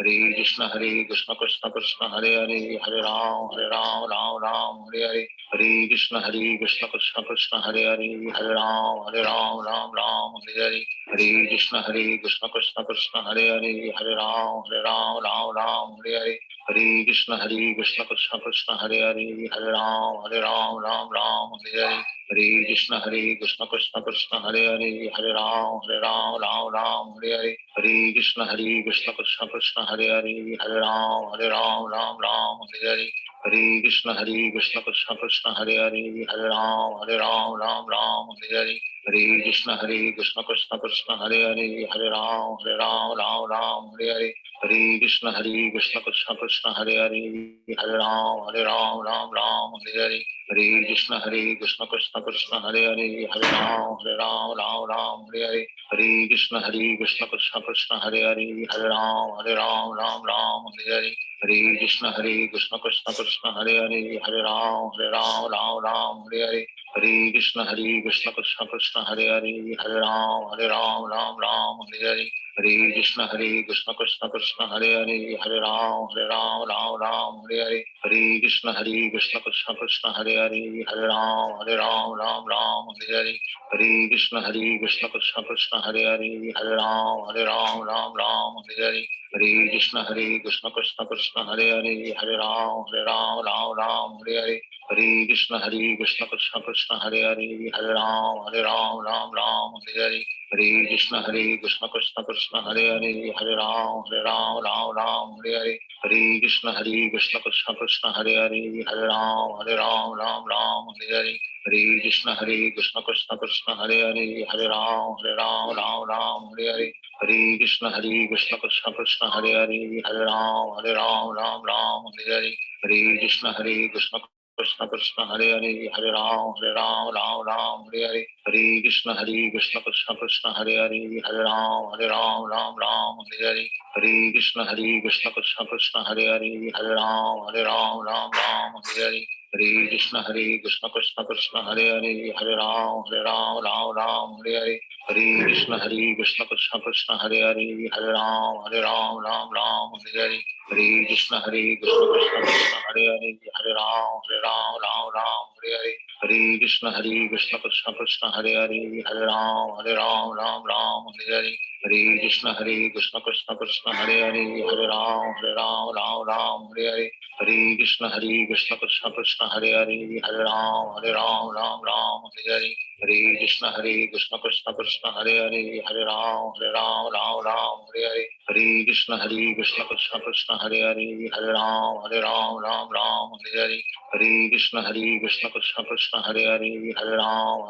हरे कृष्ण कृष्ण कृष्ण हरे हरे, हरे राम राम राम हरे हरे, हरे कृष्ण कृष्ण कृष्ण हरे हरे, हरे राम राम हरे हरे, हरे कृष्ण कृष्ण कृष्ण हरे हरे, हरे राम राम हरे हरे, हरे कृष्ण कृष्ण कृष्ण हरे हरे, हरे राम राम हरे हरे, हरे कृष्ण कृष्ण कृष्ण हरे हरे, हरे राम राम हरे हरे, हरे कृष्ण कृष्ण कृष्ण हरे हरे, हरे राम राम हरे हरे, हरे कृष्ण कृष्ण कृष्ण हरे हरे, हरे राम राम हरे हरे, हरे कृष्ण कृष्ण कृष्ण हरे हरे, हरे राम हरे हरे, हरे कृष्ण कृष्ण कृष्ण हरे हरे, हरे राम हरे हरे, हरे कृष्ण कृष्ण कृष्ण हरे हरे, हरे राम हरे हरे, हरे कृष्ण कृष्ण कृष्ण हरे हरे, हरे राम हरे हरे, हरे कृष्ण कृष्ण कृष्ण हरे हरे, हरे राम हरे हरे, हरे कृष्ण कृष्ण कृष्ण हरे हरे, हरे राम हरे हरे, हरे कृष्ण कृष्ण कृष्ण हरे हरे, हरे राम हरे हरे, हरे कृष्ण कृष्ण कृष्ण हरे हरे, हरे राम हरे हरे, हरे कृष्ण कृष्ण कृष्ण हरे हरे, हरे राम हरे हरे, हरे कृष्ण कृष्ण कृष्ण हरे हरे, हरे राम हरे हरे, हरे कृष्ण कृष्ण कृष्ण हरे हरे, हरे राम हरे हरे, हरे कृष्ण कृष्ण कृष्ण हरे हरे, हरे राम हरे हरे, हरे कृष्ण कृष्ण कृष्ण हरे हरे, हरे राम हरे हरे, हरे कृष्ण कृष्ण कृष्ण हरे हरे, हरे राम हरे हरे, हरे कृष्ण कृष्ण कृष्ण हरे हरे, हरे राम हरे हरे, हरे कृष्ण कृष्ण कृष्ण हरे हरे, हरे राम हरे हरे, हरे कृष्ण कृष्ण कृष्ण हरे हरे, हरे राम हरे हरे, हरे कृष्ण कृष्ण कृष्ण हरे हरे, हरे राम हरे हरे, हरे कृष्ण कृष्ण कृष्ण हरे हरे, हरे राम हरे हरे, हरे कृष्ण कृष्ण कृष्ण हरे हरे, हरे राम हरे हरे, हरे कृष्ण कृष्ण कृष्ण हरे हरे, हरे राम हरे हरे, हरे कृष्ण कृष्ण कृष्ण हरे हरे, हरे राम हरे हरे, हरे कृष्ण कृष्ण कृष्ण हरे हरे, हरे राम हरे हरे, हरे कृष्ण कृष्ण कृष्ण हरे हरे, हरे राम हरे हरे, हरे कृष्ण कृष्ण कृष्ण हरे हरे, हरे राम हरे हरे, हरे कृष्ण कृष्ण कृष्ण हरे हरे, हरे राम हरे हरे, हरे कृष्ण कृष्ण कृष्ण हरे हरे, हरे राम हरे हरे, हरे कृष्ण कृष्ण कृष्ण हरे हरे, हरे राम हरे हरे, हरे कृष्ण कृष्ण कृष्ण हरे हरे, हरे राम हरे हरे, हरे कृष्ण कृष्ण कृष्ण हरे हरे, हरे राम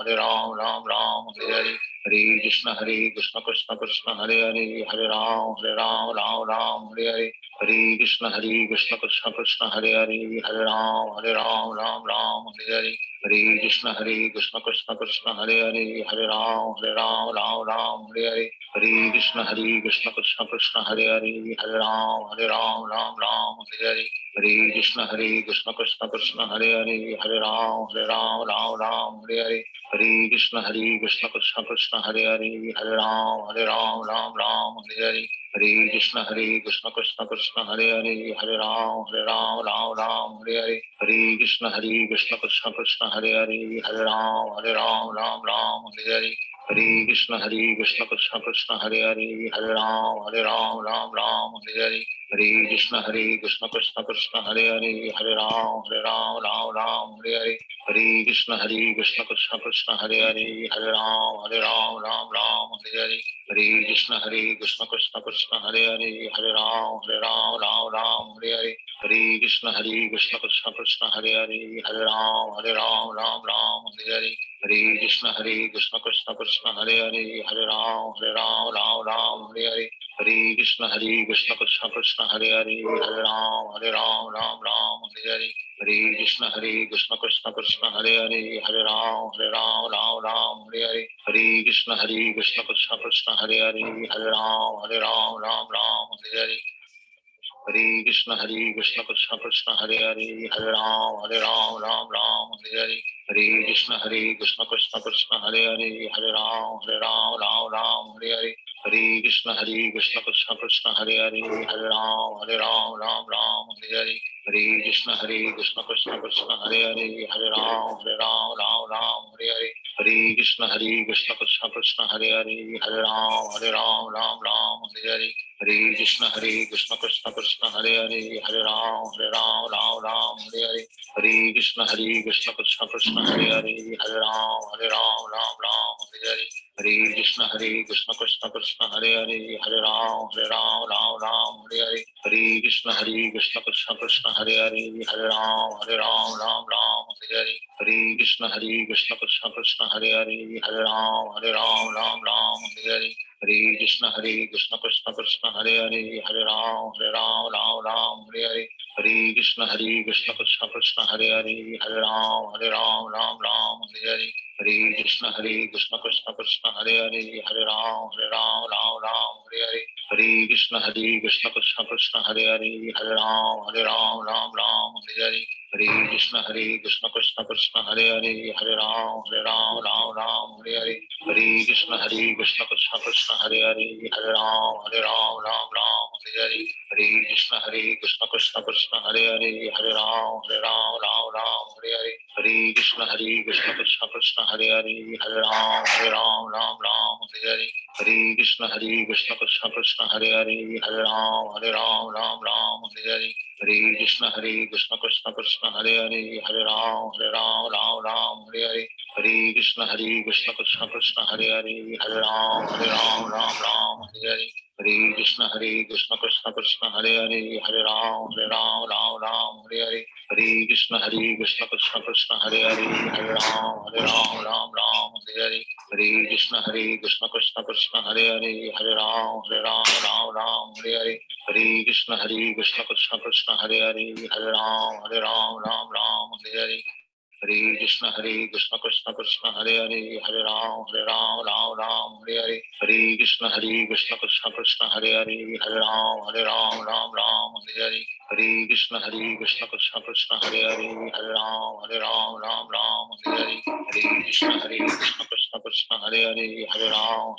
हरे हरे, हरे कृष्ण कृष्ण कृष्ण हरे हरे, हरे राम हरे हरे, हरे कृष्ण कृष्ण कृष्ण हरे हरे, हरे राम हरे हरे, हरे कृष्ण कृष्ण कृष्ण हरे हरे, हरे राम हरे हरे, हरे कृष्ण कृष्ण कृष्ण हरे हरे, हरे राम हरे हरे, हरे कृष्ण कृष्ण कृष्ण हरे हरे, हरे राम हरे हरे, हरे कृष्ण कृष्ण कृष्ण हरे हरे, हरे राम हरे हरे, हरे कृष्ण कृष्ण कृष्ण हरे हरे, हरे राम हरे हरे, हरे कृष्ण कृष्ण कृष्ण हरे हरे, हरे राम हरे हरे, हरे कृष्ण कृष्ण कृष्ण हरे हरे, हरे राम हरे हरे, हरे कृष्ण कृष्ण कृष्ण हरे हरे, हरे राम हरे हरे, हरे कृष्ण कृष्ण कृष्ण हरे हरे, हरे राम हरे हरे, हरे कृष्ण कृष्ण कृष्ण हरे हरे, हरे राम हरे हरे, हरे कृष्ण कृष्ण कृष्ण हरे हरे, हरे राम हरे हरे, हरे कृष्ण कृष्ण कृष्ण हरे हरे, हरे राम हरे हरे, हरे कृष्ण कृष्ण कृष्ण हरे हरे, हरे राम हरे हरे, हरे कृष्ण कृष्ण कृष्ण हरे हरे, हरे राम हरे हरे, हरे Hare Krishna Krishna Krishna Hare Hare Hare Ram Ram Ram Hare Hare Hare Krishna Krishna Krishna Hare Hare Hare Ram Ram Ram Hare Hare Hare Krishna Krishna Krishna Hare Hare Hare Ram Ram Hare Hare Hare Krishna Krishna Krishna Hare Hare Hare Ram Ram Hare Hare Hare Krishna Krishna Krishna Hare Hare Hare Ram Ram Hare Hare Hare Krishna Krishna Krishna Hare Hare Hare Ram Ram Hare Hare Hare Krishna Krishna Krishna Hare Hare Hare Ram Ram Hare Hare Hare Krishna Krishna Krishna Hare Hare Hare Ram Ram Hare Hare Hare Krishna Krishna Krishna Hare Hare Hare Ram Hare Hare Hare Krishna Krishna Krishna Hare Hare Hare Ram Hare Hare Hare Krishna Krishna Krishna Hare Hare Hare Ram Hare Hare Hare Krishna Krishna Krishna Hare Hare Hare Ram Hare Hare Hare Krishna Krishna Krishna Hare Hare Hare Ram Hare Hare Hare Krishna Krishna Krishna Hare Hare Hare Ram Hare Hare Hare Krishna Krishna Krishna Hare Hare Hare Ram Hare Hare Hare Krishna Krishna Krishna Hare Hare Hare Ram Hare Hare Hare Krishna Krishna Krishna Hare Hare Hare Ram Hare Hare Hare Krishna Krishna Krishna Hare Hare Hare Ram Hare Hare Hare Krishna Krishna Krishna Hare Hare Hare Ram Hare Hare Hare Krishna Krishna Krishna Hare Hare Hare Ram Hare Hare Hare Krishna Krishna Krishna Hare Hare Hare Ram Hare Hare Hare Krishna Krishna Krishna Hare Hare Hare Ram Hare Hare Hare Krishna Krishna Krishna Hare Hare Hare Ram Hare Hare Hare Krishna Krishna Krishna Hare Hare Hare Ram Hare Hare Hare Krishna Krishna Krishna Hare Hare Hare Ram Hare Hare Hare Krishna Krishna Krishna Hare Hare Hare Ram Hare Hare Hare Krishna Krishna Krishna Hare Hare Hare Ram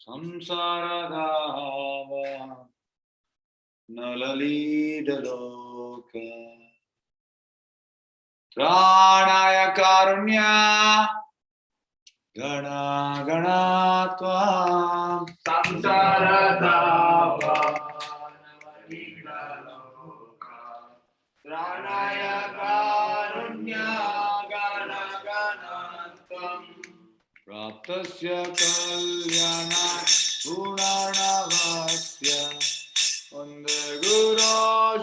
Samsaradhava Nalalidaloka Pranaya Karunya Gana Gana Tvam Samsaradhava Nalalidaloka Pranaya Karunya Gana Gana Tvam Praptasya kalyana gunarnavasya Vande Guru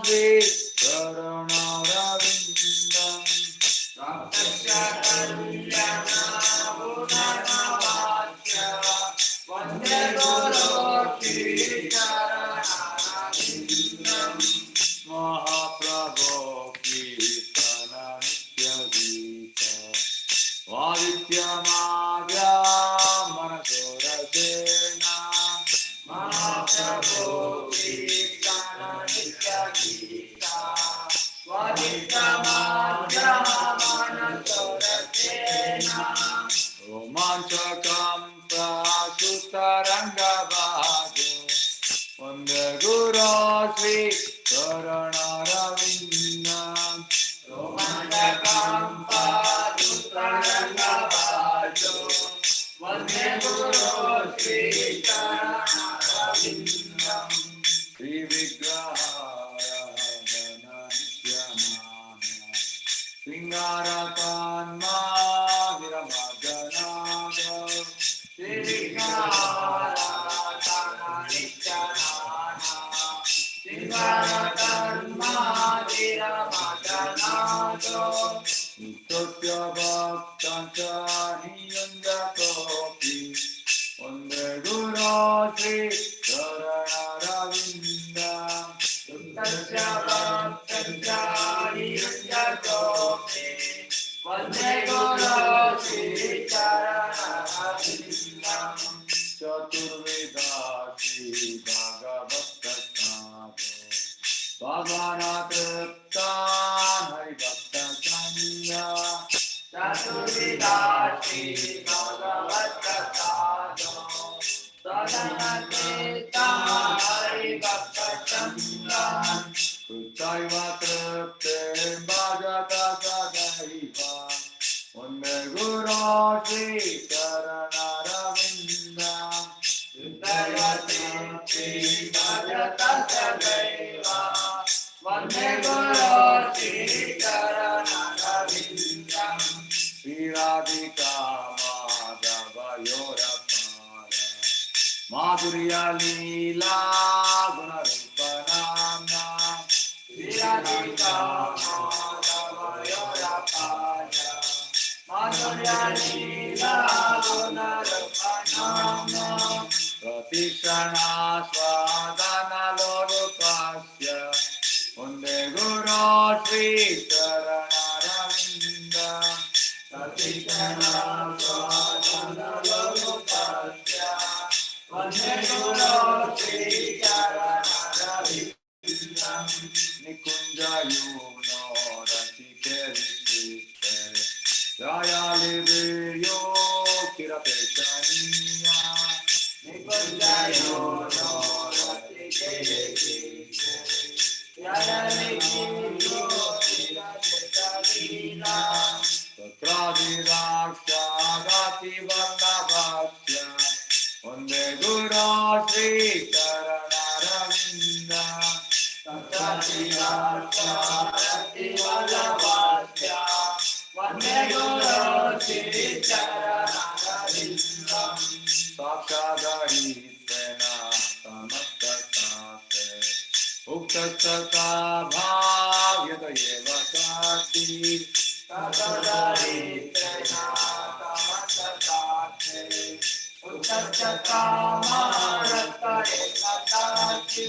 Shri Charanarvindam Praptasya kalyana gunarnavasya Vande Guru Shri Charanarvindam Mahaprabhu Kirtana Nitya Gita Vadityamadya Manasorasena Mahaprabhu Kirtana Nitya Gita Vadityamadya Manasorasena Romanchakam Prasutarangabhaju Vande Guru Shri Charanara Singaratanma Viramajanada Singharatana Nityanana Singaratanma Viramajanada Nitya Bhaktancha Niyandatopi Onde Guru Sri Charanaravinda Nitya Bhaktancha Niyandatopi Onde Guru Sri Charanaravinda Chaturveda Sri Bhagavatada Bhavana Triptan Haribhakta Sanya Chaturveda Sri Bhagavatada Bhavana Triptan Haribhakta Sanya Kutaiva Triptan Bhajata Sadaiva Onde Guru Sri Charanaravinda Kutaiva Triptan Bhajata Sadaiva Onde Guru Sri Charanaravinda Sri Radhika Madhava Yorapara Madhurya Leela Gunarupa Namna Sri Radhika Madhava Yorapara Madhurya Leela Gunarupa Namna Pratishana Swadana Lorupasya Onde Guru Sri Charanaravinda Pratishana Swadana Lorupasya Onde Guru Sri Charanaravinda Nikunja Yuno Rachikeritite Jaya Liviyo Kirapechaniya Nikunja Yuno Rachikeritite Jaya Liviyo Kirapechaniya Tatradirasya Gati Vallabhasya Onde Guru Sri Charanaravinda Tatradirasya Gati Vallabhasya Onde Guru Sri Charanaravinda Sakshadaritvena Samastakate Uktastaka Bhavyata Yeva Sati Sakshadaritvena Samastakate Uktastaka Bhavyata Yeva Sati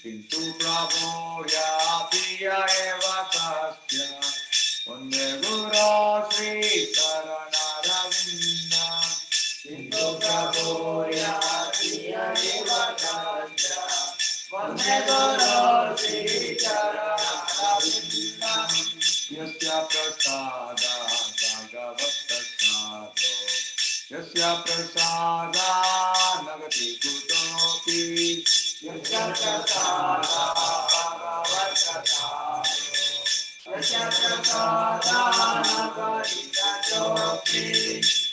Kintu Prabhurya Priya Eva Sasya Onde Guru Sri Charanaravinda Kintu Prabhurya Priya Eva Sasya Onde Guru Sri Charanaravinda Yasya Prasada Bhagavata Sadho Yasya Prasada Nagati Kutopi Yasya Prasada Bhagavata Sadho Yasya Prasada Nagati Kutopi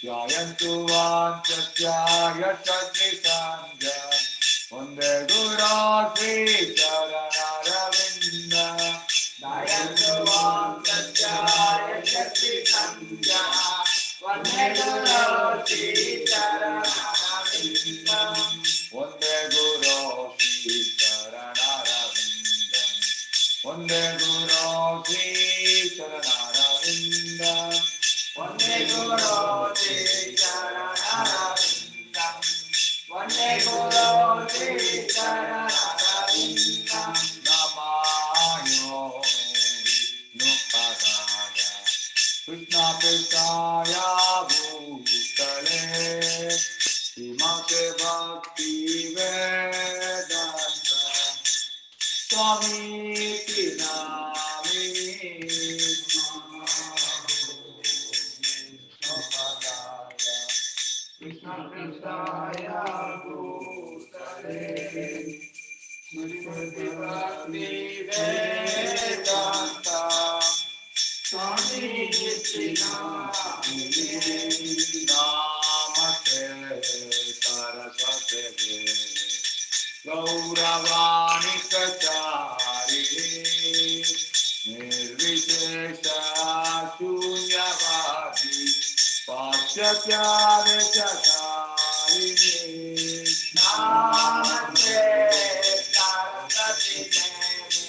Jayantu Vanchasya Yashasri Sanja Onde Guru Sri Charanaravinda Jayantu Vanchasya Yashasri Sanja Onde Guru Sri Charanaravinda Onde Guru Sri Charanaravinda Onde Guru Sri Charanaravinda Onde Guru Sri Charanaravinda Onde Guru Sri Charanaravinda Namayo Vishnupadaya Krishna Prestaya Bhutale Srimate Bhakti Vedanta Swami Tinamini Krishna Prestaya Bhutale Srimate Bhakti Vedanta Swami Tinamini Namaste Saraswate Deve Gauravani Kachari Nirvishesha Namaste Saraswati Devi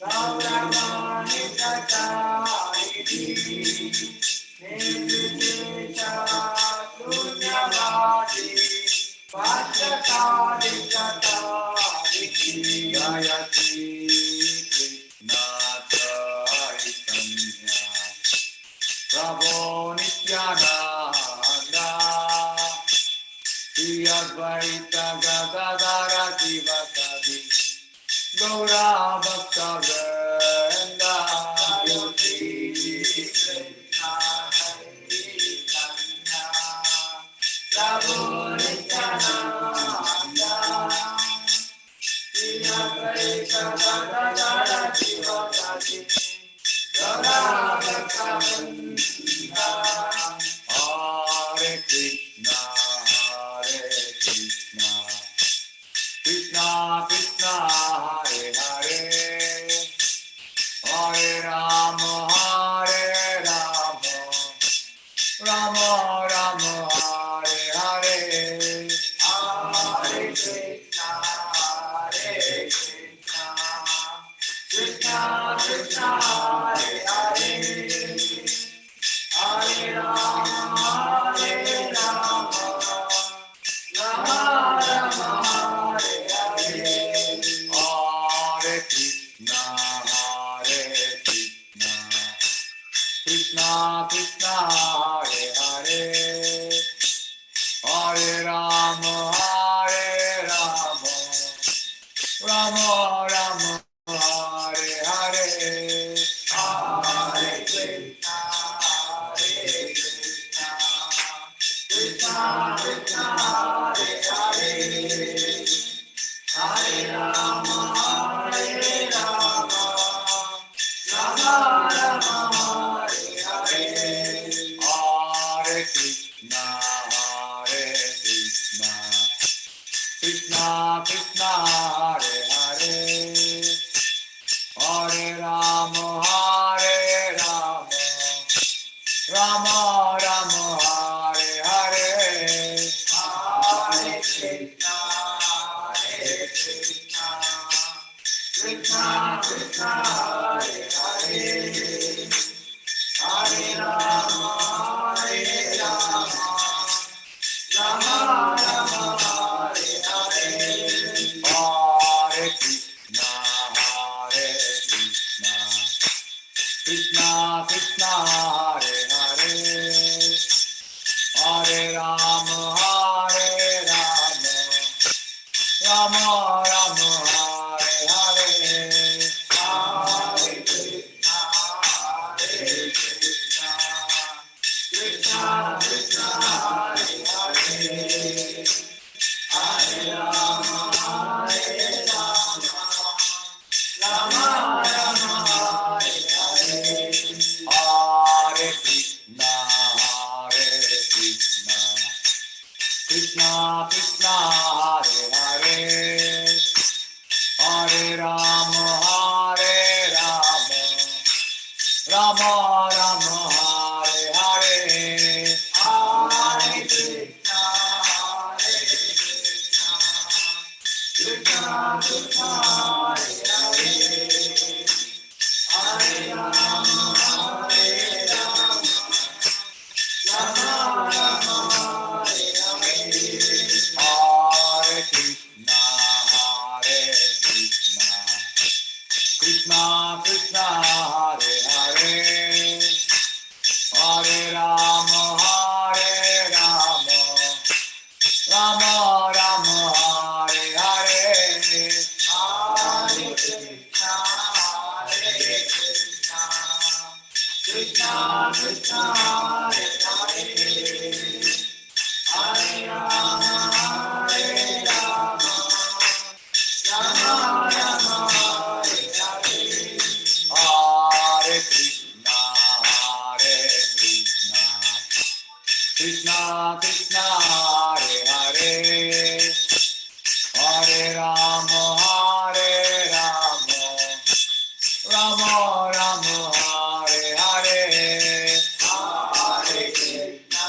Gauravani Tatayini Nirvishesha Sunyavadi Vajratari Tatayini Jayati Krishna Chaitanya Prabhu Nityananda Shri Advaita Gadadara Sivasadi Gaura Bhakta Vrinda Jyoti Krishna Chaitanya Prabhu Nityananda Shri Advaita Gadadara Sivasadi Gaura Bhakta Vrinda Hare Krishna Krishna Krishna Hare Hare Hare Rama Rama Rama Hare Hare Hare Krishna Krishna Krishna Hare Hare Hare Rama Rama Rama Hare Hare Hare Krishna Krishna Krishna Hare Hare Hare Rama Rama Rama Hare Hare Hare Krishna Krishna Krishna Hare Hare Hare Rama Rama Rama Hare Hare Hare Krishna Krishna Krishna Hare Hare Hare Rama Rama Rama Hare Hare Hare Krishna Krishna Krishna Hare Hare Hare Rama Rama Rama Hare Hare Hare Krishna Krishna Krishna Hare Hare Hare Rama Rama Rama Hare Hare Hare Krishna Krishna Krishna Hare Hare Hare Rama Rama Rama Hare Hare Hare Krishna Krishna Krishna Hare Hare Hare Rama Rama Rama Hare Hare Hare Krishna Krishna Krishna Hare Hare Hare Rama Rama Rama Hare Hare Hare Krishna Krishna Krishna Hare Hare Hare Rama Rama Rama Hare Hare Hare Krishna Krishna Krishna Hare Hare Hare Rama Rama Rama Hare Hare Hare Krishna Krishna Krishna Hare Hare Hare Rama Rama Rama Hare Hare Hare Krishna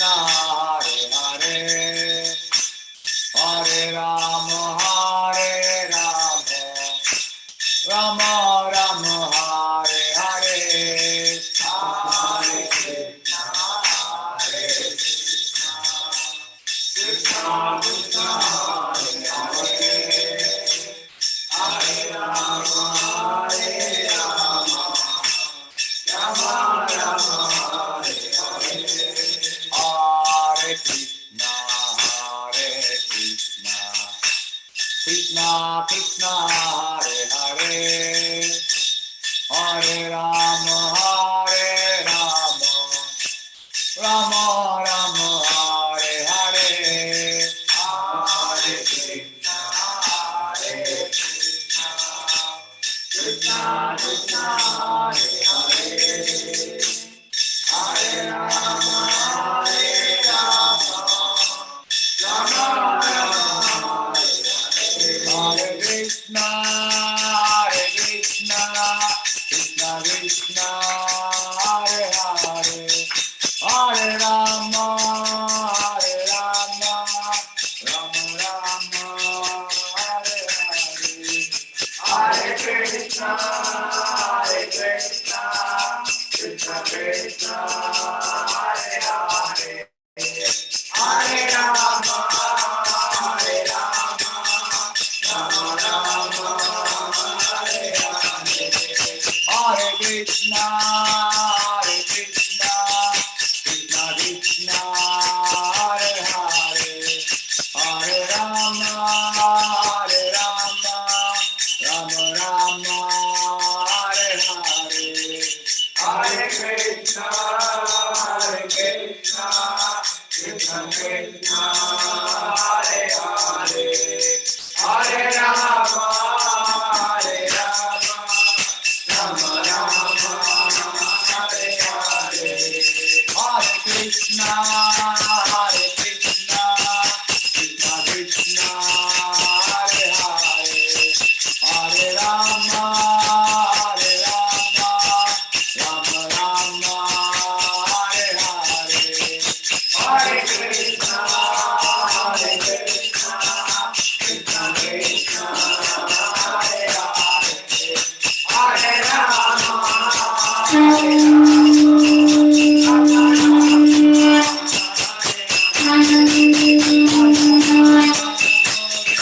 Krishna Hare Hare Hare Rama Rama Rama Hare Hare Hare Krishna Krishna Krishna Hare Hare Hare Rama Rama Rama Hare Hare Hare Krishna Krishna Krishna Hare Hare Hare Rama Rama Rama Hare Hare Hare Krishna Krishna Krishna Hare Hare Hare Rama Rama Rama Hare Krishna Krishna Krishna Hare Hare Hare Rama Rama Rama Hare Hare Hare Krishna Krishna Krishna Hare Hare Hare Rama Rama Rama Hare Hare Hare Krishna Krishna Krishna Hare Hare Hare Rama Rama Rama Hare Hare Hare Krishna Krishna Krishna Hare Hare Hare Rama Rama Rama Hare Hare Hare Krishna Krishna Krishna Hare Hare Hare Rama Rama Rama Hare Hare Hare Krishna Krishna Krishna Hare Hare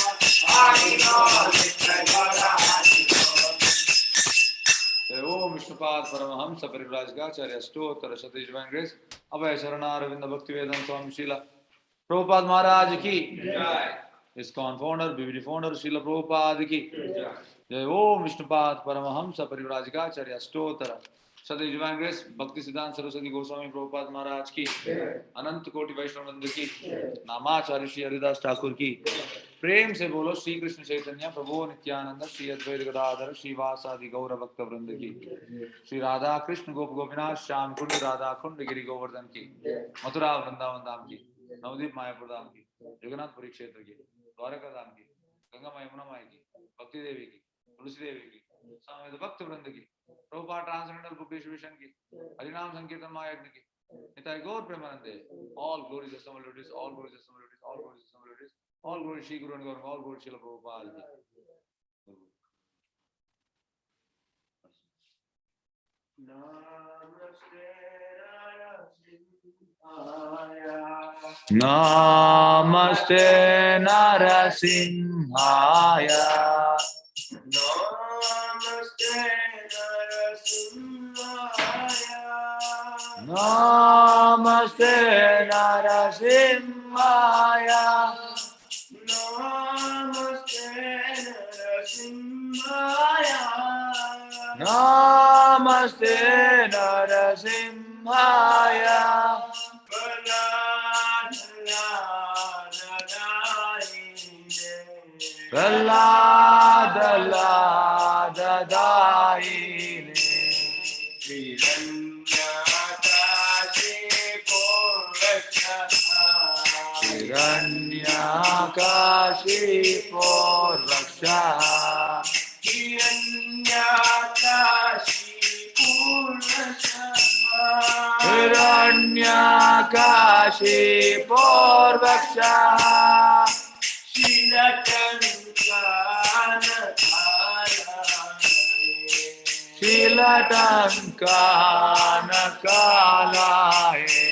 Hare Rama Paramahamsa Parivrajgacharya Stotra Satish Divine Grace Abhay Sharanaravinda Bhaktivedanta Swami Srila Prabhupada Maharaj ki ISKCON founder, BBD founder Srila Prabhupada ki Jai Om Vishnupad Paramahamsa Parivrajgacharya Stotra Satish Divine Grace Bhakti Siddhanta Saraswati Goswami Prabhupada Maharaj ki Anant Koti Vaishnavanda ki Namacharya Shri Haridas Thakur ki प्रेम से बोलो श्री कृष्ण चैतन्य प्रभु नित्यानंद श्री अद्वैत गदाधर श्रीवासादि गौर भक्त वृंद की श्री राधा कृष्ण गोप गोपीनाथ श्याम कुंड राधा कुंड गिरि गोवर्धन की मथुरा वृंदावन धाम की नवदीप मायापुर धाम की जगन्नाथपुरी क्षेत्र की द्वारका धाम की गंगा माई यमुना माई की भक्ति देवी की तुलसी देवी की समेत भक्त वृंद की प्रभुपाद ट्रांसेंडेंटल बुकेश विशन की हरिनाम संकीर्तन महायज्ञ की निताय गौर प्रेमानंदे all glories of Samalatis, all glories of Samalatis, all glories of Samalatis, all glories Shri Guru and Gauranga, all glories Srila Prabhupada ki. Namaste Raya Namaste Narasimhaya. Namaste Narasimhaya. Namaste Narasimhaya. Prahlada Lada Daine Hiranyakashipo Raksha Hiranyakashipo Raksha Shilatankana Kalaye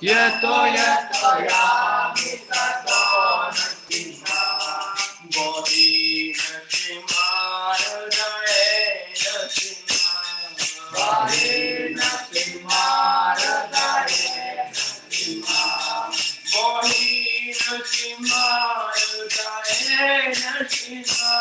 Yeto yeto yami tato nasima Bodhi nasima Radhae nasima Bodhi nasima Radhae nasima Bodhi nasima Radhae nasima Bodhi nasima Radhae nasima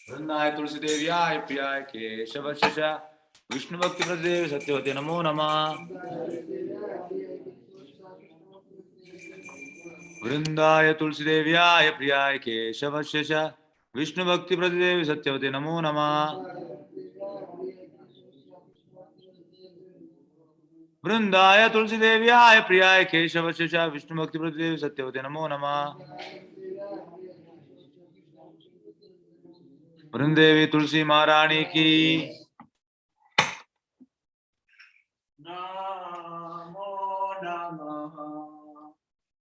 वृंदाय तुलसी देव्याय प्रियाय केशवस्य विष्णु भक्ति प्रदेव सत्यवते नमो नमः। वृंदाय तुलसी देव्याय प्रियाय केशवस्य विष्णु भक्ति प्रदेव सत्यवते नमो नमः। वृंदाय तुलसी देव्याय प्रियाय केशवस्य विष्णु भक्ति प्रदेव सत्यवते नमो नमः। वृंदेवी तुलसी महारानी की। नमो नमः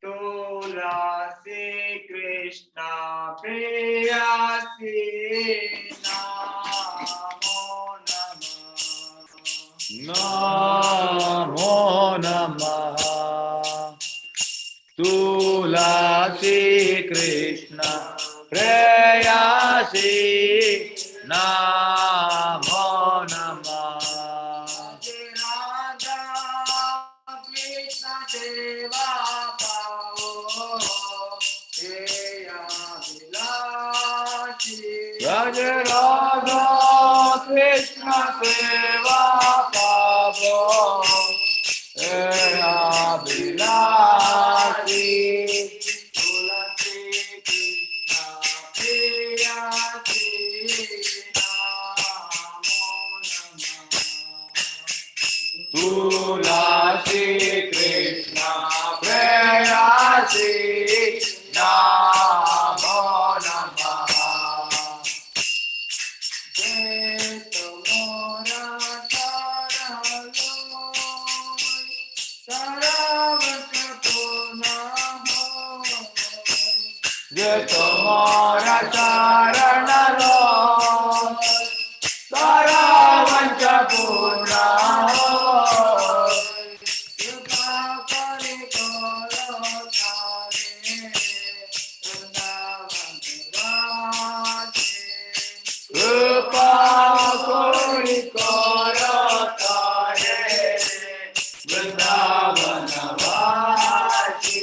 तुलसी कृष्ण प्रेयसी नमो नमः तुलसी कृष्ण प्रेयसी नमो नमः। राधा कृष्ण सेवा पाओ राज राधा कृष्ण सेवा पावो अभिलाषी। तुलसी कृष्ण प्रेयसी तुलसी कृष्ण प्रेयसी नमो नमः। जय तुम्हारा चरण लो सारा वंश पूर्ण हो। कृपा कोरि करो तारे वृंदावन वासी।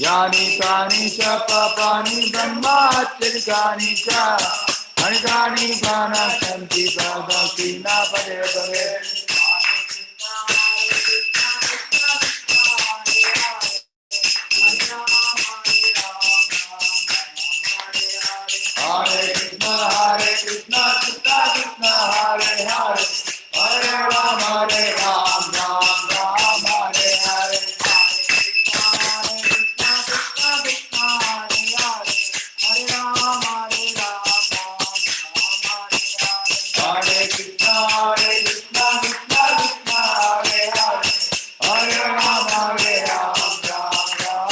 यानि कानि च पापानि ब्रह्मात्यधिकानि च अनितानि प्रणश्यन्ति तदपि न पदे पदे Hare Krishna, Krishna Krishna, Hare Hare, Hare Ram, Hare Ram, Ram Ram, Hare Hare. Hare Krishna, Krishna Krishna, Hare Hare, Hare Ram, Hare Ram, Ram Ram, Hare Hare.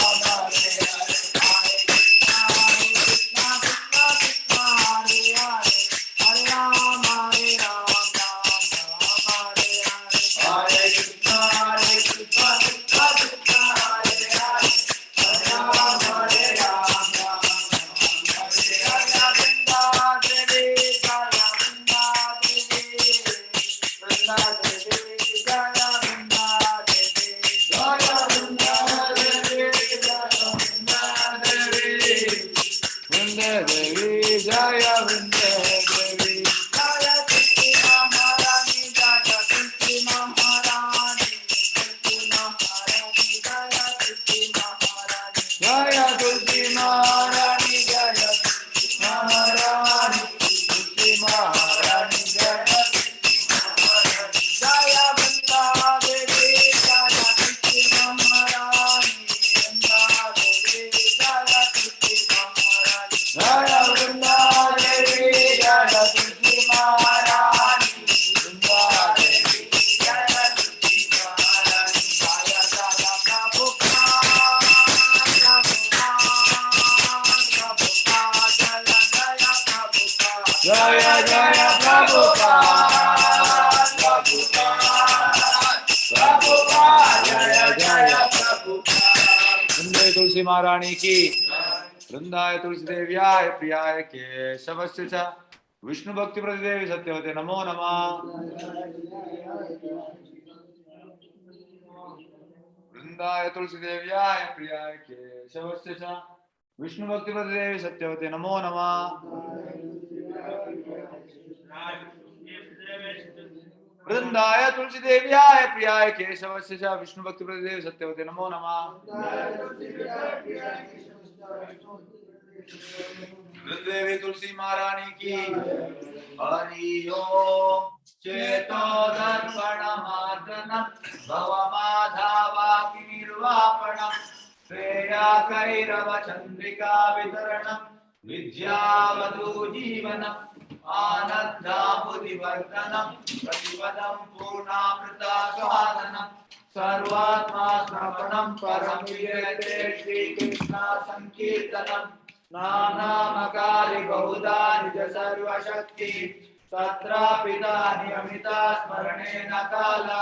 तुलसी महारानी की वृंदाय तुलसी देव्याय प्रियाय केशवस्य च विष्णु भक्ति प्रतिदेवी सत्यवते नमो नमः। वृंदाय तुलसी देव्याय प्रियाय केशवस्य च विष्णु भक्ति प्रतिदेवी सत्यवते नमो नमः। वृंदाय तुलसी देव्याय प्रियाय केशवस्य च विष्णु भक्ति प्रतिदेवी सत्यवते नमो नमः। वृंदेवी तुलसी महारानी की हरि ओम चेतो दर्पणमार्जनम भवमाधावापि निर्वापणम श्रेया कैरव चंद्रिका वितरणम विद्यावधू जीवनम आनंदामुदिवर्धनम प्रतिपदम पूर्णामृता स्वादनम सर्वात्मा श्रवणम परम विजयते श्री कृष्ण संकीर्तनम नानामकारि बहुधा निज सर्वशक्ति तत्रापिता नियमिता स्मरणेन काला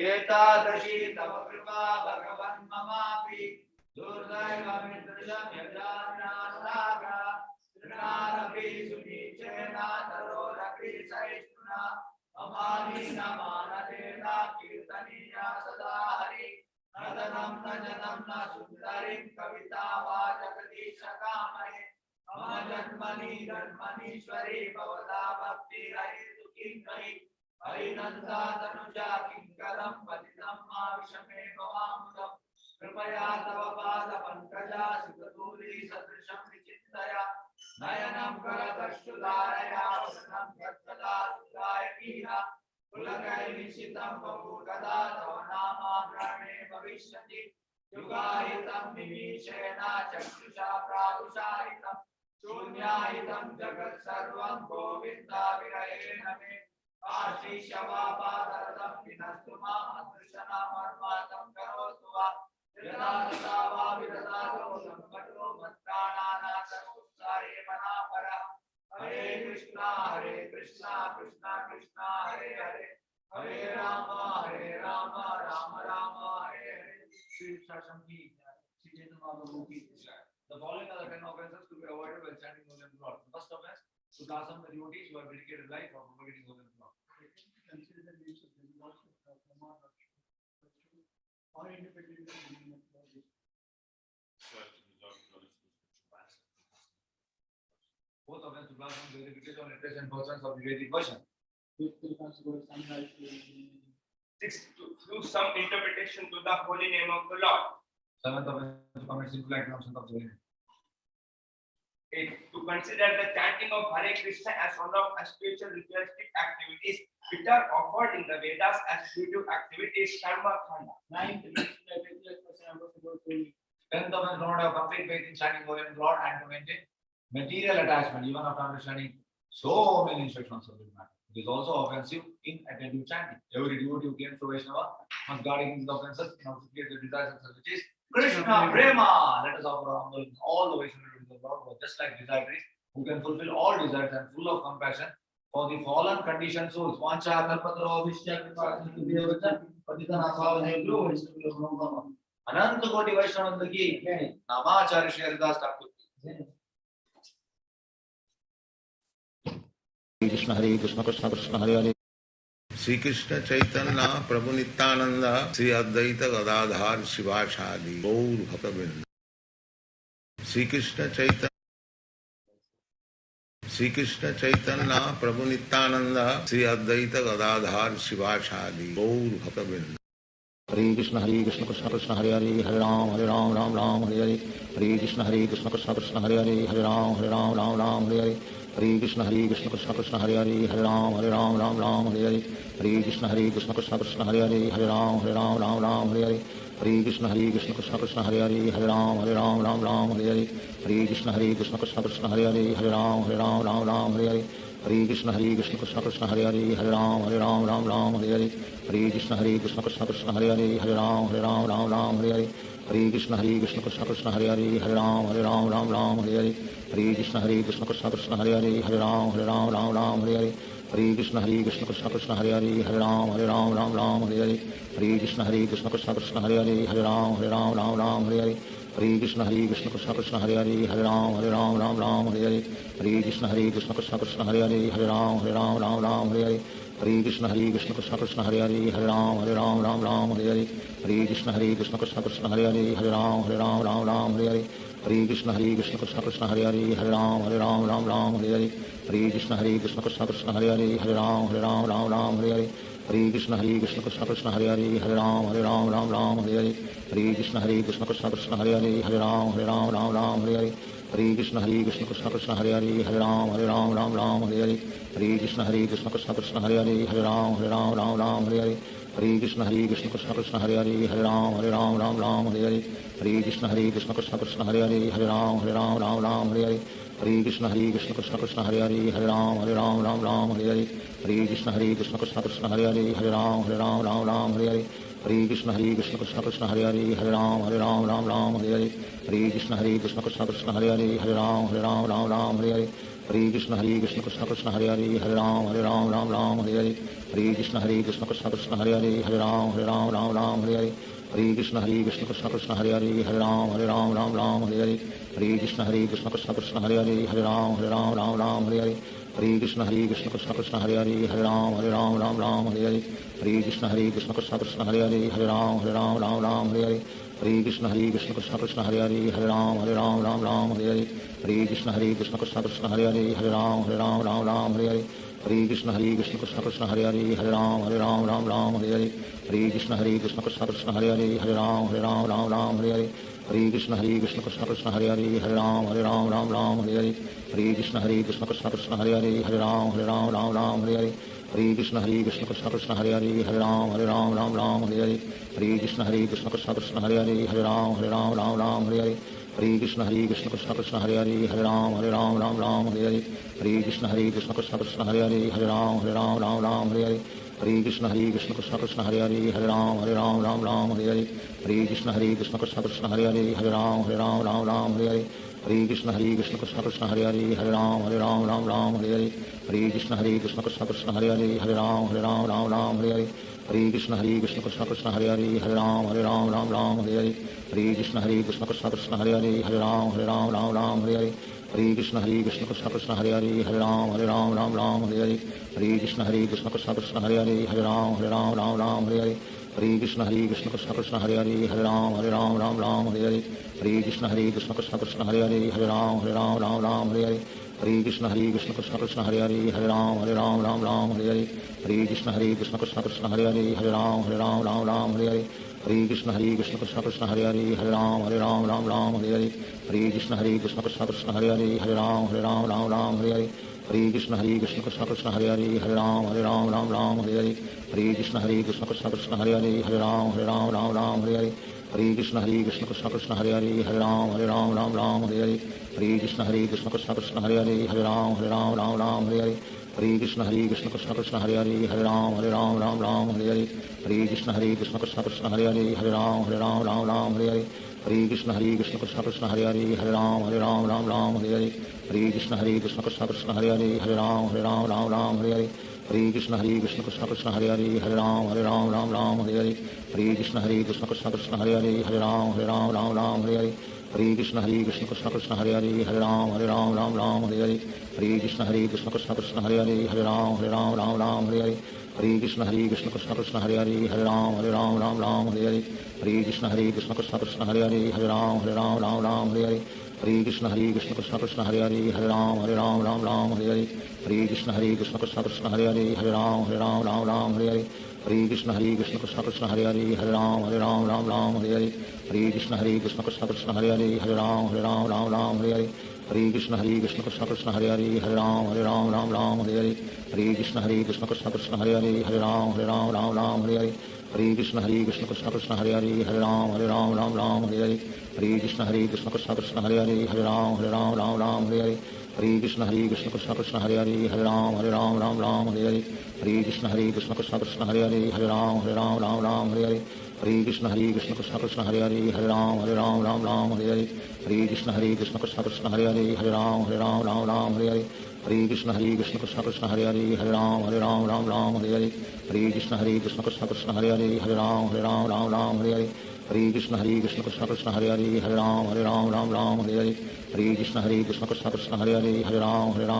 एतादृशी तव कृपा भगवन् ममापि दुर्दैवमिदृशं यजानानुरागा तृणारपि सुनीचेन तरोरपि सहिष्णुना अमानीन मानदेन कीर्तनीया सदा हरि नदनं न जनं न सुन्दरीं कविता वा जगदीशकामये मम जन्मनि जन्मनीश्वरी भवता भक्तिरहितु किङ्करि हरिनन्दा तनुजा किङ्करं पतितं मा विषमे भवामृतम् कृपया तव पाद पंकजा सुखदूरी सदृशं विचिन्तया नयनं करदश्रुधारया वसनं गद्गदा सुधायकीरा कुलकैलिषितं बहुकदा तव नामाभ्रमे भविष्यति युगाहितं निमीशेन चक्षुषा प्रादुषाहितं शून्याहितं जगत् सर्वं गोविन्दा विरहेण मे आशीषवापादरदं विनस्तु माम् अदृशनामर्मातं करोतु वा यदा तथा वा विदधातो संकटो मत्प्राणानाथमुत्साहे मनापरः हरे कृष्णा कृष्णा कृष्णा हरे हरे हरे राम राम राम हरे हरे। श्री शासन की श्री चैतन्य महाप्रभु की The following are the 10 offenses to be avoided while chanting holy name of the Lord. The first offense, to blossom the devotees who have dedicated life for propagating holy name of the Lord. Consider the names of the Lord or independent of the name of the Lord. some verification on literature and portions of the Vedic version. Six, to do some interpretation to the holy name of the Lord. Seventh offense, commit sinful acts of the Lord. 8. To consider the chanting of Hare Krishna as one of the spiritual ritualistic activities which are offered in the Vedas as spiritual activities, karma khanda. 9th, tenth offense, don't have complete faith in chanting holy name of Lord and to maintain material attachment even after understanding so many instructions of the matter. It is also offensive in attentive chanting. Every devotee who claims to Vaishnava must guard against the offenses and obfuscate the desires and which is Krishna Prema. Let us offer humble in all the Vaishnava devotees of the Lord who are just like desires who can fulfill all desires and full of compassion for the fallen conditioned souls. Vancha kalpataro vishya अनंत कोटि वैष्णव की नामाचार्य श्री हरिदास ठाकुर हरे कृष्ण कृष्ण कृष्ण हरे हरे श्री कृष्ण चैतन्य प्रभु नित्यानंद श्री अद्वैत गदाधर शिवासादि गौर भक्तवृंद श्री कृष्ण चैतन्य प्रभु नित्यानंद श्री अद्वैत गदाधर शिवासादि गौर भक्तवृंद हरे Krishna Krishna Krishna Hare Hare Hare Ram Ram Ram Hare Hare Hare Krishna Krishna Krishna Hare Hare Hare Ram Ram Hare Hare Hare Krishna Krishna Krishna Hare Hare Hare Ram Ram Hare Hare Hare Krishna Krishna Krishna Hare Hare Hare Ram Ram Hare Hare Hare Krishna Krishna Krishna Hare Hare Hare Ram Hare Hare Hare Krishna Krishna Krishna Hare Hare Hare Ram Hare Hare Hare Krishna Krishna Krishna Hare Hare Hare Ram Hare Hare Hare Krishna Krishna Krishna Hare Hare Hare Ram Hare Hare Hare Krishna Krishna Krishna Hare Hare Hare Ram Hare Hare Hare Krishna Krishna Krishna Hare Hare Hare Ram Hare Hare Hare Krishna Krishna Krishna Hare Hare Hare Ram Hare Hare Hare Krishna Krishna Krishna Hare Hare Hare Ram Hare Hare Hare Krishna Krishna Krishna Hare Hare Hare Ram Hare Hare Hare Krishna Krishna Krishna Hare Hare Hare Ram Hare Hare Hare Krishna Krishna Krishna Hare Hare Hare Ram Hare Hare Hare Krishna Krishna Krishna Hare Hare Hare Ram Hare Hare Hare Krishna Krishna Krishna Hare Hare Hare Ram Hare Hare Hare Krishna Krishna Krishna Hare Hare Hare Ram Hare Hare Hare Krishna Krishna Krishna Hare Hare Hare Ram Hare Hare Hare Krishna Krishna Krishna Hare Hare Hare Ram Hare Hare Hare Krishna Krishna Krishna Hare Hare Hare Ram Hare Hare Hare Krishna Krishna Krishna Hare Hare Hare Ram Hare Hare Hare Krishna Krishna Krishna Hare Hare Hare Ram Hare Hare Hare Krishna Krishna Krishna Hare Hare Hare Ram Hare Hare Hare Krishna Krishna Krishna Hare Hare Hare Ram Hare Hare Hare Krishna Krishna Krishna Hare Hare Hare Ram Hare Hare Hare Krishna Krishna Krishna Hare Hare Hare Ram Hare Hare Hare Krishna Krishna Krishna Hare Hare Hare Ram Hare Hare Hare Krishna Krishna Krishna Hare Hare Hare Ram Hare Hare Hare Krishna Krishna Krishna Hare Hare Hare Ram Hare Hare Hare Krishna Krishna Krishna Hare Hare Hare Ram Hare Hare Hare Krishna Krishna Krishna Hare Hare Hare Ram Hare Hare Hare Krishna Krishna Krishna Hare Hare Hare Ram Hare Hare Hare Krishna Krishna Krishna Hare Hare Hare Ram Hare Hare Hare Krishna Krishna Krishna Hare Hare Hare Ram Hare Hare Hare Krishna Krishna Krishna Hare Hare Hare Ram Hare Hare Hare Krishna Krishna Krishna Hare Hare Hare Ram Hare Hare Hare Krishna Krishna Krishna Hare Hare Hare Ram Hare Hare Hare Krishna Krishna Krishna Hare Hare Hare Ram Hare Hare Hare Krishna Krishna Krishna Hare Hare Hare Ram Hare Hare Hare Krishna Krishna Krishna Hare Hare Hare Ram Hare Hare Hare Krishna Krishna Krishna Hare Hare Hare Ram Hare Hare Hare Krishna Krishna Krishna Hare Hare Hare Ram Hare Hare Hare Krishna Krishna Krishna Hare Hare Hare Ram Hare Hare Hare Krishna Krishna Krishna Hare Hare Hare Ram Hare Hare Hare Krishna Krishna Krishna Hare Hare Hare Ram Hare Hare Hare Krishna Krishna Krishna Hare Hare Hare Ram Hare Hare Hare Krishna Krishna Krishna Hare Hare Hare Ram Hare Hare Hare Krishna Krishna Krishna Hare Hare Hare Ram Hare Hare Hare Krishna Krishna Krishna Hare Hare Hare Ram Hare Hare Hare Krishna Krishna Krishna Hare Hare Hare Ram Hare Hare Hare Krishna Krishna Krishna Hare Hare Hare Ram Hare Hare Hare Krishna Krishna Krishna Hare Hare Hare Ram Ram Ram Hare Hare Hare Krishna Krishna Krishna Hare Hare Hare Ram Ram Hare Hare Hare Krishna Krishna Krishna Hare Hare Hare Ram Ram Hare Hare Hare Krishna Krishna Krishna Hare Hare Hare Ram Ram Hare Hare Hare Krishna Krishna Krishna Hare Hare Hare Ram Ram Hare Hare Hare Krishna Krishna Krishna Hare Hare Hare Ram Ram Hare Hare Hare Krishna Krishna Krishna Hare Hare Hare Ram Ram Hare Hare Hare Krishna Krishna Krishna Hare Hare Hare Ram Ram Hare Hare Hare Krishna Krishna Krishna Hare Hare Hare Ram Ram Hare Hare Hare Krishna Krishna Krishna Hare Hare Hare Ram Ram Hare Hare Hare Krishna Krishna Krishna Hare Hare Hare Ram Ram Hare Hare Hare Krishna Krishna Krishna Hare Hare Hare Ram Ram Hare Hare Hare Krishna Krishna Krishna Hare Hare Hare Ram Ram Hare Hare Hare Krishna Krishna Krishna Hare Hare Hare Ram Ram Hare Hare Hare Krishna Krishna Krishna Hare Hare Hare Ram Ram Hare Hare Hare Krishna Krishna Krishna Hare Hare Hare Ram Ram Hare Hare Hare Krishna Krishna Krishna Hare Hare Hare Ram Ram Hare Hare Hare Krishna Krishna Krishna Hare Hare Hare Ram Ram Hare Hare Hare Krishna Krishna Krishna Hare Hare Hare Ram Ram Hare Hare Hare Krishna Krishna Krishna Hare Hare Hare Ram Ram Hare Hare Hare Krishna Krishna Krishna Hare Hare Hare Ram Ram Hare Hare Hare Krishna Krishna Krishna Hare Hare Hare Ram Ram Hare Hare Hare Krishna Krishna Krishna Hare Hare Hare Ram Ram Hare Hare Hare Krishna Krishna Krishna Hare Hare Hare Ram Ram Hare Hare Hare Krishna Krishna Krishna Hare Hare Hare Ram Ram Hare Hare Hare Krishna Krishna Krishna Hare Hare Hare Ram Ram Hare Hare Hare Krishna Krishna Krishna Hare Hare Hare Ram Ram Hare Hare Hare Krishna Krishna Krishna Hare Hare Hare Ram Ram Hare Hare Hare Krishna Krishna Krishna Hare Hare Hare Ram Ram Hare Hare Hare Krishna Krishna Krishna Hare Hare Hare Ram Ram Hare Hare Hare Krishna Krishna Krishna Hare Hare Hare Ram Ram Hare Hare Hare Krishna Krishna Krishna Hare Hare Hare Ram Ram Hare Hare Hare Krishna Krishna Krishna Hare Hare Hare Ram Ram Hare Hare Hare Krishna Krishna Krishna Hare Hare Hare Ram Ram Hare Hare Hare Krishna Krishna Krishna Hare Hare Hare Ram Ram Hare Hare Hare Krishna Krishna Krishna Hare Hare Hare Ram Ram Hare Hare Hare Krishna Krishna Krishna Hare Hare Hare Ram Ram Hare Hare Hare Krishna Krishna Krishna Hare Hare Hare Ram Ram Hare Hare Hare Krishna Krishna Krishna Hare Hare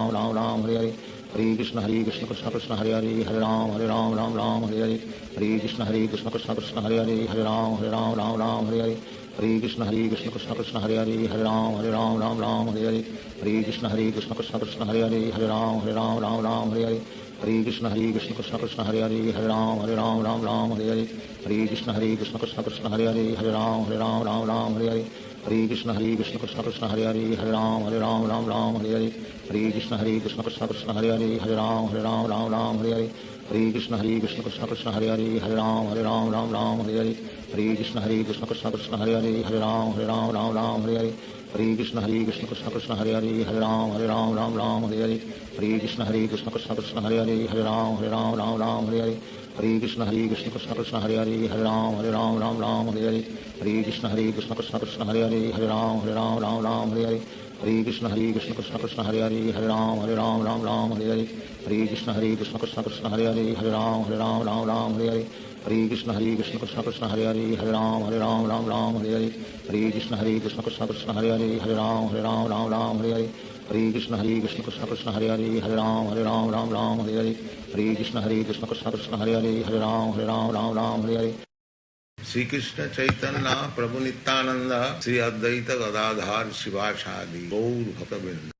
Hare Ram Ram Hare Hare Hare Krishna Krishna Krishna Hare Hare Hare Ram Ram Hare Hare Hare Krishna Krishna Krishna Hare Hare Hare Ram Ram Hare Hare Hare Krishna Krishna Krishna Hare Hare Hare Ram Ram Hare Hare Hare Krishna Krishna Krishna Hare Hare Hare Ram Ram Hare Hare Hare Krishna Krishna Krishna Hare Hare Hare Ram Ram Hare Hare Hare Krishna Krishna Krishna Hare Hare Hare Ram Ram Hare Hare Hare Krishna Krishna Krishna Hare Hare Hare Ram Ram Hare Hare Hare Krishna Krishna Krishna Hare Hare Hare Ram Ram Hare Hare Hare Krishna Krishna Krishna Hare Hare Hare Ram Ram Hare Hare Hare Krishna Krishna Krishna Hare Hare Hare Ram Ram Hare Hare Hare Krishna Krishna Krishna Hare Hare Hare Ram Ram Hare Hare Hare Krishna Krishna Krishna Hare Hare Hare Ram Ram Hare Hare Hare Krishna Krishna Krishna Hare Hare Hare Ram Ram Hare Hare Hare Krishna Krishna Krishna Hare Hare Hare Ram Ram Hare Hare Hare Krishna Krishna Krishna Hare Hare Hare Ram Ram Hare Hare Hare Krishna Krishna Krishna Hare Hare Hare Ram Ram Hare Hare Hare Krishna Krishna Krishna Hare Hare Hare Ram Hare Hare Shri Krishna Chaitanya Prabhu Nityanand Shri Advaita Gadadhar शिवासादि Gaur भक्तवृंद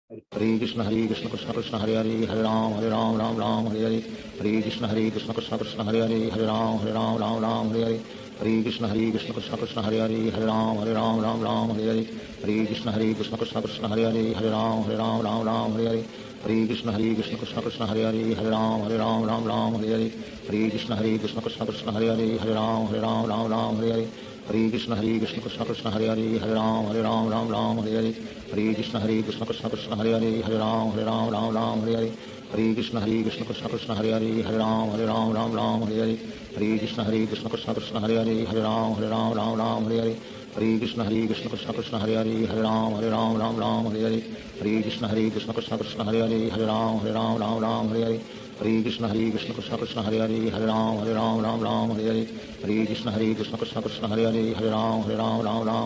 Hare Krishna Krishna Krishna Hare Hare Hare Ram Ram Hare Hare Hare Krishna Krishna Krishna Hare Hare Hare Ram Hare Hare Hare Krishna Krishna Krishna Hare Hare Hare Ram Hare Hare Hare Krishna Krishna Krishna Hare Hare Hare Ram Hare Hare Hare Krishna Krishna Krishna Hare Hare Hare Ram Hare Hare Hare Krishna Krishna Krishna Hare Hare Hare Ram Hare Hare Hare Krishna Krishna Krishna Hare Hare Hare Ram Hare Hare Hare Krishna Krishna Krishna Hare Hare Hare Ram Hare Hare Hare Krishna Krishna Krishna Hare Hare Hare Ram Hare Hare Hare Krishna Krishna Krishna Hare Hare Hare Ram Hare Hare Hare Krishna Krishna Krishna Hare Hare Hare Ram Hare Hare Hare Krishna Krishna Krishna Hare Hare Hare Ram Hare Hare Hare Krishna Krishna Krishna Hare Hare Hare Ram Hare Hare Hare Krishna Krishna Krishna Hare Hare Hare Ram Hare Hare Hare Krishna Krishna Krishna Hare Hare Hare Ram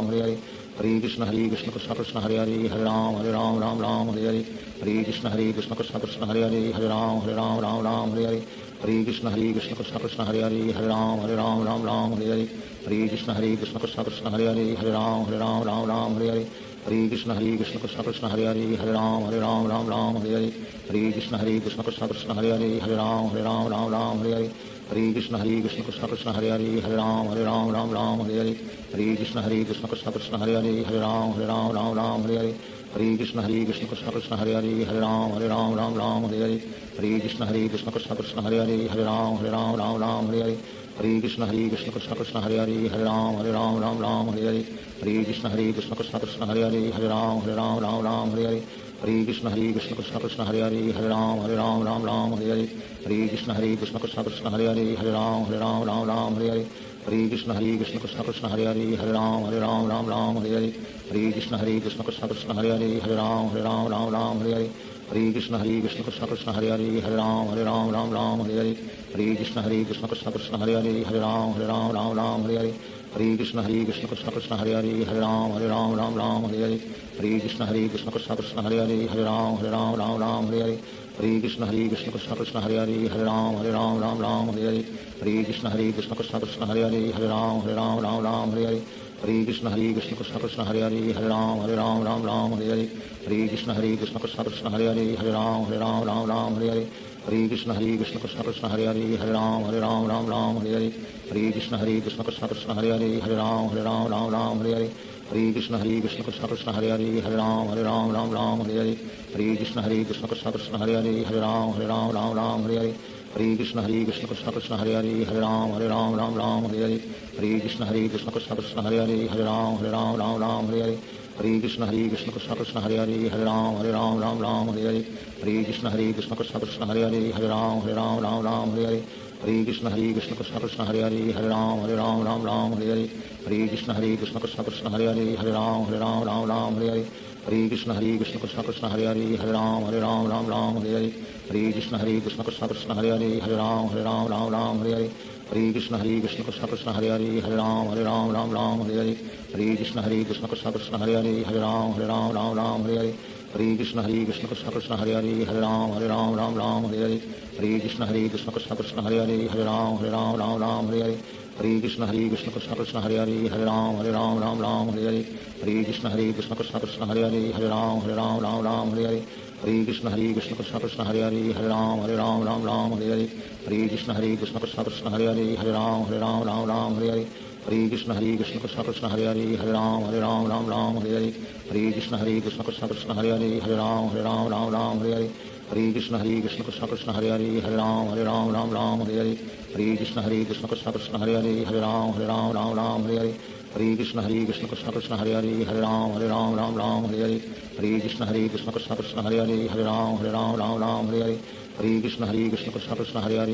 Hare Hare Hare Krishna Krishna Krishna Hare Hare Hare Ram Ram Ram Hare Hare Hare Krishna Krishna Krishna Hare Hare Hare Ram Ram Hare Hare Hare Krishna Krishna Krishna Hare Hare Hare Ram Ram Hare Hare Hare Krishna Krishna Krishna Hare Hare Hare Ram Ram Hare Hare Hare Krishna Krishna Krishna Hare Hare Hare Ram Ram Hare Hare Hare Krishna Krishna Krishna Hare Hare Hare Ram Ram Hare Hare Hare Krishna Krishna Krishna Hare Hare Hare Ram Ram Hare Hare Hare Krishna Krishna Krishna Hare Hare Hare Ram Ram Hare Hare Hare Krishna Krishna Krishna Hare Hare Hare Ram Ram Hare Hare Hare Krishna Krishna Krishna Hare Hare Hare Ram Ram Hare Hare Hare Krishna Krishna Krishna Hare Hare Hare Ram Ram Hare Hare Hare Krishna Krishna Krishna Hare Hare Hare Ram Ram Hare Hare Hare Krishna Krishna Krishna Hare Hare Hare Ram Ram Hare Hare Hare Krishna Krishna Krishna Hare Hare Hare Ram Ram Hare Hare Hare Krishna Krishna Krishna Hare Hare Hare Ram Ram Hare Hare Hare Krishna Krishna Krishna Hare Hare Hare Ram Ram Hare Hare Hare Krishna Krishna Krishna Hare Hare Hare Ram Ram Hare Hare Hare Krishna Krishna Krishna Hare Hare Hare Ram Ram Hare Hare Hare Krishna Krishna Krishna Hare Hare Hare Ram Ram Hare Hare Hare Krishna Krishna Krishna Hare Hare Hare Ram Ram Hare Hare Hare Krishna Krishna Krishna Hare Hare Hare Ram Ram Hare Hare Hare Krishna Krishna Krishna Hare Hare Hare Ram Ram Hare Hare Hare Krishna Krishna Krishna Hare Hare Hare Ram Ram Hare Hare Hare Krishna Krishna Krishna Hare Hare Hare Ram Ram Hare Hare Hare Krishna Krishna Krishna Hare Hare Hare Ram Ram Hare Hare Hare Krishna Krishna Krishna Hare Hare Hare Ram Ram Hare Hare Hare Krishna Krishna Krishna Hare Hare Hare Ram Ram Hare Hare Hare Krishna Krishna Krishna Hare Hare Hare Ram Ram Hare Hare Hare Krishna Krishna Krishna Hare Hare Hare Ram Ram Hare Hare Hare Krishna Krishna Krishna Hare Hare Hare Ram Ram Hare Hare Hare Krishna Krishna Krishna Hare Hare Hare Ram Ram Hare Hare Hare Krishna Krishna Krishna Hare Hare Hare Ram Ram Hare Hare Hare Krishna Krishna Krishna Hare Hare Hare Ram Ram Hare Hare Hare Krishna Krishna Krishna Hare Hare Hare Ram Ram Hare Hare Hare Krishna Krishna Krishna Hare Hare Hare Ram Ram Hare Hare Hare Krishna Krishna Krishna Hare Hare Hare Ram Ram Hare Hare Hare Krishna Krishna Krishna Hare Hare Hare Ram Ram Hare Hare Hare Krishna Krishna Krishna Hare Hare Hare Ram Ram Hare Hare Hare Krishna Krishna Krishna Hare Hare Hare Ram Ram Hare Hare Hare Krishna Krishna Krishna Hare Hare Hare Ram Ram Hare Hare Hare Krishna Krishna Krishna Hare Hare Hare Ram Ram Hare Hare Hare Krishna Krishna Krishna Hare Hare Hare Ram Ram Hare Hare Hare Krishna Krishna Krishna Hare Hare Hare Ram Ram Hare Hare Hare Krishna Krishna Krishna Hare Hare Hare Ram Ram Hare Hare Hare Krishna Krishna Krishna Hare Hare Hare Ram Ram Hare Hare Hare Krishna Krishna Krishna Hare Hare Hare Ram Ram Hare Hare Hare Krishna Krishna Krishna Hare Hare Hare Ram Ram Hare Hare Hare Krishna Krishna Krishna Hare Hare Hare Ram Ram Hare Hare Hare Krishna Krishna Krishna Hare Hare Hare Ram Ram Hare Hare Hare Krishna Krishna Krishna Hare Hare Hare Ram Ram Hare Hare Hare Krishna Krishna Krishna Hare Hare Hare Ram Ram Hare Hare Hare Krishna Krishna Krishna Hare Hare Hare Ram Ram Hare Hare Hare Krishna Krishna Krishna Hare Hare Hare Ram Ram Hare Hare Hare Krishna Krishna Krishna Hare Hare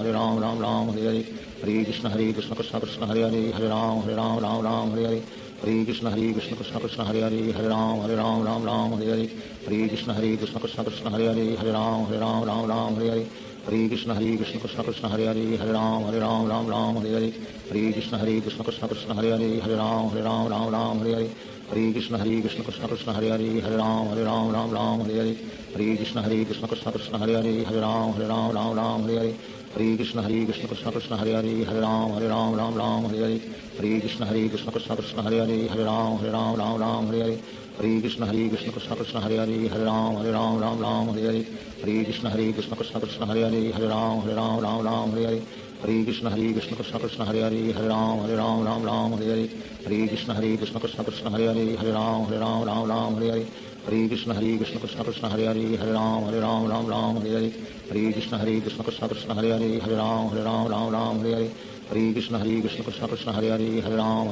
Hare Ram Ram Hare Hare Hare Krishna Krishna Krishna Hare Hare Hare Ram Ram Hare Hare Hare Krishna Krishna Krishna Hare Hare Hare Ram Ram Hare Hare Hare Krishna Krishna Krishna Hare Hare Hare Ram Ram Hare Hare Hare Krishna Krishna Krishna Hare Hare Hare Ram Ram Hare Hare Hare Krishna Krishna Krishna Hare Hare Hare Ram Ram Hare Hare Hare Krishna Krishna Krishna Hare Hare Hare Ram Ram Hare Hare Hare Krishna Krishna Krishna Hare Hare Hare Ram Ram Hare Hare Hare Krishna Krishna Krishna Hare Hare Hare Ram Ram Hare Hare Hare Krishna Krishna Krishna Hare Hare Hare Ram Ram Hare Hare Hare Krishna Krishna Krishna Hare Hare Hare Ram Ram Hare Hare Hare Krishna Krishna Krishna Hare Hare Hare Ram Ram Hare Hare Hare Krishna Krishna Krishna Hare Hare Hare Ram Ram Hare Hare Hare Krishna Krishna Krishna Hare Hare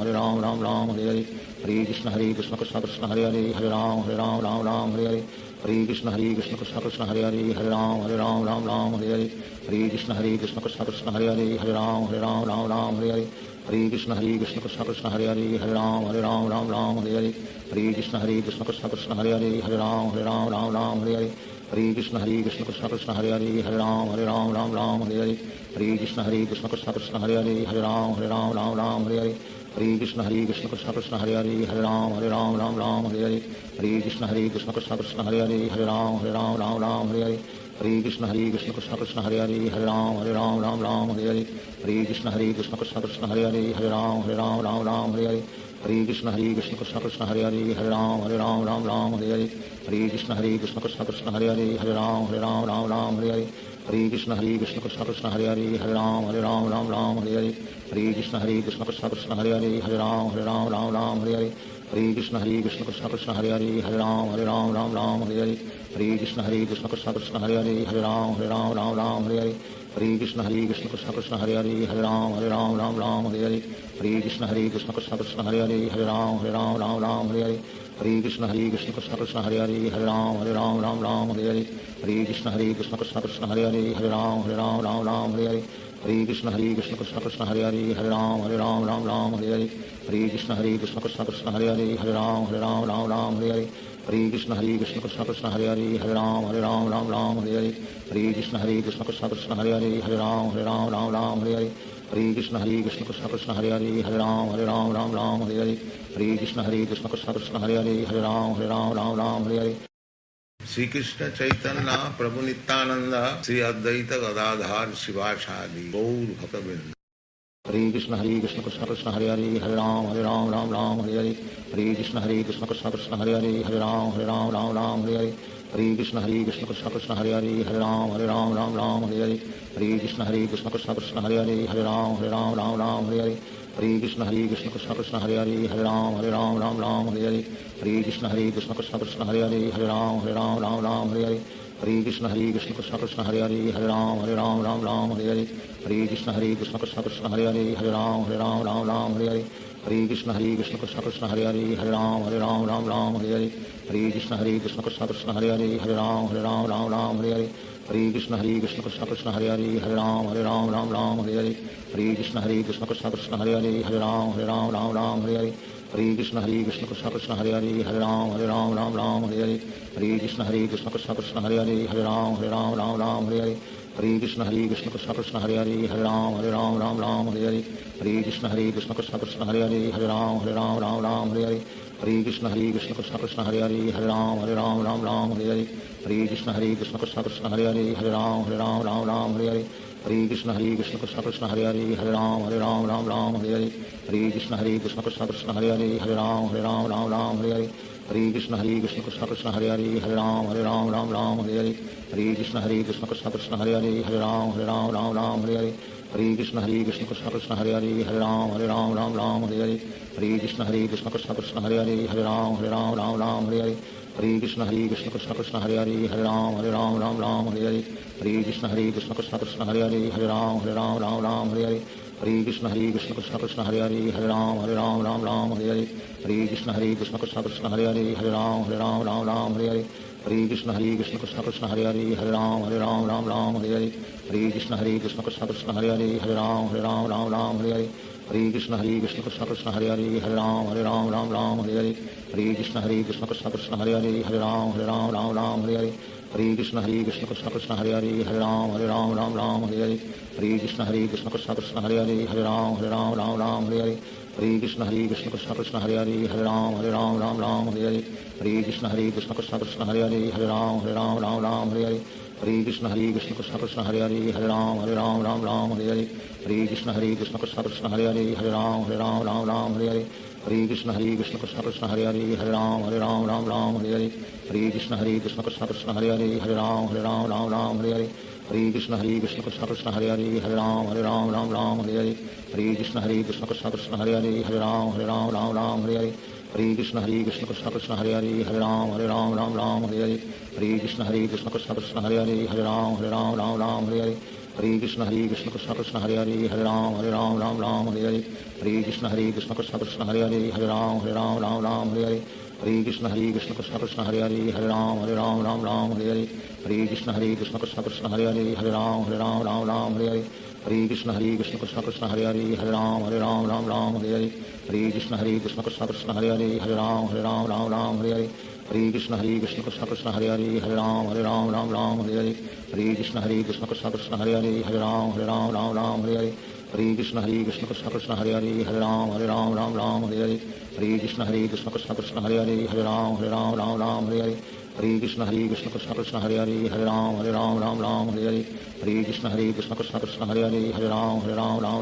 Hare Ram Ram Hare Hare Hare Krishna Krishna Krishna Hare Hare Hare Ram Ram Hare Hare Hare Krishna Krishna Krishna Hare Hare Hare Ram Ram Hare Hare Hare Krishna Krishna Krishna Hare Hare Hare Ram Ram Hare Hare Hare Krishna Krishna Krishna Hare Hare Hare Ram Ram Hare Hare Hare Krishna Krishna Krishna Hare Hare Hare Ram Ram Hare Hare Hare Krishna Krishna Krishna Hare Hare Hare Ram Ram Hare Hare Hare Krishna Krishna Krishna Hare Hare Hare Ram Ram Hare Hare Hare Krishna Krishna Krishna Hare Hare Hare Ram Ram Ram Hare Hare Hare Krishna Krishna Krishna Hare Hare Hare Ram Ram Hare Hare Hare Krishna Krishna Krishna Hare Hare Hare Ram Ram Hare Hare Hare Krishna Krishna Krishna Hare Hare Hare Ram Ram Hare Hare Hare Krishna Krishna Krishna Hare Hare Hare Ram Ram Hare Hare Hare Krishna Krishna Krishna Hare Hare Hare Ram Ram Hare Hare Hare Krishna Krishna Krishna Hare Hare Hare Ram Hare Hare Hare Krishna Krishna Krishna Hare Hare Hare Ram Hare Hare Hare Krishna Krishna Krishna Hare Hare Hare Ram Hare Hare Hare Krishna Krishna Krishna Hare Hare Hare Ram Hare Hare Hare Krishna Krishna Krishna Hare Hare Hare Ram Hare Hare Hare Krishna Krishna Krishna Hare Hare Hare Ram Hare Hare Hare Krishna Krishna Krishna Hare Hare Hare Ram Hare Hare Hare Krishna Krishna Krishna Hare Hare Hare Ram Hare Hare Hare Krishna Krishna Krishna Hare Hare Hare Ram Hare Hare Hare Krishna Krishna Krishna Hare Hare Hare Ram Hare Hare Hare Krishna Krishna Krishna Hare Hare Hare Ram Hare Hare Hare Krishna Krishna Krishna Hare Hare Hare Ram Hare Hare Hare Krishna Krishna Krishna Hare Hare Hare Ram Hare Hare Hare Krishna Krishna Krishna Hare Hare Hare Ram Hare Hare Shri Krishna Chaitanya Prabhu Nityanand Shri Advaita Gadadhar शिवासादि Gaur भक्तवृंद Hare Krishna Krishna Krishna Hare Hare Hare Ram Ram Hare Hare Hare Krishna Krishna Krishna Hare Hare Hare Ram Hare Hare Hare Krishna Krishna Krishna Hare Hare Hare Ram Hare Hare Hare Krishna Krishna Krishna Hare Hare Hare Ram Hare Hare Hare Krishna Krishna Krishna Hare Hare Hare Ram Hare Hare Hare Krishna Krishna Krishna Hare Hare Hare Ram Hare Hare Hare Krishna Krishna Krishna Hare Hare Hare Ram Hare Hare Hare Krishna Krishna Krishna Hare Hare Hare Ram Hare Hare Hare Krishna Krishna Krishna Hare Hare Hare Ram Hare Hare Hare Krishna Krishna Krishna Hare Hare Hare Ram Hare Hare Hare Krishna Krishna Krishna Hare Hare Hare Ram Hare Hare Hare Krishna Krishna Krishna Hare Hare Hare Ram Hare Hare Hare Krishna Krishna Krishna Hare Hare Hare Ram Hare Hare Hare Krishna Krishna Krishna Hare Hare Hare Ram Hare Hare Hare Krishna Krishna Krishna Hare Hare Hare Ram Hare Hare Hare Krishna Krishna Krishna Hare Hare Hare Ram Hare Hare Hare Krishna Krishna Krishna Hare Hare Hare Ram Hare Hare Hare Krishna Krishna Krishna Hare Hare Hare Ram Hare Hare Hare Krishna Krishna Krishna Hare Hare Hare Ram Hare Hare Hare Krishna Krishna Krishna Hare Hare Hare Ram Hare Hare Hare Krishna Krishna Krishna Hare Hare Hare Ram Hare Hare Hare Krishna Krishna Krishna Hare Hare Hare Ram Hare Hare Hare Krishna Krishna Krishna Hare Hare Hare Ram Hare Hare Krishna Krishna Krishna Hare Hare Hare Ram Hare Hare Krishna Krishna Krishna Hare Hare Hare Ram Hare Hare Krishna Krishna Krishna Hare Hare Hare Ram Hare Hare Krishna Krishna Krishna Hare Hare Hare Ram Hare Hare Krishna Krishna Krishna Hare Hare Hare Ram Hare Hare Krishna Krishna Krishna Hare Hare Hare Ram Hare Hare Krishna Krishna Krishna Hare Hare Hare Ram Hare Hare Krishna Krishna Krishna Hare Hare Hare Ram Hare Hare Krishna Krishna Krishna Hare Hare Hare Ram Hare Hare Krishna Krishna Krishna Hare Hare Hare Ram Hare Hare Krishna Krishna Krishna Hare Hare Hare Ram Hare Hare Krishna Krishna Krishna Hare Hare Hare Ram Hare Hare Krishna Krishna Krishna Hare Hare Hare Ram Hare Hare Krishna Krishna Krishna Hare Hare Hare Ram Hare Hare Krishna Krishna Krishna Hare Hare Hare Ram Hare Hare Krishna Krishna Krishna Hare Hare Hare Ram Hare Hare Krishna Krishna Krishna Hare Hare Hare Ram Hare Hare Krishna Krishna Krishna Hare Hare Hare Ram Hare Hare Krishna Krishna Krishna Hare Hare Hare Ram Hare Hare Krishna Krishna Krishna Hare Hare Hare Ram Hare Hare Krishna Krishna Krishna Hare Hare Hare Ram Hare Hare Krishna Krishna Krishna Hare Hare Hare Ram Hare Krishna Krishna Krishna Hare Hare Hare Ram Hare Krishna Krishna Krishna Hare Hare Hare Ram Hare Krishna Krishna Krishna Hare Hare Hare Ram Hare Krishna Krishna Krishna Hare Hare Hare Ram Hare Krishna Krishna Krishna Hare Hare Hare Ram Hare Krishna Krishna Krishna Hare Hare Hare Ram Hare Krishna Krishna Krishna Hare Hare Hare Ram Hare Hare Krishna Krishna Krishna Hare Hare Hare Ram Ram Ram Hare Hare Hare Krishna Krishna Krishna Hare Hare Hare Ram Ram Hare Hare Hare Krishna Krishna Krishna Hare Hare Hare Ram Ram Hare Hare Hare Krishna Krishna Krishna Hare Hare Hare Ram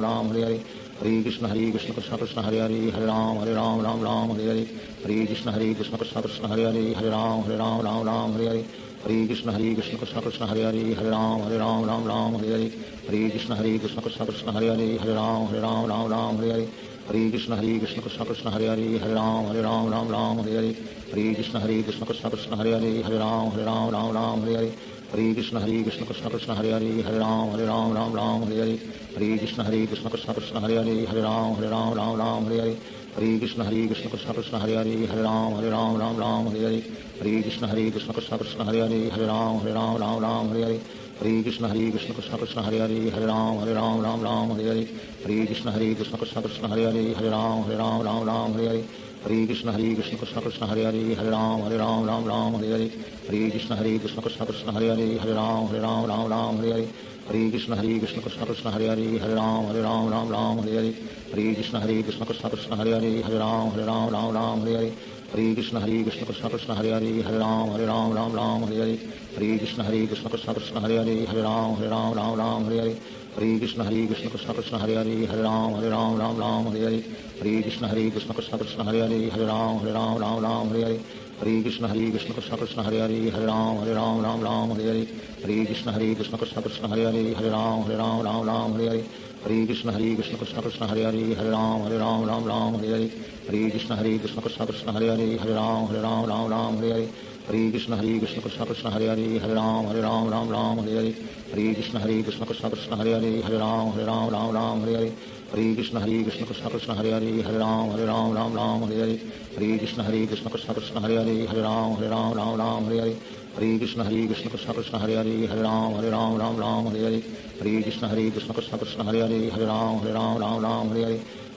Ram Hare Hare Hare Krishna Krishna Krishna Hare Hare Hare Ram Ram Hare Hare Hare Krishna Krishna Krishna Hare Hare Hare Ram Ram Hare Hare Hare Krishna Krishna Krishna Hare Hare Hare Ram Ram Hare Hare Hare Krishna Krishna Krishna Hare Hare Hare Ram Ram Hare Hare Hare Krishna Krishna Krishna Hare Hare Hare Ram Ram Hare Hare Hare Krishna Krishna Krishna Hare Hare Hare Ram Ram Hare Hare Hare Krishna Krishna Krishna Hare Hare Hare Ram Ram Hare Hare Hare Krishna Krishna Krishna Hare Hare Hare Ram Ram Hare Hare Hare Krishna Krishna Krishna Hare Hare Hare Ram Ram Hare Hare Hare Krishna Krishna Krishna Hare Hare Hare Ram Ram Hare Hare Hare Krishna Krishna Krishna Hare Hare Hare Ram Ram Hare Hare Hare Krishna Krishna Krishna Hare Hare Hare Ram Ram Hare Hare Hare Krishna Krishna Krishna Hare Hare Hare Ram Ram Hare Hare Hare Krishna Krishna Krishna Hare Hare Hare Ram Ram Hare Hare Hare Krishna Krishna Krishna Hare Hare Hare Ram Ram Hare Hare Hare Krishna Krishna Krishna Hare Hare Hare Ram Ram Hare Hare Hare Krishna Krishna Krishna Hare Hare Hare Ram Ram Hare Hare Hare Krishna Krishna Krishna Hare Hare Hare Ram Ram Hare Hare Hare Krishna Krishna Krishna Hare Hare Hare Ram Ram Hare Hare Hare Krishna Krishna Krishna Hare Hare Hare Ram Ram Hare Hare Hare Krishna Krishna Krishna Hare Hare Hare Ram Ram Hare Hare Hare Krishna Krishna Krishna Hare Hare Hare Ram Ram Hare Hare Hare Krishna Krishna Krishna Hare Hare Hare Ram Ram Hare Hare Hare Krishna Krishna Krishna Hare Hare Hare Ram Ram Hare Hare Hare Krishna Krishna Krishna Hare Hare Hare Ram Ram Hare Hare Hare Krishna Krishna Krishna Hare Hare Hare Ram Ram Hare Hare Hare Krishna Krishna Krishna Hare Hare Hare Ram Ram Hare Hare Hare Krishna Krishna Krishna Hare Hare Hare Ram Ram Hare Hare Hare Krishna Krishna Krishna Hare Hare Hare Ram Ram Hare Hare Hare Krishna Krishna Krishna Hare Hare Hare Ram Ram Hare Hare Hare Krishna Krishna Krishna Hare Hare Hare Ram Ram Hare Hare Hare Krishna Krishna Krishna Hare Hare Hare Ram Ram Hare Hare Hare Krishna Krishna Krishna Hare Hare Hare Ram Ram Hare Hare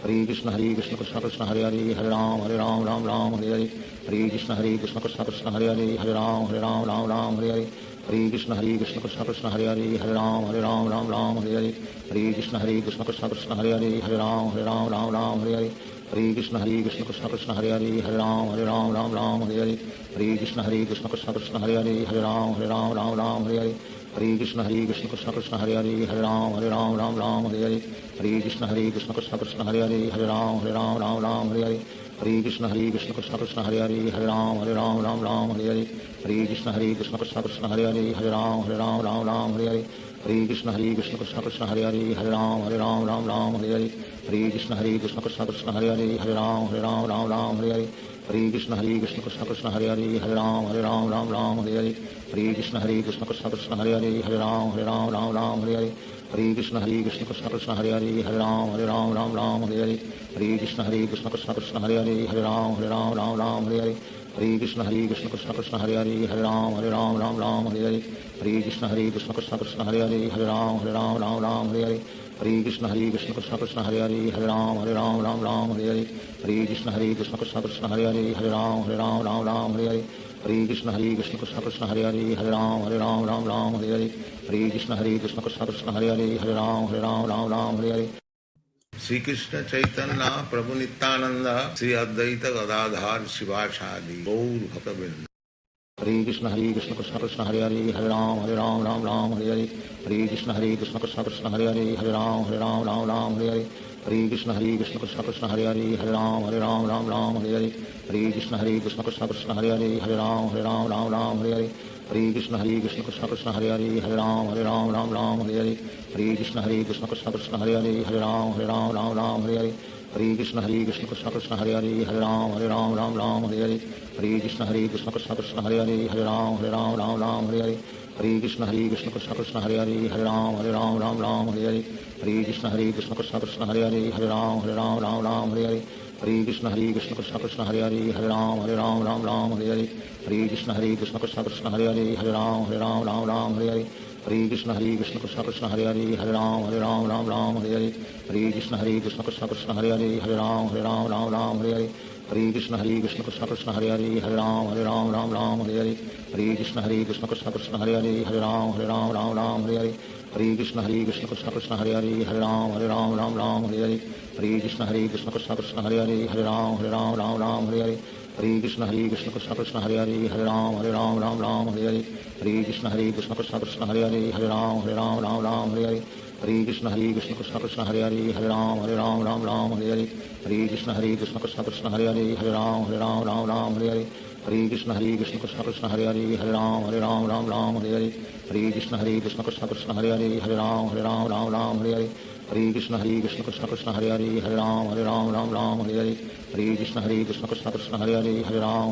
Hare Krishna Krishna Krishna Hare Hare Hare Ram Ram Hare Hare Hare Krishna Krishna Krishna Hare Hare Hare Ram Ram Hare Hare Hare Krishna Krishna Krishna Hare Hare Hare Ram Ram Hare Hare Hare Krishna Krishna Krishna Hare Hare Hare Ram Ram Hare Hare Hare Krishna Krishna Krishna Hare Hare Hare Ram Ram Hare Hare Hare Krishna Krishna Krishna Hare Hare Hare Ram Ram Hare Hare Hare Krishna Krishna Krishna Hare Hare Hare Ram Ram Hare Hare Hare Krishna Krishna Krishna Hare Hare Hare Ram Ram Hare Hare Hare Krishna Krishna Krishna Hare Hare Hare Ram Ram Hare Hare Hare Krishna Krishna Krishna Hare Hare Hare Ram Ram Hare Hare Hare Krishna Krishna Krishna Hare Hare Hare Ram Ram Hare Hare Hare Krishna Krishna Krishna Hare Hare Hare Ram Ram Hare Hare Hare Krishna Krishna Krishna Hare Hare Hare Ram Ram Hare Hare Hare Krishna Krishna Krishna Hare Hare Hare Ram Ram Hare Hare Hare Krishna Krishna Krishna Hare Hare Hare Ram Ram Hare Hare Hare Krishna Krishna Krishna Hare Hare Hare Ram Ram Hare Hare Hare Krishna Krishna Krishna Hare Hare Hare Ram Ram Hare Hare Hare Krishna Krishna Krishna Hare Hare Hare Ram Ram Hare Hare Hare Krishna Krishna Krishna Hare Hare Hare Ram Hare Hare Shri Krishna Chaitanya Prabhu Nityanand Shri Advaita Gadadhar शिवासादि Gaur भक्तवृंद Hare Krishna Krishna Krishna Hare Hare Hare Ram Ram Hare Hare Hare Krishna Krishna Krishna Hare Hare Hare Ram Hare Hare Hare Krishna Krishna Krishna Hare Hare Hare Ram Hare Hare Hare Krishna Krishna Krishna Hare Hare Hare Ram Hare Hare Hare Krishna Krishna Krishna Hare Hare Hare Ram Hare Hare Hare Krishna Krishna Krishna Hare Hare Hare Ram Hare Hare Hare Krishna Krishna Krishna Hare Hare Hare Ram Hare Hare Hare Krishna Krishna Krishna Hare Hare Hare Ram Hare Hare Hare Krishna Krishna Krishna Hare Hare Hare Ram Hare Hare Hare Krishna Krishna Krishna Hare Hare Hare Ram Hare Hare Hare Krishna Krishna Krishna Hare Hare Hare Ram Hare Hare Hare Krishna Krishna Krishna Hare Hare Hare Ram Hare Hare Hare Krishna Krishna Krishna Hare Hare Hare Ram Hare Hare Hare Krishna Krishna Krishna Hare Hare Hare Ram Hare Hare Hare Krishna Krishna Krishna Hare Hare Hare Ram Hare Hare Hare Krishna Krishna Krishna Hare Hare Hare Ram Ram Ram Hare Hare Hare Krishna Krishna Krishna Hare Hare Hare Ram Ram Hare Hare Hare Krishna Krishna Krishna Hare Hare Hare Ram Ram Hare Hare Hare Krishna Krishna Krishna Hare Hare Hare Ram Ram Hare Hare Hare Krishna Krishna Krishna Hare Hare Hare Ram Ram Hare Hare Hare Krishna Krishna Krishna Hare Hare Hare Ram Ram Hare Hare Hare Krishna Krishna Krishna Hare Hare Hare Ram Ram Hare Hare Hare Krishna Krishna Krishna Hare Hare Hare Ram Ram Hare Hare Hare Krishna Krishna Krishna Hare Hare Hare Ram Ram Hare Hare Hare Krishna Krishna Krishna Hare Hare Hare Ram Ram Hare Hare Hare Krishna Krishna Krishna Hare Hare Hare Ram Ram Hare Hare Hare Krishna Krishna Krishna Hare Hare Hare Ram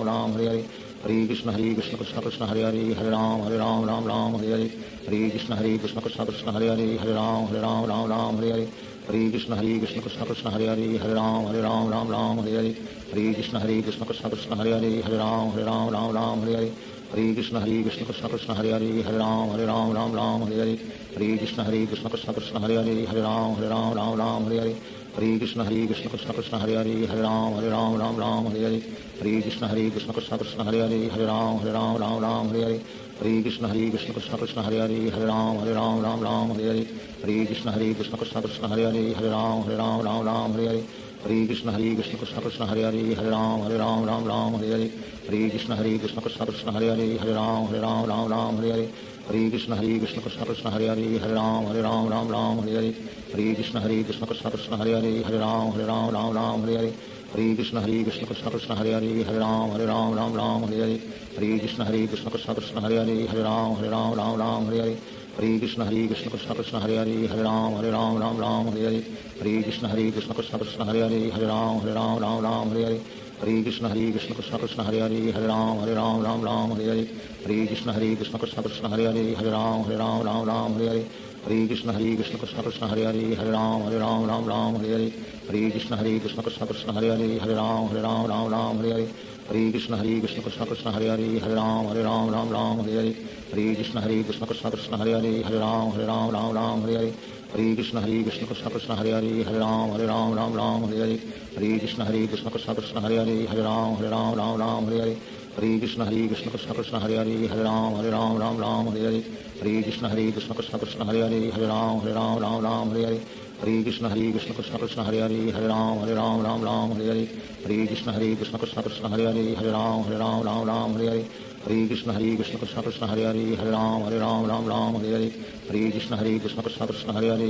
Ram Hare Hare Hare Krishna Krishna Krishna Hare Hare Hare Ram Ram Hare Hare Hare Krishna Krishna Krishna Hare Hare Hare Ram Ram Hare Hare Hare Krishna Krishna Krishna Hare Hare Hare Ram Ram Hare Hare Hare Krishna Krishna Krishna Hare Hare Hare Ram Ram Hare Hare Hare Krishna Krishna Krishna Hare Hare Hare Ram Ram Hare Hare Hare Krishna Krishna Krishna Hare Hare Hare Ram Ram Hare Hare Hare Krishna Krishna Krishna Hare Hare Hare Ram Ram Hare Hare Hare Krishna Krishna Krishna Hare Hare Hare Ram Ram Hare Hare Hare Krishna Krishna Krishna Hare Hare Hare Ram Ram Hare Hare Hare Krishna Krishna Krishna Hare Hare Hare Ram Ram Hare Hare Hare Krishna Krishna Krishna Hare Hare Hare Ram Ram Hare Hare Hare Krishna Krishna Krishna Hare Hare Hare Ram Ram Hare Hare Hare Krishna Krishna Krishna Hare Hare Hare Ram Ram Hare Hare Hare Krishna Krishna Krishna Hare Hare Hare Ram Ram Hare Hare Hare Krishna Krishna Krishna Hare Hare Hare Ram Ram Hare Hare Hare Krishna Krishna Krishna Hare Hare Hare Ram Ram Hare Hare Hare Krishna Krishna Krishna Hare Hare Hare Ram Ram Hare Hare Hare Krishna Krishna Krishna Hare Hare Hare Ram Ram Hare Hare Hare Krishna Krishna Krishna Hare Hare Hare Ram Ram Hare Hare Hare Krishna Krishna Krishna Hare Hare Hare Ram Ram Hare Hare Hare Krishna Krishna Krishna Hare Hare Hare Ram Ram Hare Hare Hare Krishna Krishna Krishna Hare Hare Hare Ram Ram Hare Hare Hare Krishna Krishna Krishna Hare Hare Hare Ram Ram Hare Hare Hare Krishna Krishna Krishna Hare Hare Hare Ram Ram Hare Hare Hare Krishna Krishna Krishna Hare Hare Hare Ram Ram Hare Hare Hare Krishna Krishna Krishna Hare Hare Hare Ram Ram Hare Hare Hare Krishna Krishna Krishna Hare Hare Hare Ram Ram Hare Hare Hare Krishna Krishna Krishna Hare Hare Hare Ram Ram Hare Hare Hare Krishna Krishna Krishna Hare Hare Hare Ram Ram Hare Hare Hare Krishna Krishna Krishna Hare Hare Hare Ram Ram Hare Hare Hare Krishna Krishna Krishna Hare Hare Hare Ram Ram Hare Hare Hare Krishna Krishna Krishna Hare Hare Hare Ram Ram Hare Hare Hare Krishna Krishna Krishna Hare Hare Hare Ram Ram Hare Hare Hare Krishna Krishna Krishna Hare Hare Hare Ram Ram Hare Hare Hare Krishna Krishna Krishna Hare Hare Hare Ram Ram Hare Hare Hare Krishna Krishna Krishna Hare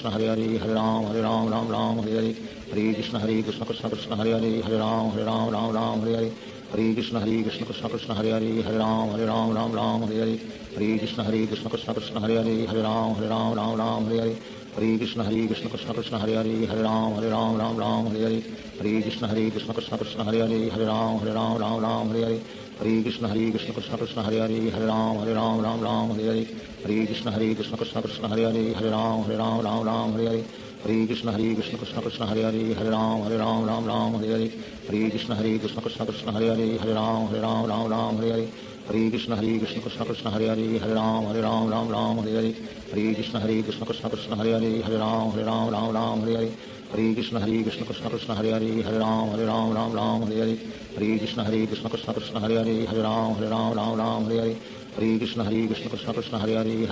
Hare Hare Ram Ram Hare Hare Hare Krishna Krishna Krishna Hare Hare Hare Ram Ram Hare Hare Hare Krishna Krishna Krishna Hare Hare Hare Ram Ram Hare Hare Hare Krishna Krishna Krishna Hare Hare Hare Ram Ram Hare Hare Hare Krishna Krishna Krishna Hare Hare Hare Ram Ram Hare Hare Hare Krishna Krishna Krishna Hare Hare Hare Ram Ram Hare Hare Hare Krishna Krishna Krishna Hare Hare Hare Ram Ram Hare Hare Hare Krishna Krishna Krishna Hare Hare Hare Ram Ram Hare Hare Hare Krishna Krishna Krishna Hare Hare Hare Ram Ram Hare Hare Hare Krishna Krishna Krishna Hare Hare Hare Ram Ram Hare Hare Hare Krishna Krishna Krishna Hare Hare Hare Ram Ram Hare Hare Hare Krishna Krishna Krishna Hare Hare Hare Ram Ram Hare Hare Hare Krishna Krishna Krishna Hare Hare Hare Ram Ram Hare Hare Hare Krishna Krishna Krishna Hare Hare Hare Ram Ram Hare Hare Hare Krishna Krishna Krishna Hare Hare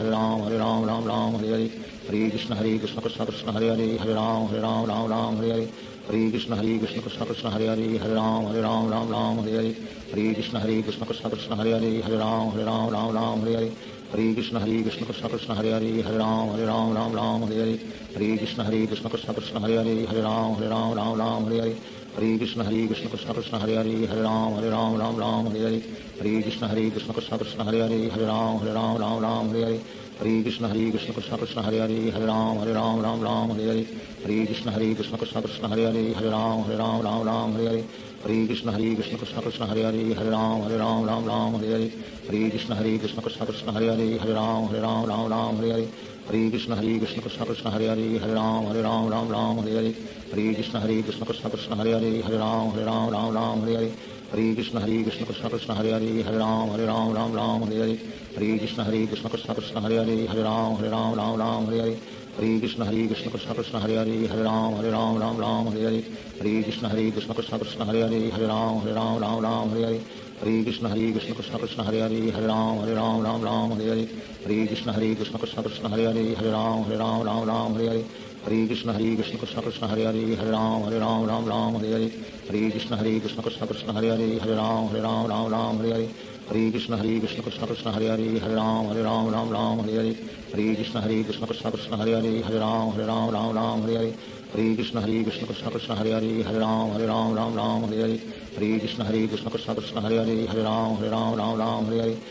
Hare Ram Ram Hare Hare Hare Krishna Krishna Krishna Hare Hare Hare Ram Ram Hare Hare Hare Krishna Krishna Krishna Hare Hare Hare Ram Ram Hare Hare Hare Krishna Krishna Krishna Hare Hare Hare Ram Ram Hare Hare Hare Krishna Krishna Krishna Hare Hare Hare Ram Ram Hare Hare Hare Krishna Krishna Krishna Hare Hare Hare Ram Ram Hare Hare Hare Krishna Krishna Krishna Hare Hare Hare Ram Ram Hare Hare Hare Krishna Krishna Krishna Hare Hare Hare Ram Ram Hare Hare Hare Krishna Krishna Krishna Hare Hare Hare Ram Ram Hare Hare Hare Krishna Krishna Krishna Hare Hare Hare Ram Ram Hare Hare Hare Krishna Krishna Krishna Hare Hare Hare Ram Ram Hare Hare Hare Krishna Krishna Krishna Hare Hare Hare Ram Ram Hare Hare Hare Krishna Krishna Krishna Hare Hare Hare Ram Ram Hare Hare Hare Krishna Krishna Krishna Hare Hare Hare Ram Ram Hare Hare Hare Hare Krishna Krishna Krishna Hare Hare Hare Ram Ram Ram Hare Hare Hare Krishna Krishna Krishna Hare Hare Hare Ram Ram Hare Hare Hare Krishna Krishna Krishna Hare Hare Hare Ram Ram Hare Hare Hare Krishna Krishna Krishna Hare Hare Hare Ram Ram Hare Hare Hare Krishna Krishna Krishna Hare Hare Hare Ram Ram Hare Hare Hare Krishna Krishna Krishna Hare Hare Hare Ram Ram Hare Hare Hare Krishna Krishna Krishna Hare Hare Hare Ram Ram Hare Hare Hare Krishna Krishna Krishna Hare Hare Hare Ram Ram Hare Hare Hare Krishna Krishna Krishna Hare Hare Hare Ram Ram Hare Hare Hare Krishna Krishna Krishna Hare Hare Hare Ram Ram Hare Hare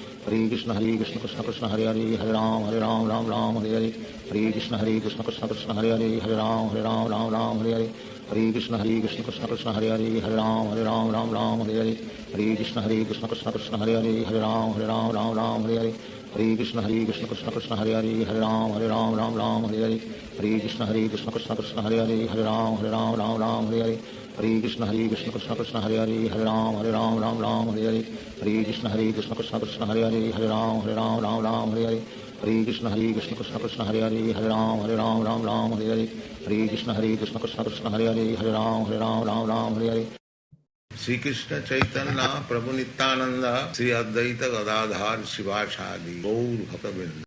Hare Krishna Krishna Krishna Hare Hare Hare Ram Ram Hare Hare Hare Krishna Krishna Krishna Hare Hare Hare Ram Ram Hare Hare Hare Krishna Krishna Krishna Hare Hare Hare Ram Ram Hare Hare Hare Krishna Krishna Krishna Hare Hare Hare Ram Ram Hare Hare Hare Krishna Krishna Krishna Hare Hare Hare Ram Ram Hare Hare Hare Krishna Krishna Krishna Hare Hare Hare Ram Ram Hare Hare Hare Krishna Krishna Krishna Hare Hare Hare Ram Ram Hare Hare Hare Krishna Krishna Krishna Hare Hare Hare Ram Ram Hare Hare Hare Krishna Krishna Krishna Hare Hare Hare Ram Ram Hare Hare Hare Krishna Krishna Krishna Hare Hare Hare Ram Hare Hare Shri Krishna Chaitanya Prabhu Nityanand Shri Advaita Gadadhar शिवासादि Gaur भक्तवृंद।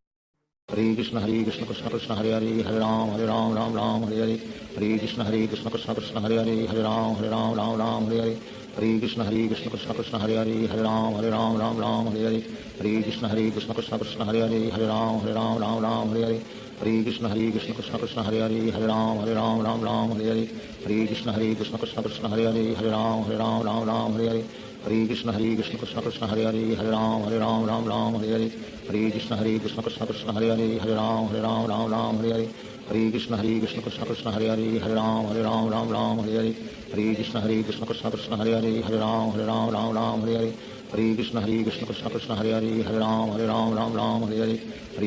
Hare Krishna Krishna Krishna Hare Hare Hare Ram Ram Hare Hare Hare Krishna Krishna Krishna Hare Hare Hare Ram Hare Hare Hare Krishna Krishna Krishna Hare Hare Hare Ram Hare Hare Hare Krishna Krishna Krishna Hare Hare Hare Ram Hare Hare Hare Krishna Krishna Krishna Hare Hare Hare Ram Hare Hare Hare Krishna Krishna Krishna Hare Hare Hare Ram Hare Hare Hare Krishna Krishna Krishna Hare Hare Hare Ram Hare Hare Hare Krishna Krishna Krishna Hare Hare Hare Ram Hare Hare Hare Krishna Krishna Krishna Hare Hare Hare Ram Hare Hare Hare Krishna Krishna Krishna Hare Hare Hare Ram Hare Hare Hare Krishna Krishna Krishna Hare Hare Hare Ram Hare Hare Hare Krishna Krishna Krishna Hare Hare Hare Ram Hare Hare Hare Krishna Krishna Krishna Hare Hare Hare Ram Hare Hare Hare Krishna Krishna Krishna Hare Hare Hare Ram Hare Hare Hare Krishna Krishna Krishna Hare Hare Hare Ram Hare Hare Hare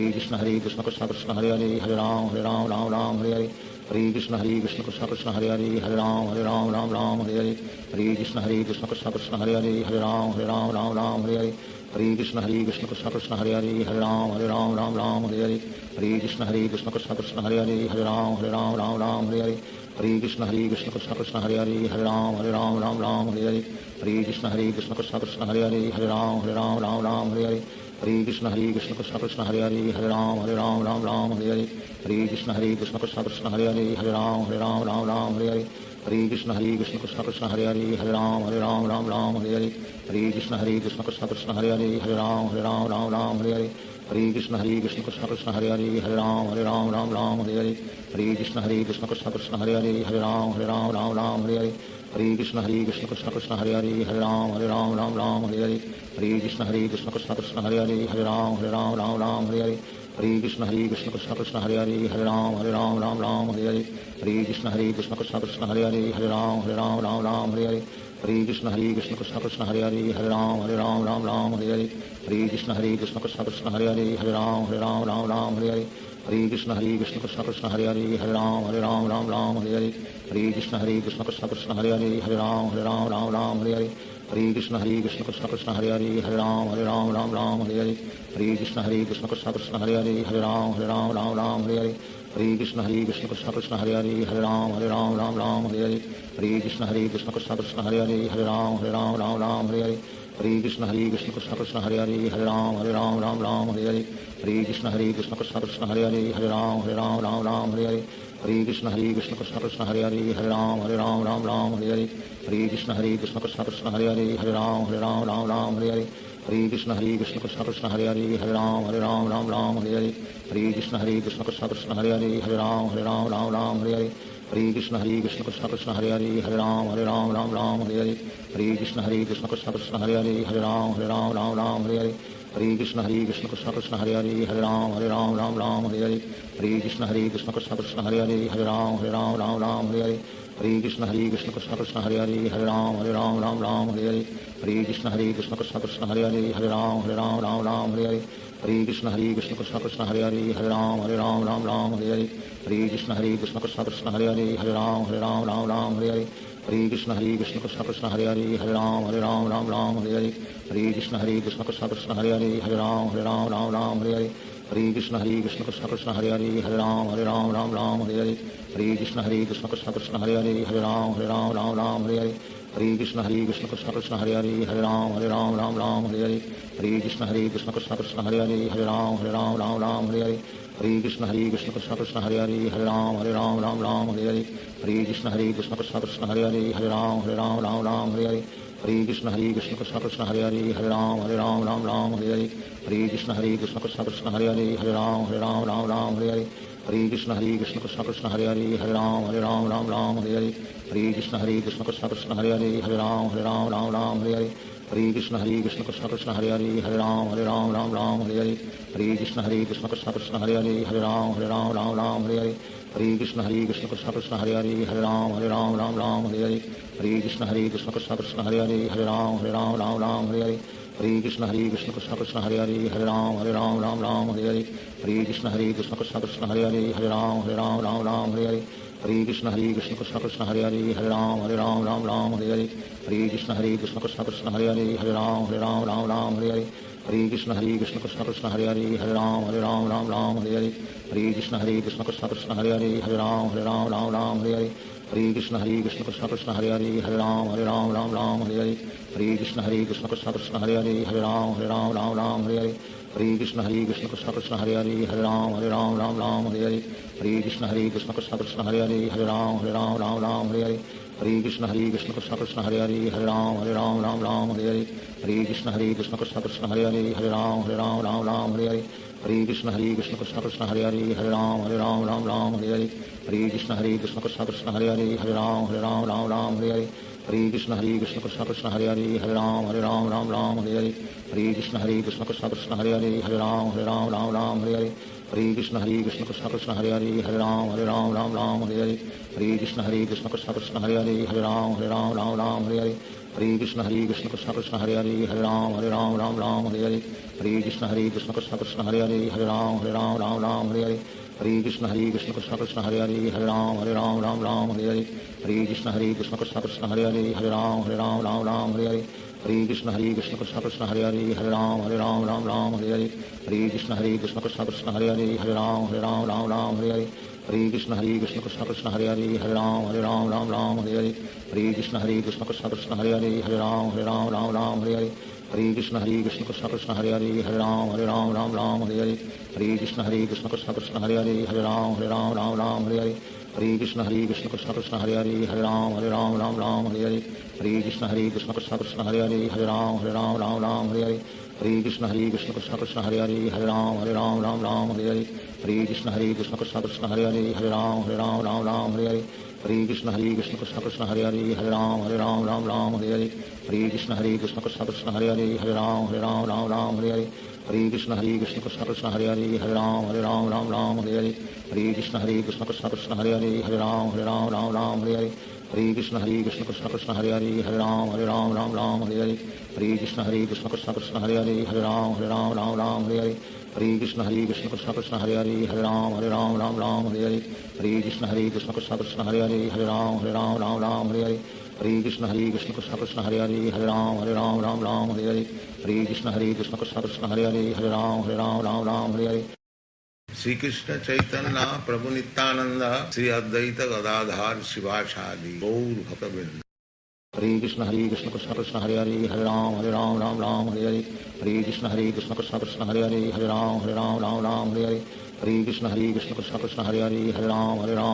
Krishna Krishna Krishna Hare Hare Hare Ram Hare Hare Hare Krishna Krishna Krishna Hare Hare Hare Ram Hare Hare Hare Krishna Krishna Krishna Hare Hare Hare Ram Hare Hare Hare Krishna Krishna Krishna Hare Hare Hare Ram Hare Hare Hare Krishna Krishna Krishna Hare Hare Hare Ram Hare Hare Hare Krishna Krishna Krishna Hare Hare Hare Ram Hare Hare Hare Krishna Krishna Krishna Hare Hare Hare Ram Hare Hare Hare Krishna Krishna Krishna Hare Hare Hare Ram Hare Hare Hare Krishna Krishna Krishna Hare Hare Hare Ram Hare Hare Hare Krishna Krishna Krishna Hare Hare Hare Ram Hare Hare Hare Krishna Krishna Krishna Hare Hare Hare Ram Hare Hare Hare Krishna Krishna Krishna Hare Hare Hare Ram Hare Hare Hare Krishna Krishna Krishna Hare Hare Hare Ram Hare Hare Hare Krishna Krishna Krishna Hare Hare Hare Ram Hare Hare Hare Krishna Krishna Krishna Hare Hare Hare Ram Hare Hare Hare Krishna Krishna Krishna Hare Hare Hare Ram Hare Hare Hare Krishna Krishna Krishna Hare Hare Hare Ram Hare Hare Hare Krishna Krishna Krishna Hare Hare Hare Ram Hare Hare Hare Krishna Krishna Krishna Hare Hare Hare Ram Hare Hare Hare Krishna Krishna Krishna Hare Hare Hare Ram Hare Hare Hare Krishna Krishna Krishna Hare Hare Hare Ram Hare Hare Hare Krishna Krishna Krishna Hare Hare Hare Ram Hare Hare Hare Krishna Krishna Krishna Hare Hare Hare Ram Hare Hare Hare Krishna Krishna Krishna Hare Hare Hare Ram Hare Hare Hare Krishna Krishna Krishna Hare Hare Hare Ram Hare Hare Hare Krishna Krishna Krishna Hare Hare Hare Ram Hare Hare Hare Krishna Krishna Krishna Hare Hare Hare Ram Hare Hare Hare Krishna Krishna Krishna Hare Hare Hare Ram Hare Hare Hare Krishna Krishna Krishna Hare Hare Hare Ram Hare Hare Hare Krishna Krishna Krishna Hare Hare Hare Ram Hare Hare Hare Krishna Krishna Krishna Hare Hare Hare Ram Hare Hare Hare Krishna Krishna Krishna Hare Hare Hare Ram Hare Hare Hare Krishna Krishna Krishna Hare Hare Hare Ram Hare Hare Hare Krishna Krishna Krishna Hare Hare Hare Ram Hare Hare Hare Krishna Krishna Krishna Hare Hare Hare Ram Hare Hare Hare Krishna Krishna Krishna Hare Hare Hare Ram Hare Hare Hare Krishna Krishna Krishna Hare Hare Hare Ram Hare Hare Hare Hare Krishna Krishna Krishna Hare Hare Hare Ram Ram Ram Hare Hare Hare Krishna Krishna Krishna Hare Hare Hare Ram Ram Hare Hare Hare Krishna Krishna Krishna Hare Hare Hare Ram Ram Hare Hare Hare Krishna Krishna Krishna Hare Hare Hare Ram Ram Hare Hare Hare Krishna Krishna Krishna Hare Hare Hare Ram Ram Hare Hare Hare Krishna Krishna Krishna Hare Hare Hare Ram Ram Hare Hare Hare Krishna Krishna Krishna Hare Hare Hare Ram Ram Hare Hare Hare Krishna Krishna Krishna Hare Hare Hare Ram Ram Hare Hare Hare Krishna Krishna Krishna Hare Hare Hare Ram Ram Hare Hare Hare Krishna Krishna Krishna Hare Hare Hare Ram Ram Hare Hare Hare Krishna Krishna Krishna Hare Hare Hare Ram Ram Hare Hare Hare Krishna Krishna Krishna Hare Hare Hare Ram Ram Hare Hare Hare Krishna Krishna Krishna Hare Hare Hare Ram Ram Hare Hare Hare Krishna Krishna Krishna Hare Hare Hare Ram Ram Hare Hare Hare Krishna Krishna Krishna Hare Hare Hare Ram Ram Hare Hare Hare Krishna Krishna Krishna Hare Hare Hare Ram Ram Hare Hare Hare Krishna Krishna Krishna Hare Hare Hare Ram Ram Hare Hare Hare Krishna Krishna Krishna Hare Hare Hare Ram Ram Hare Hare Hare Krishna Krishna Krishna Hare Hare Hare Ram Ram Hare Hare Hare Krishna Krishna Krishna Hare Hare Hare Ram Ram Hare Hare Hare Krishna Krishna Krishna Hare Hare Hare Ram Ram Hare Hare Hare Krishna Krishna Krishna Hare Hare Hare Ram Ram Hare Hare Hare Krishna Krishna Krishna Hare Hare Hare Ram Ram Hare Hare Hare Krishna Krishna Krishna Hare Hare Hare Ram Ram Hare Hare Hare Krishna Krishna Krishna Hare Hare Hare Ram Ram Hare Hare Hare Krishna Krishna Krishna Hare Hare Hare Ram Ram Hare Hare Hare Krishna Krishna Krishna Hare Hare Hare Ram Ram Hare Hare Hare Krishna Krishna Krishna Hare Hare Hare Ram Ram Hare Hare Hare Krishna Krishna Krishna Hare Hare Hare Ram Ram Hare Hare Hare Krishna Krishna Krishna Hare Hare Hare Ram Ram Hare Hare Hare Krishna Krishna Krishna Hare Hare Hare Ram Ram Hare Hare Hare Krishna Krishna Krishna Hare Hare Hare Ram Ram Hare Hare Hare Krishna Krishna Krishna Hare Hare Hare Ram Ram Hare Hare Hare Krishna Krishna Krishna Hare Hare Hare Ram Ram Hare Hare Hare Krishna Krishna Krishna Hare Hare Hare Ram Ram Hare Hare Hare Krishna Krishna Krishna Hare Hare Hare Ram Ram Hare Hare Hare Krishna Krishna Krishna Hare Hare Hare Ram Ram Hare Hare Hare Krishna Krishna Krishna Hare Hare Hare Ram Ram Hare Hare Hare Krishna Krishna Krishna Hare Hare Hare Ram Ram Hare Hare Hare Krishna Krishna Krishna Hare Hare Hare Ram Ram Hare Hare Hare Krishna Krishna Krishna Hare Hare Hare Ram Ram Hare Hare Hare Krishna Krishna Krishna Hare Hare Hare Ram Ram Hare Hare Hare Krishna Krishna Krishna Hare Hare Hare Ram Ram Hare Hare Hare Krishna Krishna Krishna Hare Hare Hare Ram Ram Hare Hare Hare Krishna Krishna Krishna Hare Hare Hare Ram Ram Hare Hare Hare Krishna Krishna Krishna Hare Hare Hare Ram Ram Hare Hare Hare Krishna Krishna Krishna Hare Hare Hare Ram Ram Hare Hare Hare Krishna Krishna Krishna Hare Hare Hare Ram Ram Hare Hare Hare Krishna Krishna Krishna Hare Hare Hare Ram Ram Hare Hare Hare Krishna Krishna Krishna Hare Hare Hare Ram Ram Hare Hare Hare Krishna Krishna Krishna Hare Hare Hare Ram Ram Hare Hare Hare Krishna Krishna Krishna Hare Hare Hare Ram Ram Hare Hare Hare Krishna Krishna Krishna Hare Hare Hare Ram Ram Hare Hare Hare Krishna Krishna Krishna Hare Hare Hare Ram Ram Hare Hare Hare Krishna Krishna Krishna Hare Hare Hare Ram Ram Hare Hare Hare Krishna Krishna Krishna Hare Hare Hare Ram Hare Hare Shri Krishna Chaitanya Prabhu Nityanand Shri Advaita Gadadhar शिवासादि Gaur भक्तवृंद Hare Krishna Krishna Krishna Hare Hare Hare Ram Ram Hare Hare Hare Krishna Krishna Krishna Hare Hare Hare Ram Hare Hare Hare Krishna Krishna Krishna Hare Hare Hare Ram Hare Hare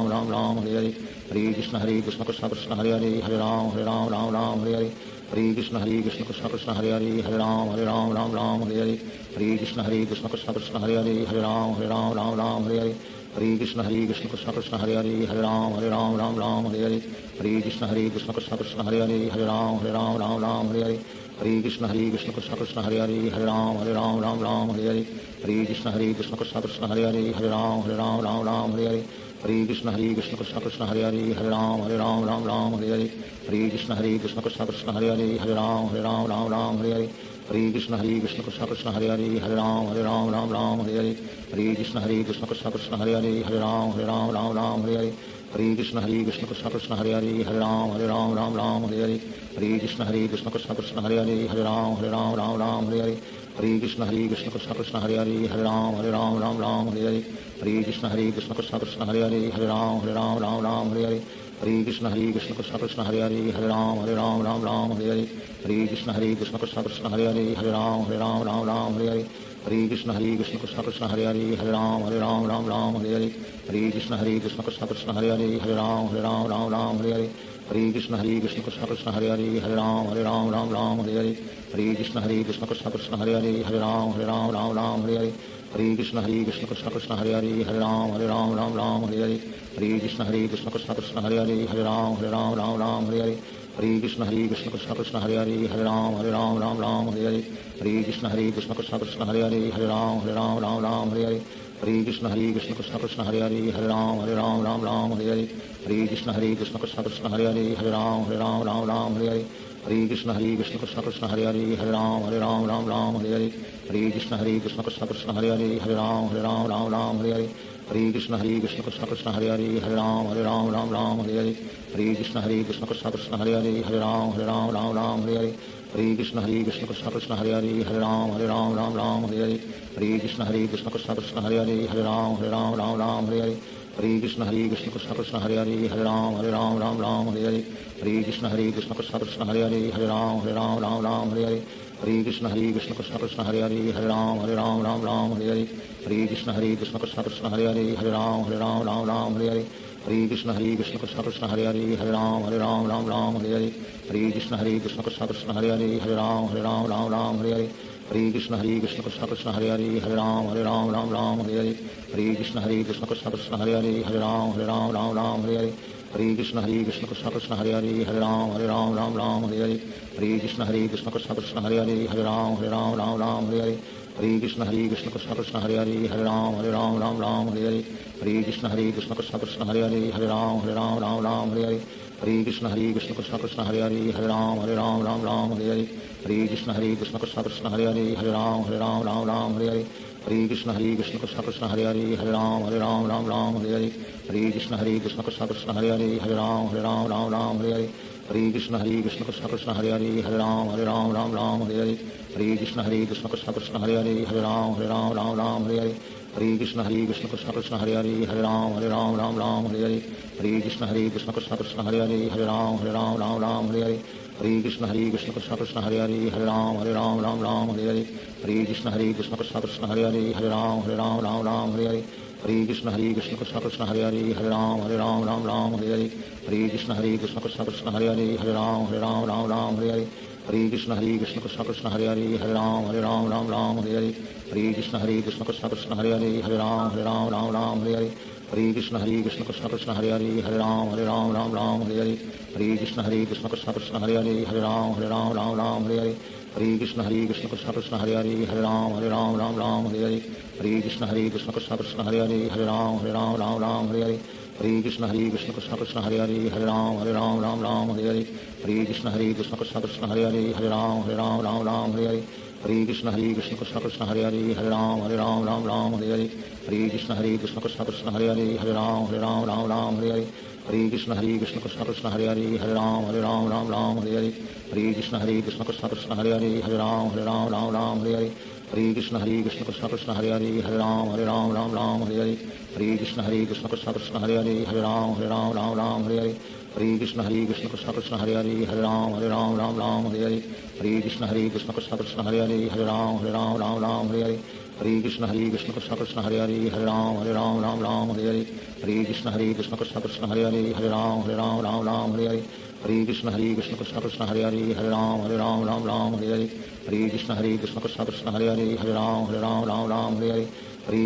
Hare Krishna Krishna Krishna Hare Hare Hare Ram Hare Hare Hare Krishna Krishna Krishna Hare Hare Hare Ram Hare Hare Hare Krishna Krishna Krishna Hare Hare Hare Ram Hare Hare Hare Krishna Krishna Krishna Hare Hare Hare Ram Hare Hare Hare Krishna Krishna Krishna Hare Hare Hare Ram Hare Hare Hare Krishna Krishna Krishna Hare Hare Hare Ram Hare Hare Hare Krishna Krishna Krishna Hare Hare Hare Ram Hare Hare Hare Krishna Krishna Krishna Hare Hare Hare Ram Hare Hare Hare Krishna Krishna Krishna Hare Hare Hare Ram Hare Hare Hare Krishna Krishna Krishna Hare Hare Hare Ram Hare Hare Hare Krishna Krishna Krishna Hare Hare Hare Ram Hare Hare Hare Krishna Krishna Krishna Hare Hare Hare Ram Hare Hare Hare Krishna Krishna Krishna Hare Hare Hare Ram Ram Ram Hare Hare Hare Krishna Krishna Krishna Hare Hare Hare Ram Ram Hare Hare Hare Krishna Krishna Krishna Hare Hare Hare Ram Ram Hare Hare Hare Krishna Krishna Krishna Hare Hare Hare Ram Ram Hare Hare Hare Krishna Krishna Krishna Hare Hare Hare Ram Ram Hare Hare Hare Krishna Krishna Krishna Hare Hare Hare Ram Ram Hare Hare Hare Krishna Krishna Krishna Hare Hare Hare Ram Hare Hare Hare Krishna Krishna Krishna Hare Hare Hare Ram Hare Hare Hare Krishna Krishna Krishna Hare Hare Hare Ram Hare Hare Hare Krishna Krishna Krishna Hare Hare Hare Ram Hare Hare Hare Krishna Krishna Krishna Hare Hare Hare Ram Hare Hare Hare Krishna Krishna Krishna Hare Hare Hare Ram Hare Hare Hare Krishna Krishna Krishna Hare Hare Hare Ram Hare Hare Hare Krishna Krishna Krishna Hare Hare Hare Ram Hare Hare Hare Krishna Krishna Krishna Hare Hare Hare Ram Hare Hare Hare Krishna Krishna Krishna Hare Hare Hare Ram Hare Hare Hare Krishna Krishna Krishna Hare Hare Hare Ram Hare Hare Hare Krishna Krishna Krishna Hare Hare Hare Ram Hare Hare Hare Krishna Krishna Krishna Hare Hare Hare Ram Hare Hare Hare Krishna Krishna Krishna Hare Hare Hare Ram Hare Hare Hare Krishna Krishna Krishna Hare Hare Hare Ram Hare Hare Hare Krishna Krishna Krishna Hare Hare Hare Ram Hare Hare Hare Krishna Krishna Krishna Hare Hare Hare Ram Hare Hare Hare Krishna Krishna Krishna Hare Hare Hare Ram Hare Hare Hare Krishna Krishna Krishna Hare Hare Hare Ram Hare Hare Hare Krishna Krishna Krishna Hare Hare Hare Ram Hare Hare Hare Krishna Krishna Krishna Hare Hare Hare Ram Hare Hare Hare Krishna Krishna Krishna Hare Hare Hare Ram Hare Hare Hare Krishna Krishna Krishna Hare Hare Hare Ram Hare Hare Hare Krishna Krishna Krishna Hare Hare Hare Ram Hare Hare Hare Krishna Krishna Krishna Hare Hare Hare Ram Hare Hare Hare Krishna Krishna Krishna Hare Hare Hare Ram Hare Hare Hare Krishna Krishna Krishna Hare Hare Hare Ram Hare Hare Hare Krishna Krishna Krishna Hare Hare Hare Ram Hare Hare Hare Krishna Krishna Krishna Hare Hare Hare Ram Hare Hare Krishna Krishna Krishna Hare Hare Hare Ram Hare Hare Krishna Krishna Krishna Hare Hare Hare Ram Hare Hare Krishna Krishna Krishna Hare Hare Hare Ram Hare Hare Krishna Krishna Krishna Hare Hare Hare Ram Hare Hare Krishna Krishna Krishna Hare Hare Hare Ram Hare Hare Krishna Krishna Krishna Hare Hare Hare Ram Hare Hare Krishna Krishna Krishna Hare Hare Hare Ram Hare Hare Krishna Krishna Krishna Hare Hare Hare Ram Hare Hare Krishna Krishna Krishna Hare Hare Hare Ram Hare Hare Krishna Krishna Krishna Hare Hare Hare Ram Hare Hare Krishna Krishna Krishna Hare Hare Hare Ram Hare Hare Krishna Krishna Krishna Hare Hare Hare Ram Hare Hare Krishna Krishna Krishna Hare Hare Hare Ram Hare Hare Krishna Krishna Krishna Hare Hare Hare Ram Hare Hare Krishna Krishna Krishna Hare Hare Hare Ram Hare Hare Krishna Krishna Krishna Hare Hare Hare Ram Hare Hare Krishna Krishna Krishna Hare Hare Hare Ram Hare Hare Krishna Krishna Krishna Hare Hare Hare Ram Hare Krishna Krishna Krishna Hare Hare Hare Ram Hare Krishna Krishna Krishna Hare Hare Hare Ram Hare Krishna Krishna Krishna Hare Hare Hare Ram Hare Krishna Krishna Krishna Hare Hare Hare Ram Hare Krishna Krishna Krishna Hare Hare Hare Ram Hare Krishna Krishna Krishna Hare Hare Hare Ram Hare Krishna Krishna Krishna Hare Hare Hare Ram Hare Krishna Krishna Krishna Hare Hare Hare Ram Hare Krishna Krishna Krishna Hare Hare Hare Ram Hare Krishna Krishna Krishna Hare Hare Hare Ram Hare Krishna Krishna Krishna Hare Hare Hare Ram Hare Krishna Krishna Krishna Hare Hare Hare Ram Hare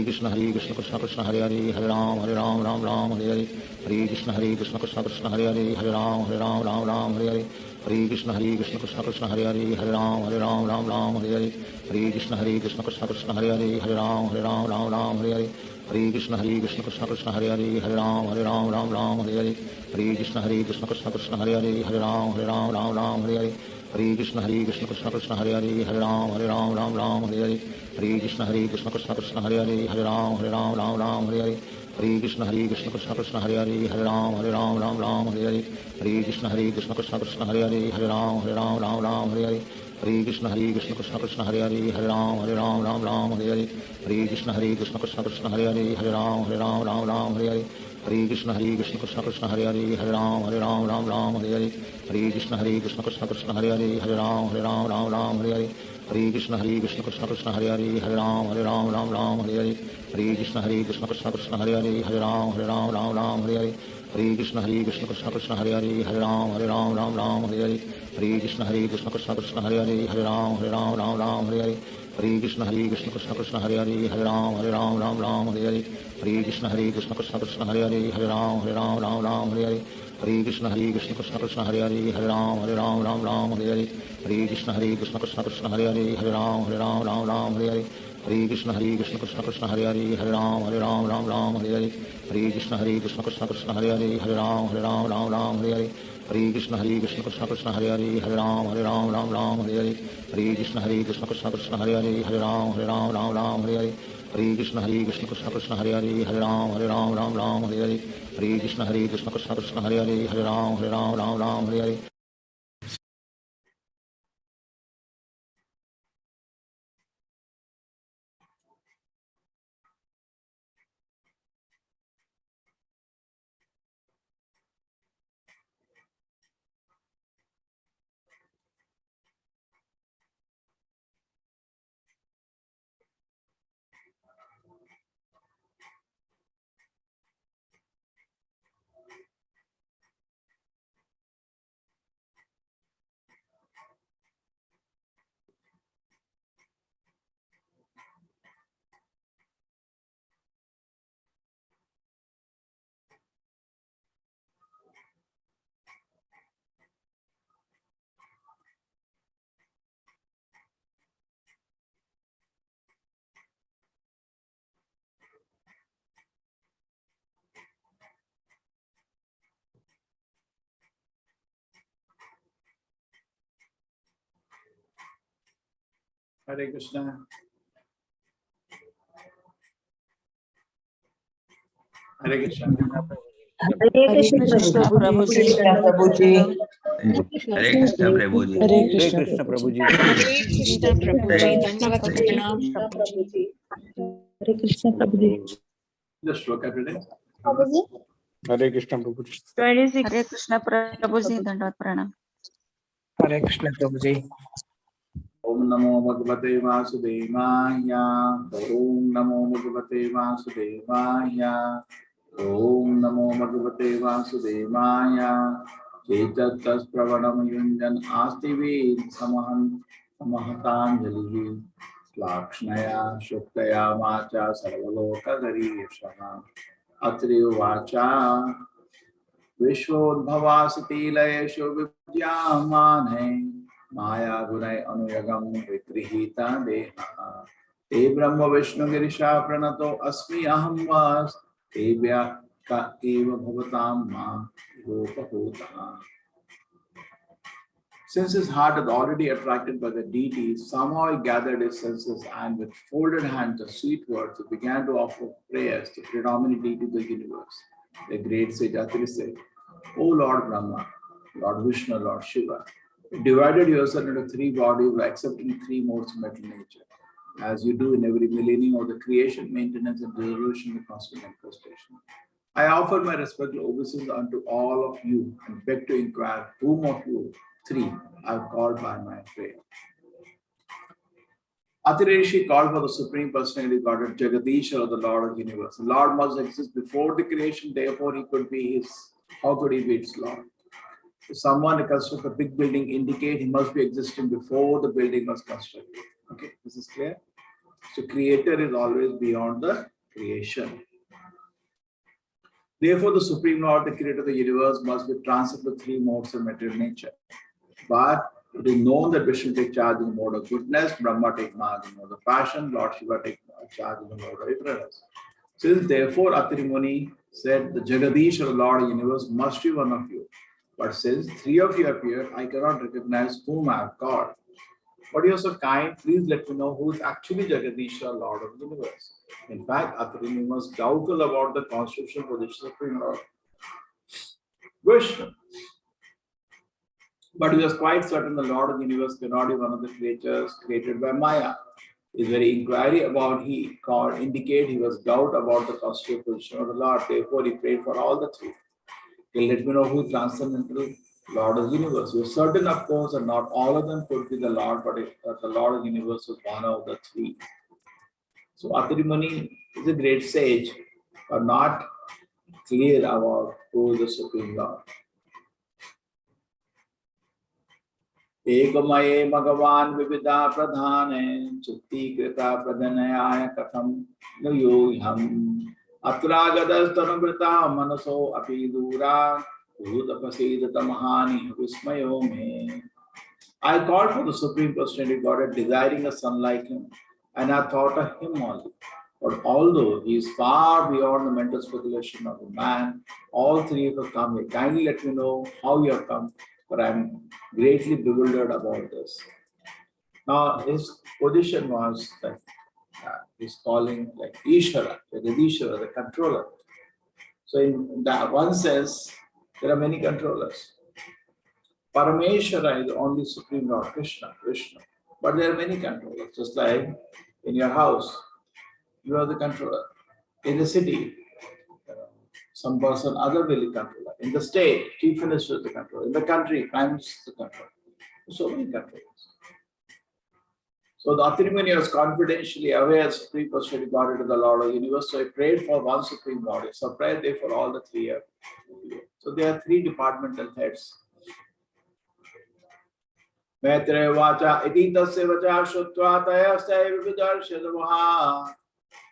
Krishna Krishna Krishna Hare Hare Hare Ram Hare Krishna Krishna Krishna Hare Hare Hare Ram Hare Krishna Krishna Krishna Hare Hare Hare Ram Hare Krishna Krishna Krishna Hare Hare Hare Ram Hare Krishna Krishna Krishna Hare Hare Hare Ram Hare Krishna Krishna Krishna Hare Hare Hare Ram Hare Krishna Krishna Krishna Hare Hare Hare Ram Hare Krishna Krishna Krishna Hare Hare Hare Ram Hare Krishna Krishna Krishna Hare Hare Hare Ram Hare Hare Krishna Krishna Krishna Hare Hare Hare Ram Ram Ram Hare Hare Hare Krishna Krishna Krishna Hare Hare Hare Ram Ram Hare Hare Hare Krishna Krishna Krishna Hare Hare Hare Ram Ram Hare Hare Hare Krishna Krishna Krishna Hare Hare Hare Ram Ram Hare Hare Hare Krishna Krishna Krishna Hare Hare Hare Ram Ram Hare Hare Hare Krishna Krishna Krishna Hare Hare Hare Ram Hare Hare Hare Krishna Krishna Krishna Hare Hare Hare Ram Hare Hare Hare Krishna Krishna Krishna Hare Hare Hare Ram Hare Hare Hare Krishna Krishna Krishna Hare Hare Hare Ram Hare Hare Hare Krishna Krishna Krishna Hare Hare Hare Ram Hare Hare Hare Krishna Krishna Krishna Hare Hare Hare Ram Hare Hare Hare Krishna Krishna Krishna Hare Hare Hare Ram Hare Hare Hare Krishna Krishna Krishna Hare Hare Hare Ram Hare Hare Hare Krishna Krishna Krishna Hare Hare Hare Ram Hare Hare Hare Krishna Krishna Krishna Hare Hare Hare Ram Hare Hare Hare Krishna Krishna Krishna Hare Hare Hare Ram Hare Hare Hare Krishna Krishna Krishna Hare Hare Hare Ram Hare Hare Hare Krishna Krishna Krishna Hare Hare Hare Ram Hare Hare Hare Krishna Krishna Krishna Hare Hare Hare Ram Hare Hare Hare Krishna Krishna Krishna Hare Hare Hare Ram Hare Hare Hare Krishna. Hare Krishna. Hare Krishna Prabhuji. Hare Krishna Prabhuji. Hare Hare Krishna Krishna Prabhuji. Prabhuji. Hare Krishna Prabhuji. Dandavat pranam Prabhuji. Hare Krishna Prabhuji. Just look at it. Hare Krishna Prabhuji. 26. Hare Krishna Prabhuji. Dandavat pranam. Hare Krishna Prabhuji. Om Namo Bhagavate Vasudevaya. Om Namo Bhagavate Vasudevaya. Om Namo Bhagavate Vasudevaya. Chetat Pravanam Yunjan Astivi Samahatanjali. Lakshnaya Shuktaya Vacha Sarvaloka Garishana. Atri Vacha Vishwodbhavasati Layeshu Vidyamane Maya Gunai Anuyagam Vikrihita Deha Te Brahma Vishnu Girisha Pranato Asmi Aham Vas Te Vyaka Eva Bhavatam Ma Rupahota. Since his heart is already attracted by the deity, somehow he gathered his senses and with folded hands and sweet words, he began to offer prayers to predominant deity of the universe. The great sage Atri said, O Lord Brahma, Lord Vishnu, Lord Shiva, you divided yourself into three bodies by accepting three modes of material nature, as you do in every millennium of the creation, maintenance, and dissolution of cosmic manifestation. I offer my respectful obeisance unto all of you and beg to inquire whom of you three I have called by my prayer. Atri Rishi called for the Supreme Personality Godhead, Jagadishwara, the Lord of the Universe. The Lord must exist before the creation, therefore he could be his. How could he be its Lord? If someone constructs a big building, indicate he must be existing before the building was constructed. Okay, this is clear. So creator is always beyond the creation. Therefore, the Supreme Lord, the creator of the universe, must be transferred to three modes of material nature. But it is known that Vishnu takes charge in the mode of goodness, Brahma takes charge in the mode of passion, Lord Shiva takes charge in the mode of ignorance. Since therefore Atri Muni said the Jagadishwara, Lord of the universe, must be one of you. But since three of you appear, I cannot recognize whom I have called. But you are so kind, please let me know who is actually Jagadisha, Lord of the universe. In fact, Atri was doubtful about the constitutional position of Supreme Lord Vishnu. But he was quite certain the Lord of the universe cannot be one of the creatures created by Maya. His very inquiry about he called indicate he was doubt about the constitutional position of the Lord. Therefore, he prayed for all the three. He'll let me know who is transcendental Lord of the universe. We're certain, of course, that not all of them could be the Lord, but the Lord of the universe was one of the three. So Atri Muni is a great sage, but not clear about who is the Supreme Lord. Ekamaya Bhagavan Vivida Pradhane Chitti Krita Pradhanaya Katham Nuyoham Atragadas Tanabrita Manaso Apidura Udapasida Tamahani Vismayo me. I called for the Supreme Personality Godhead, desiring a son like him, and I thought of him only. But although he is far beyond the mental speculation of a man, all three of us come here. Kindly let me know how you have come, but I am greatly bewildered about this. Now, his position was that he's calling like Ishvara, Jagadishvara, the controller. So in that one sense, there are many controllers. Parameshwara is the only Supreme Lord, Krishna, Vishnu. But there are many controllers, just like in your house, you are the controller. In the city, some person other will be controller. In the state, chief minister is the controller. In the country, prime minister is the controller. So many controllers. So the Atri Muni was confidentially aware Supreme Personality Godhead of the Lord of the universe. So he prayed for one Supreme Lord. He supplied there for all the three here. So there are three departmental heads. Maitre vacha iti tasya vacha shutva tayasya vidarshadavaha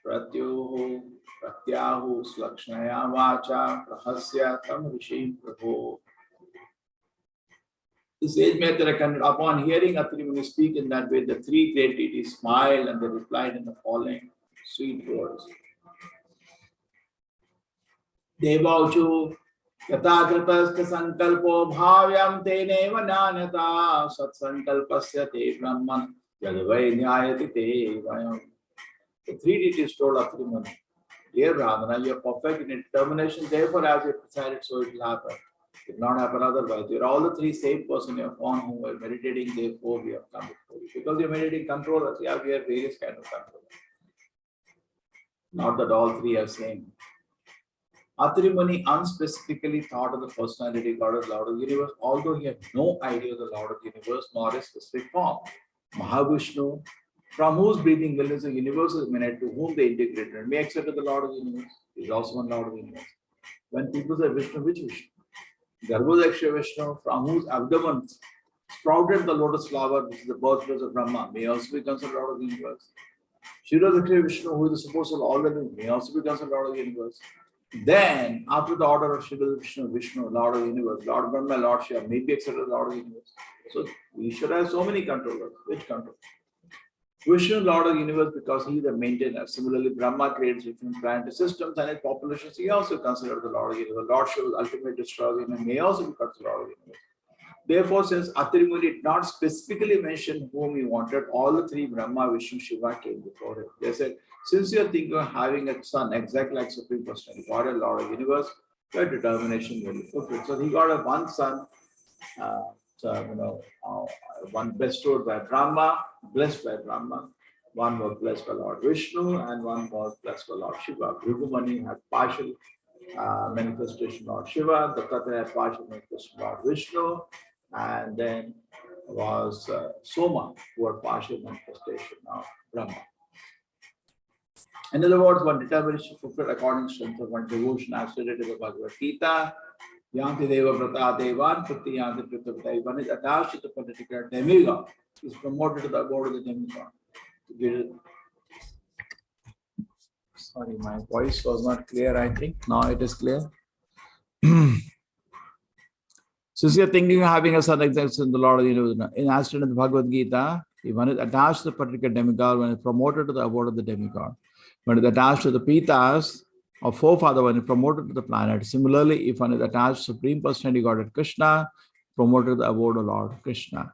pratyuhu pratyahu slakshnaya vacha prahasya tam rishim prabho. The sage Maitreya, upon hearing Atri Muni speak in that way, the three great deities smiled and they replied in the following sweet words. Devauchu Yatakritaska sankalpo bhavyam te neva nanyata sat sankalpasya te brahman yadvai nyayati te vayam. The three deities told Atri Muni, dear Brahmana, you are perfect in determination, therefore as you decided, so it will happen. It will not happen otherwise. You are all the three same person upon whom we are meditating, therefore we have come before you. Because you are meditating controllers, we have various kind of controllers. Not that all three are same. Atri Muni unspecifically thought of the personality God as Lord of the universe, although he had no idea of the Lord of the universe nor a specific form. Mahavishnu, from whose breathing millions of universes emanate, to whom they integrated, and may accept the Lord of the universe. He is also one Lord of the universe. When people say Vishnu, which Vishnu? Garbhodaksha Vishnu, from whose abdomen sprouted the lotus flower, which is the birthplace of Brahma, may also be considered Lord of the universe. Kshirodaksha Vishnu, who is the source of all living, may also be considered Lord of the universe. Then, after the order of Shiva Vishnu, Lord of the universe, Lord Brahma, Lord Shiva, may be accepted as Lord of the universe. So, we should have so many controllers. Which controller? Vishnu, Lord of the universe, because he is the maintainer. Similarly, Brahma creates different planetary systems and its populations. He also considered the Lord of the universe. Lord Shiva, ultimate destroyer, may also be considered Lord of the universe. Therefore, since Atri Muni did not specifically mention whom he wanted, all the three Brahma, Vishnu, Shiva came before him. They said, since you are thinking of having a son exactly like Supreme Personality, God and Lord of the universe, your determination will be fulfilled. So he got a one son, one bestowed by Brahma, blessed by Brahma, one was blessed by Lord Vishnu, and one was blessed by Lord Shiva. Bhrigu had partial manifestation Lord Shiva, Dattatreya had partial manifestation Lord Vishnu, and then was Soma, who had partial manifestation of Brahma. In other words, one determination fulfilled according to strength of one devotion, as stated in the Bhagavad Gita. Yanti Deva Vrata Devan, Prati Yanti Prithavata. One is attached to the particular demigod, is promoted to the abode of the demigod. Sorry, my voice was not clear, I think. Now it is clear. Since you are thinking of having a son exists in the Lord of the universe, in as stated in the Bhagavad Gita, if one is attached to the particular demigod, one is promoted to the abode of the demigod. When it is attached to the Pitas or forefather, one is promoted to the planet. Similarly, if one is attached to Supreme Personality Godhead Krishna, promoted to the abode of Lord Krishna.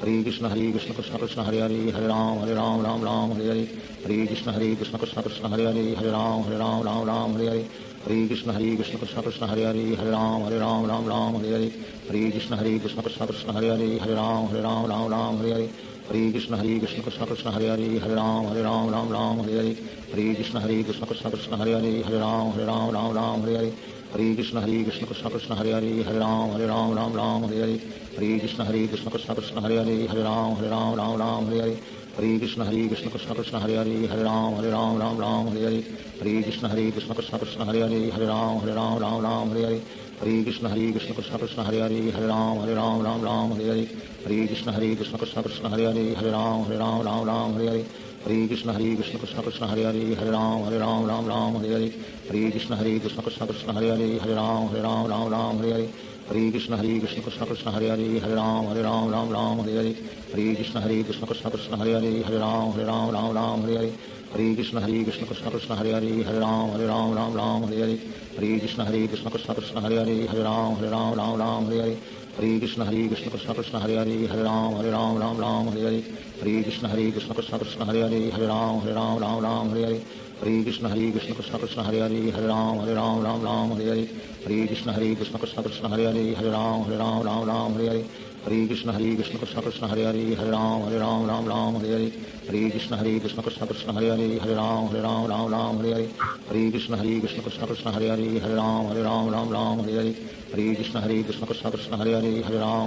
Hare Krishna Krishna Krishna Hare Hare Hare Ram Ram Ram Hare Hare Hare Krishna Krishna Krishna Hare Hare Hare Ram Ram Hare Hare Hare Krishna Krishna Krishna Hare Hare Hare Ram Ram Hare Hare Hare Krishna Krishna Krishna Hare Hare Hare Ram Ram Hare Hare Hare Krishna Krishna Krishna Hare Hare Hare Ram Ram Hare Hare Hare Krishna Krishna Krishna Hare Hare Hare Ram Ram Hare Hare Hare Krishna Krishna Krishna Hare Hare Hare Ram Ram Hare Hare Hare Krishna Krishna Krishna Hare Hare Hare Ram Hare Hare Hare Krishna Krishna Krishna Hare Hare Hare Ram Hare Hare Hare Krishna Krishna Krishna Hare Hare Hare Ram Hare Hare Hare Krishna Krishna Krishna Hare Hare Hare Ram Hare Hare Hare Krishna Krishna Krishna Hare Hare Hare Ram Hare Hare Hare Krishna Krishna Krishna Hare Hare Hare Ram Hare Hare Hare Krishna Krishna Krishna Hare Hare Hare Ram Hare Hare Hare Krishna Krishna Krishna Hare Hare Hare Ram Hare Hare Hare Krishna Krishna Krishna Hare Hare Hare Ram Hare Hare Hare Krishna Krishna Krishna Hare Hare Hare Ram Hare Hare Hare Krishna Krishna Krishna Hare Hare Hare Ram Hare Hare Hare Krishna Krishna Krishna Hare Hare Hare Ram Hare Hare Hare Krishna Krishna Krishna Hare Hare Hare Ram Hare Hare Hare Krishna Krishna Krishna Hare Hare Hare Ram Hare Hare Hare Krishna Krishna Krishna Hare Hare Hare Ram Hare Hare Hare Krishna Krishna Krishna Hare Hare Hare Ram Hare Hare Hare Krishna Krishna Krishna Hare Hare Hare Ram Hare Hare Hare Krishna Krishna Krishna Hare Hare Hare Ram Hare Hare Hare Krishna Krishna Krishna Hare Hare Hare Ram Hare Hare Hare Krishna Krishna Krishna Hare Hare Hare Ram Hare Hare Hare Krishna Krishna Krishna Hare Hare Hare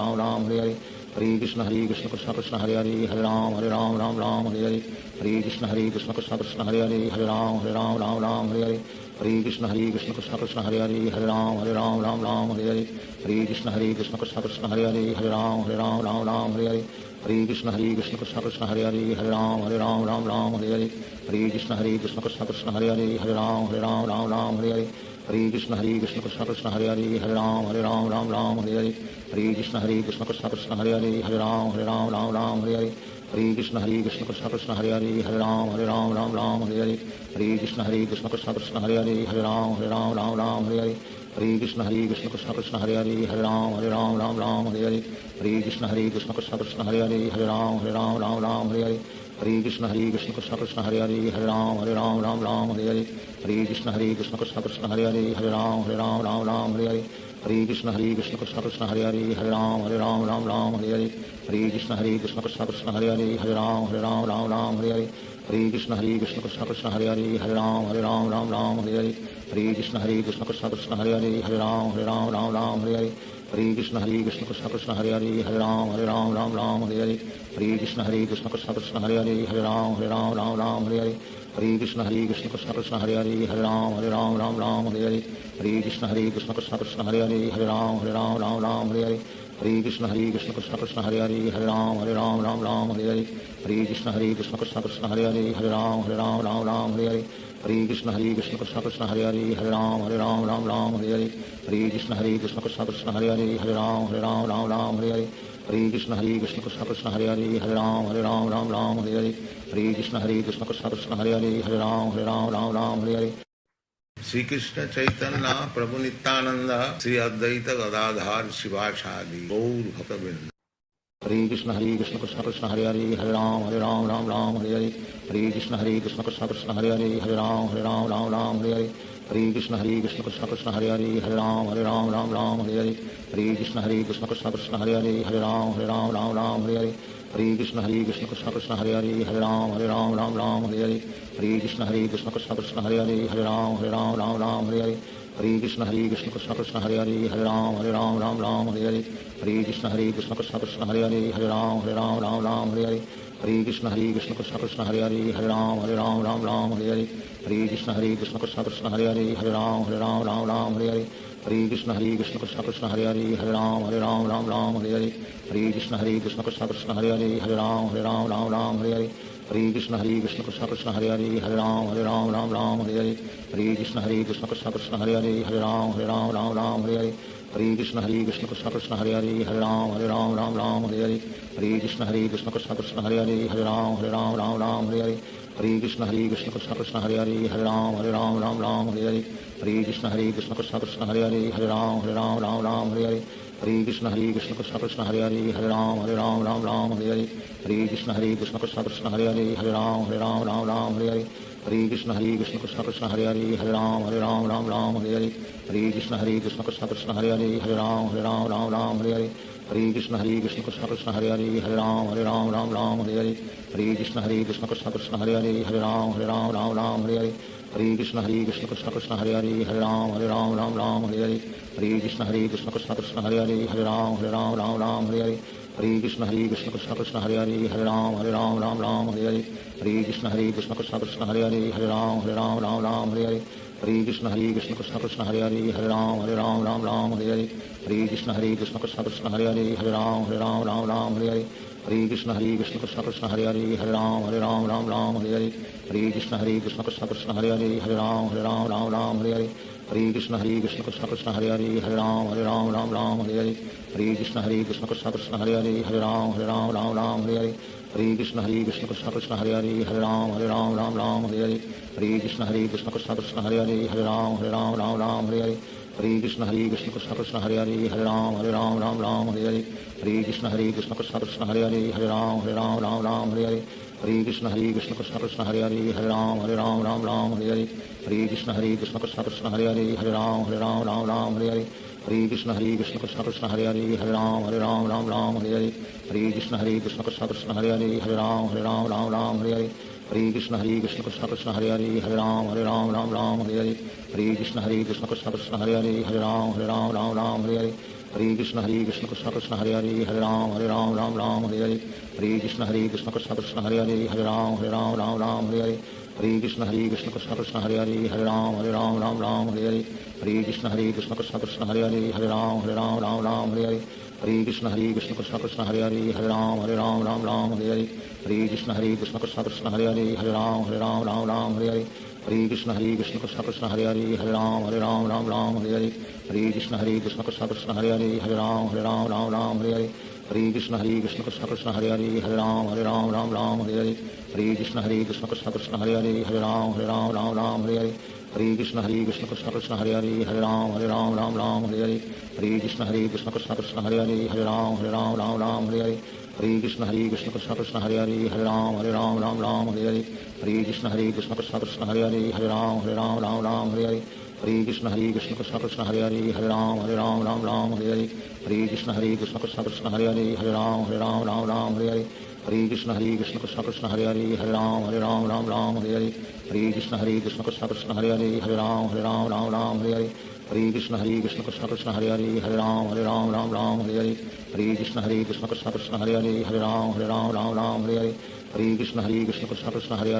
Ram Hare Hare Hare Krishna Krishna Krishna Hare Hare Hare Ram Hare Hare Hare Krishna Krishna Krishna Hare Hare Hare Ram Hare Hare Hare Krishna Krishna Krishna Hare Hare Hare Ram Hare Hare Hare Krishna Krishna Krishna Hare Hare Hare Ram Hare Hare Hare Krishna Krishna Krishna Hare Hare Hare Ram Hare Hare Hare Krishna Krishna Krishna Hare Hare Hare Ram Hare Hare Hare Krishna Krishna Krishna Hare Hare Hare Ram Hare Hare Hare Krishna Krishna Krishna Hare Hare Hare Ram Hare Hare Hare Krishna Krishna Krishna Hare Hare Hare Ram Hare Hare Krishna Krishna Krishna Hare Hare Hare Ram Hare Hare Hare Krishna Krishna Krishna Hare Hare Hare Ram Hare Hare Krishna Krishna Krishna Hare Hare Hare Ram Hare Hare Krishna Krishna Krishna Hare Hare Hare Ram Hare Hare Krishna Krishna Krishna Hare Hare Hare Ram Hare Hare Krishna Krishna Krishna Hare Hare Hare Ram Hare Hare Krishna Krishna Krishna Hare Hare Hare Ram Hare Hare Krishna Krishna Krishna Hare Hare Hare Ram Hare Hare Krishna Krishna Krishna Hare Hare Hare Ram Hare Hare Krishna Krishna Krishna Hare Hare Hare Ram Hare Hare Krishna Krishna Krishna Hare Hare Hare Ram Hare Hare Krishna Krishna Krishna Hare Hare Hare Ram Hare Krishna Krishna Krishna Hare Hare Hare Ram Hare Krishna Krishna Krishna Hare Hare Hare Ram Hare Krishna Krishna Krishna Hare Hare Hare Ram Hare Krishna Krishna Krishna Hare Hare Hare Ram Hare Krishna Krishna Krishna Hare Hare Hare Ram Hare Shri Krishna Chaitanya Prabhu Nityanand Shri Advaita Gadadhar शिवासादि Gaur भक्तवृंद Hare Krishna Krishna Krishna Hare Hare Hare Ram Hare Hare Hare Krishna Krishna Krishna Hare Hare Hare Ram Hare Hare Krishna Krishna Krishna Hare Hare Hare Ram Hare Hare Krishna Krishna Krishna Hare Hare Hare Ram Hare Hare Krishna Krishna Krishna Hare Hare Hare Ram Hare Hare Krishna Krishna Krishna Hare Hare Hare Ram Hare Hare Krishna Krishna Krishna Hare Hare Hare Ram Hare Hare Krishna Krishna Krishna Hare Hare Hare Ram Hare Hare Krishna Krishna Krishna Hare Hare Hare Ram Hare Krishna Krishna Krishna Hare Hare Hare Ram Hare Krishna Krishna Krishna Hare Hare Hare Ram Hare Krishna Krishna Krishna Hare Hare Hare Ram Hare Krishna Krishna Krishna Hare Hare Hare Ram Hare Krishna Krishna Krishna Hare Hare Hare Ram Hare Krishna Krishna Krishna Hare Hare Hare Ram Hare Krishna Krishna Krishna Hare Hare Hare Ram Hare Krishna Krishna Krishna Hare Hare Hare Ram Hare Krishna Krishna Krishna Hare Hare Hare Ram Hare Hare Krishna Krishna Krishna Hare Hare Hare Ram Ram Ram Hare Hare Hare Krishna Krishna Krishna Hare Hare Hare Ram Ram Hare Hare Hare Krishna Krishna Krishna Hare Hare Hare Ram Ram Hare Hare Hare Krishna Krishna Krishna Hare Hare Hare Ram Ram Hare Hare Hare Krishna Krishna Krishna Hare Hare Hare Ram Ram Hare Hare Hare Krishna Krishna Krishna Hare Hare Hare Ram Ram Hare Hare Hare Krishna Krishna Krishna Hare Hare Hare Ram Ram Hare Hare Hare Krishna Krishna Krishna Hare Hare Hare Ram Ram Hare Hare Hare Krishna Krishna Krishna Hare Hare Hare Ram Ram Hare Hare Hare Krishna Krishna Krishna Hare Hare Hare Ram Ram Hare Hare Hare Krishna Krishna Krishna Hare Hare Hare Ram Ram Hare Hare Hare Krishna Krishna Krishna Hare Hare Hare Ram Ram Hare Hare Hare Krishna Krishna Krishna Hare Hare Hare Ram Ram Hare Hare Hare Krishna Krishna Krishna Hare Hare Hare Ram Ram Hare Hare Hare Krishna Krishna Krishna Hare Hare Hare Ram Ram Hare Hare Hare Krishna Krishna Krishna Hare Hare Hare Ram Ram Hare Hare Hare Krishna Krishna Krishna Hare Hare Hare Ram Ram Hare Hare Hare Krishna Krishna Krishna Hare Hare Hare Ram Ram Hare Hare Hare Krishna Krishna Krishna Hare Hare Hare Ram Ram Hare Hare Hare Krishna Krishna Krishna Hare Hare Hare Ram Ram Hare Hare Hare Krishna Krishna Krishna Hare Hare Hare Ram Ram Hare Hare Hare Krishna Krishna Krishna Hare Hare Hare Ram Ram Hare Hare Hare Krishna Krishna Krishna Hare Hare Hare Ram Ram Hare Hare Hare Krishna Krishna Krishna Hare Hare Hare Ram Ram Hare Hare Hare Krishna Krishna Krishna Hare Hare Hare Ram Ram Hare Hare Hare Krishna Krishna Krishna Hare Hare Hare Ram Ram Hare Hare Hare Krishna Krishna Krishna Hare Hare Hare Ram Ram Hare Hare Hare Krishna Krishna Krishna Hare Hare Hare Ram Ram Hare Hare Hare Krishna Krishna Krishna Hare Hare Hare Ram Ram Hare Hare Hare Krishna Krishna Krishna Hare Hare Hare Ram Ram Hare Hare Hare Krishna Krishna Krishna Hare Hare Hare Ram Ram Hare Hare Hare Krishna Krishna Krishna Hare Hare Hare Ram Ram Hare Hare Hare Krishna Krishna Krishna Hare Hare Hare Ram Ram Hare Hare Hare Krishna Krishna Krishna Hare Hare Hare Ram Ram Hare Hare Hare Krishna Krishna Krishna Hare Hare Hare Ram Ram Hare Hare Hare Krishna Krishna Krishna Hare Hare Hare Ram Ram Hare Hare Hare Krishna Krishna Krishna Hare Hare Hare Ram Ram Hare Hare Hare Krishna Krishna Krishna Hare Hare Hare Ram Ram Hare Hare Hare Krishna Krishna Krishna Hare Hare Hare Ram Ram Hare Hare Hare Krishna Krishna Krishna Hare Hare Hare Ram Ram Hare Hare Hare Krishna Krishna Krishna Hare Hare Hare Ram Ram Hare Hare Hare Krishna Krishna Krishna Hare Hare Hare Ram Ram Hare Hare Hare Krishna Krishna Krishna Hare Hare Hare Ram Ram Hare Hare Hare Krishna Krishna Krishna Hare Hare Hare Ram Ram Hare Hare Hare Krishna Krishna Krishna Hare Hare Hare Ram Ram Hare Hare Hare Krishna Krishna Krishna Hare Hare Hare Ram Ram Hare Hare Hare Krishna Krishna Krishna Hare Hare Hare Ram Ram Hare Hare Hare Krishna Krishna Krishna Hare Hare Hare Ram Ram Hare Hare Hare Krishna Krishna Krishna Hare Hare Hare Ram Ram Hare Hare Hare Krishna Krishna Krishna Hare Hare Hare Ram Ram Hare Hare Hare Krishna Krishna Krishna Hare Hare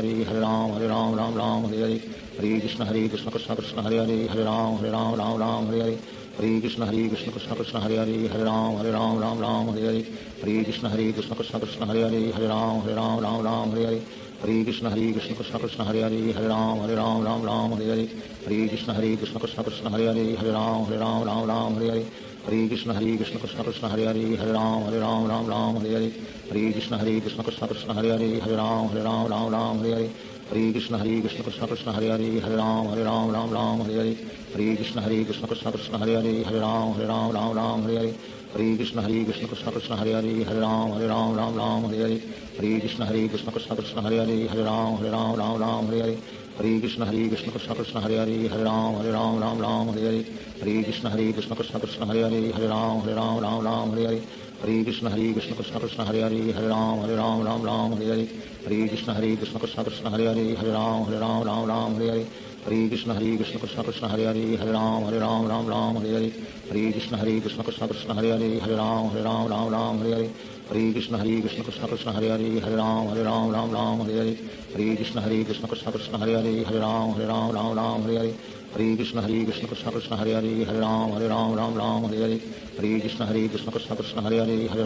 Hare Ram Ram Hare Hare Hare Krishna Krishna Krishna Hare Hare Hare Ram Ram Hare Hare Hare Krishna Krishna Krishna Hare Hare Hare Ram Ram Hare Hare Hare Krishna Krishna Krishna Hare Hare Hare Ram Ram Hare Hare Hare Krishna Krishna Krishna Hare Hare Hare Ram Ram Hare Hare Hare Krishna Krishna Krishna Hare Hare Hare Ram Ram Hare Hare Hare Krishna Krishna Krishna Hare Hare Hare Ram Ram Hare Hare Hare Krishna Krishna Krishna Hare Hare Hare Ram Ram Hare Hare Hare Krishna Krishna Krishna Hare Hare Hare Ram Ram Hare Hare Hare Krishna Krishna Krishna Hare Hare Hare Ram Ram Hare Hare Hare Krishna Krishna Krishna Hare Hare Hare Ram Ram Hare Hare Hare Krishna Krishna Krishna Hare Hare Hare Ram Ram Hare Hare Hare Krishna Krishna Krishna Hare Hare Hare Ram Ram Hare Hare Hare Krishna Krishna Krishna Hare Hare Hare Ram Ram Hare Hare Hare Krishna Krishna Krishna Hare Hare Hare Ram Ram Hare Hare Hare Krishna Krishna Krishna Hare Hare Hare Ram Ram Hare Hare Hare Krishna Krishna Krishna Hare Hare Hare Ram Ram Hare Hare Hare Krishna Krishna Krishna Hare Hare Hare Ram Ram Hare Hare Hare Krishna Krishna Krishna Hare Hare Hare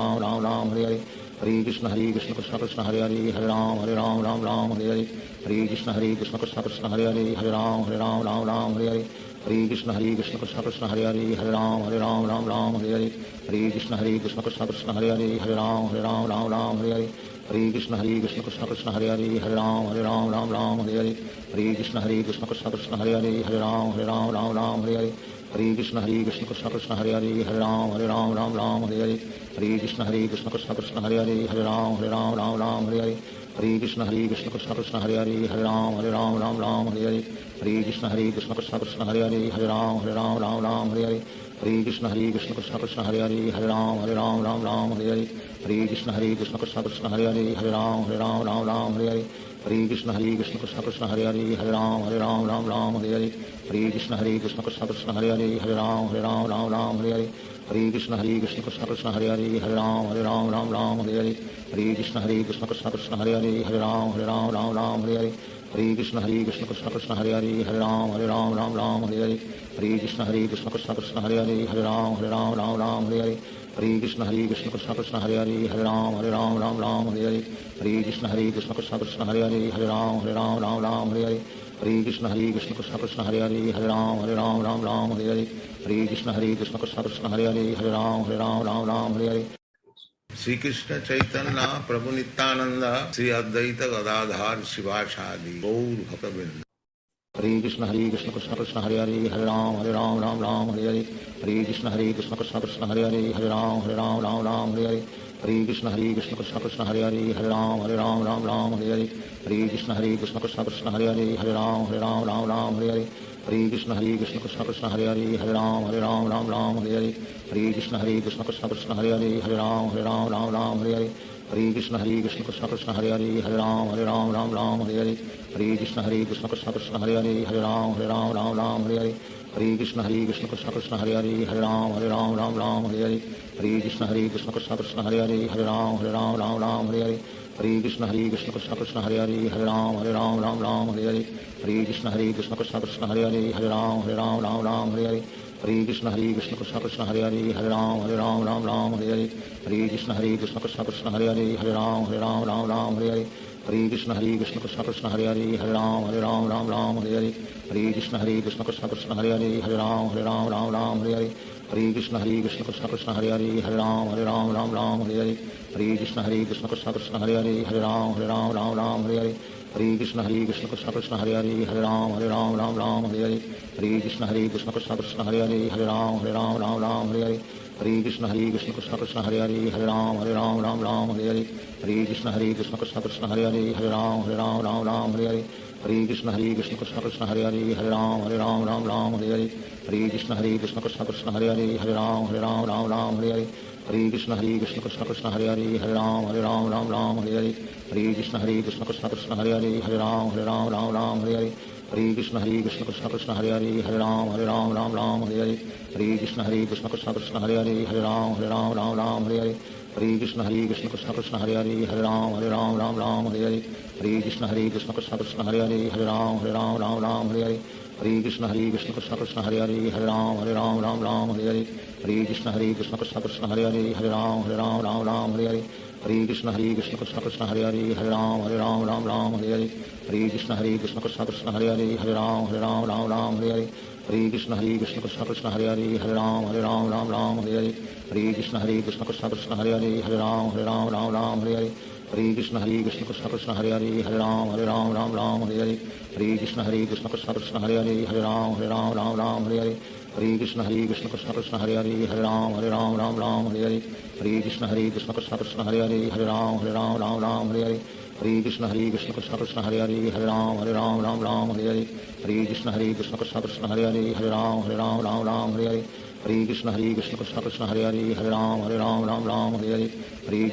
Ram Ram Hare Hare Hare Krishna Krishna Krishna Hare Hare Hare Ram Ram Hare Hare Hare Krishna Krishna Krishna Hare Hare Hare Ram Ram Hare Hare Hare Krishna Krishna Krishna Hare Hare Hare Ram Ram Hare Hare Hare Krishna Krishna Krishna Hare Hare Hare Ram Ram Hare Hare Hare Krishna Krishna Krishna Hare Hare Hare Ram Ram Hare Hare Hare Krishna Krishna Krishna Hare Hare Hare Ram Ram Hare Hare Hare Krishna Krishna Krishna Hare Hare Hare Ram Ram Ram Hare Hare Hare Krishna Krishna Krishna Hare Hare Hare Ram Ram Hare Hare Hare Krishna Krishna Krishna Hare Hare Hare Ram Ram Hare Hare Hare Krishna Krishna Krishna Hare Hare Hare Ram Ram Hare Hare Hare Krishna Krishna Krishna Hare Hare Hare Ram Ram Hare Hare Hare Krishna Krishna Krishna Hare Hare Hare Ram Ram Hare Hare Hare Krishna Krishna Krishna Hare Hare Hare Ram Ram Hare Hare Hare Krishna Krishna Krishna Hare Hare Hare Ram Ram Hare Hare Hare Krishna Krishna Krishna Hare Hare Hare Ram Ram Hare Hare Hare Krishna Krishna Krishna Hare Hare Hare Ram Ram Hare Hare Hare Krishna Krishna Krishna Hare Hare Hare Ram Ram Hare Hare Hare Krishna Krishna Krishna Hare Hare Hare Ram Ram Hare Hare Hare Krishna Krishna Krishna Hare Hare Hare Ram Ram Hare Hare Hare Krishna Krishna Krishna Hare Hare Hare Ram Ram Hare Hare Hare Krishna Krishna Krishna Hare Hare Hare Ram Ram Hare Hare Hare Krishna Krishna Krishna Hare Hare Hare Ram Hare Hare Shri Krishna Chaitanya Prabhu Nityanand Shri Advaita Gadadhar शिवासादि Gaur भक्तवृंद Hare Krishna Krishna Krishna Hare Hare Hare Ram Ram Hare Hare Hare Krishna Krishna Krishna Hare Hare Hare Ram Hare Hare Hare Krishna Krishna Krishna Hare Hare Hare Ram Hare Hare Hare Krishna Krishna Krishna Hare Hare Hare Ram Hare Hare Hare Krishna Krishna Krishna Hare Hare Hare Ram Hare Hare Hare Krishna Krishna Krishna Hare Hare Hare Ram Hare Hare Hare Krishna Krishna Krishna Hare Hare Hare Ram Hare Hare Hare Krishna Krishna Krishna Hare Hare Hare Ram Hare Hare Hare Krishna Krishna Krishna Hare Hare Hare Ram Hare Hare Hare Krishna Krishna Krishna Hare Hare Hare Ram Hare Hare Hare Krishna Krishna Krishna Hare Hare Hare Ram Hare Hare Hare Krishna Krishna Krishna Hare Hare Hare Ram Hare Hare Hare Krishna Krishna Krishna Hare Hare Hare Ram Hare Hare Hare Krishna Krishna Krishna Hare Hare Hare Ram Hare Hare Hare Krishna Krishna Krishna Hare Hare Hare Ram Hare Hare Hare Krishna Krishna Krishna Hare Hare Hare Ram Hare Hare Hare Krishna Krishna Krishna Hare Hare Hare Ram Hare Hare Hare Krishna Krishna Krishna Hare Hare Hare Ram Hare Hare Hare Krishna Krishna Krishna Hare Hare Hare Ram Hare Hare Hare Krishna Krishna Krishna Hare Hare Hare Ram Hare Hare Hare Krishna Krishna Krishna Hare Hare Hare Ram Hare Hare Hare Krishna Krishna Krishna Hare Hare Hare Ram Hare Hare Hare Krishna Krishna Krishna Hare Hare Hare Ram Hare Hare Hare Krishna Krishna Krishna Hare Hare Hare Ram Hare Hare Hare Krishna Krishna Krishna Hare Hare Hare Ram Hare Hare Hare Krishna Krishna Krishna Hare Hare Hare Ram Hare Hare Hare Krishna Krishna Krishna Hare Hare Hare Ram Hare Hare Hare Krishna Krishna Krishna Hare Hare Hare Ram Hare Hare Hare Krishna Krishna Krishna Hare Hare Hare Ram Hare Hare Hare Krishna Krishna Krishna Hare Hare Hare Ram Hare Hare Hare Krishna Krishna Krishna Hare Hare Hare Ram Hare Hare Hare Krishna Krishna Krishna Hare Hare Hare Ram Hare Hare Hare Krishna Krishna Krishna Hare Hare Hare Ram Hare Hare Hare Krishna Krishna Krishna Hare Hare Hare Ram Hare Hare Hare Krishna Krishna Krishna Hare Hare Hare Ram Hare Hare Hare Krishna Krishna Krishna Hare Hare Hare Ram Hare Hare Hare Krishna Krishna Krishna Hare Hare Hare Ram Hare Hare Hare Krishna Krishna Krishna Hare Hare Hare Ram Hare Hare Hare Krishna Krishna Krishna Hare Hare Hare Ram Hare Hare Hare Krishna Krishna Krishna Hare Hare Hare Ram Hare Hare Hare Krishna Krishna Krishna Hare Hare Hare Ram Hare Hare Hare Krishna Krishna Krishna Hare Hare Hare Ram Hare Hare Hare Krishna Krishna Krishna Hare Hare Hare Ram Hare Hare Hare Krishna Krishna Krishna Hare Hare Hare Ram Hare Hare Hare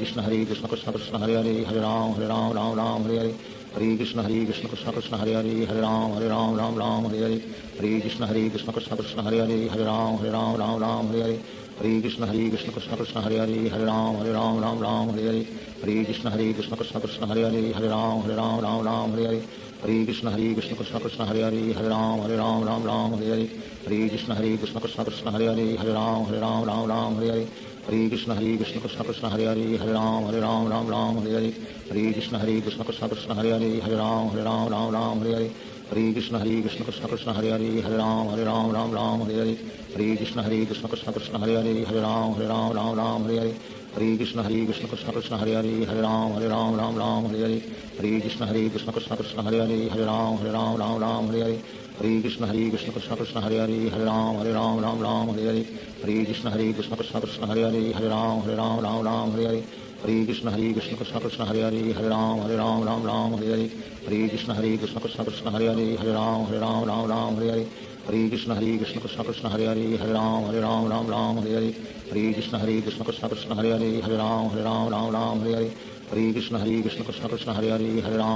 Krishna Krishna Krishna Hare Hare Hare Ram Hare Hare Hare Krishna Krishna Krishna Hare Hare Hare Ram Hare Hare Hare Krishna Krishna Krishna Hare Hare Hare Ram Hare Hare Hare Krishna Krishna Krishna Hare Hare Hare Ram Hare Hare Hare Krishna Krishna Krishna Hare Hare Hare Ram Hare Hare Hare Krishna Krishna Krishna Hare Hare Hare Ram Hare Hare Hare Krishna Krishna Krishna Hare Hare Hare Ram Hare Hare Hare Krishna Krishna Krishna Hare Hare Hare Ram Hare Hare Hare Krishna Krishna Krishna Hare Hare Hare Ram Hare Hare Hare Krishna Krishna Krishna Hare Hare Hare Ram Hare Hare Hare Krishna Krishna Krishna Hare Hare Hare Ram Ram Ram Hare Hare Hare Krishna Krishna Krishna Hare Hare Hare Ram Ram Hare Hare Hare Krishna Krishna Krishna Hare Hare Hare Ram Ram Hare Hare Hare Krishna Krishna Krishna Hare Hare Hare Ram Ram Hare Hare Hare Krishna Krishna Krishna Hare Hare Hare Ram Ram Hare Hare Hare Krishna Krishna Krishna Hare Hare Hare Ram Ram Hare Hare Hare Krishna Krishna Krishna Hare Hare Hare Ram Ram Hare Hare Hare Krishna Krishna Krishna Hare Hare Hare Ram Hare Hare Hare Krishna Krishna Krishna Hare Hare Hare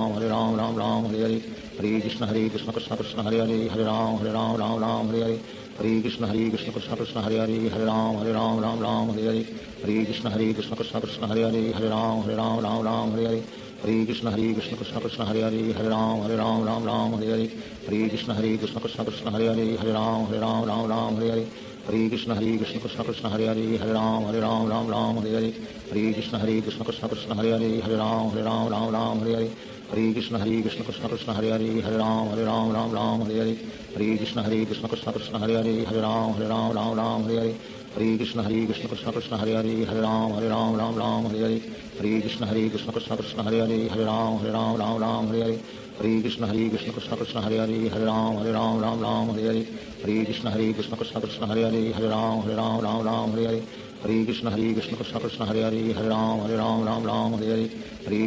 Ram Hare Hare Hare Krishna Krishna Krishna Hare Hare Hare Ram Hare Hare Hare Krishna Krishna Krishna Hare Hare Hare Ram Hare Hare Hare Krishna Krishna Krishna Hare Hare Hare Ram Hare Hare Hare Krishna Krishna Krishna Hare Hare Hare Ram Hare Hare Hare Krishna Krishna Krishna Hare Hare Hare Ram Hare Hare Hare Krishna Krishna Krishna Hare Hare Hare Ram Hare Hare Hare Krishna Krishna Krishna Hare Hare Hare Ram Hare Hare Hare Krishna Krishna Krishna Hare Hare Hare Ram Hare Hare Hare Krishna Krishna Krishna Hare Hare Hare Ram Hare Hare Hare Krishna Krishna Krishna Hare Hare Hare Ram Hare Hare Hare Krishna Krishna Krishna Hare Hare Hare Ram Hare Hare Hare Krishna Krishna Krishna Hare Hare Hare Ram Hare Hare Hare Krishna Krishna Krishna Hare Hare Hare Ram Hare Hare Hare Krishna Krishna Krishna Hare Hare Hare Ram Hare Hare Hare Krishna Krishna Krishna Hare Hare Hare Ram Hare Hare Hare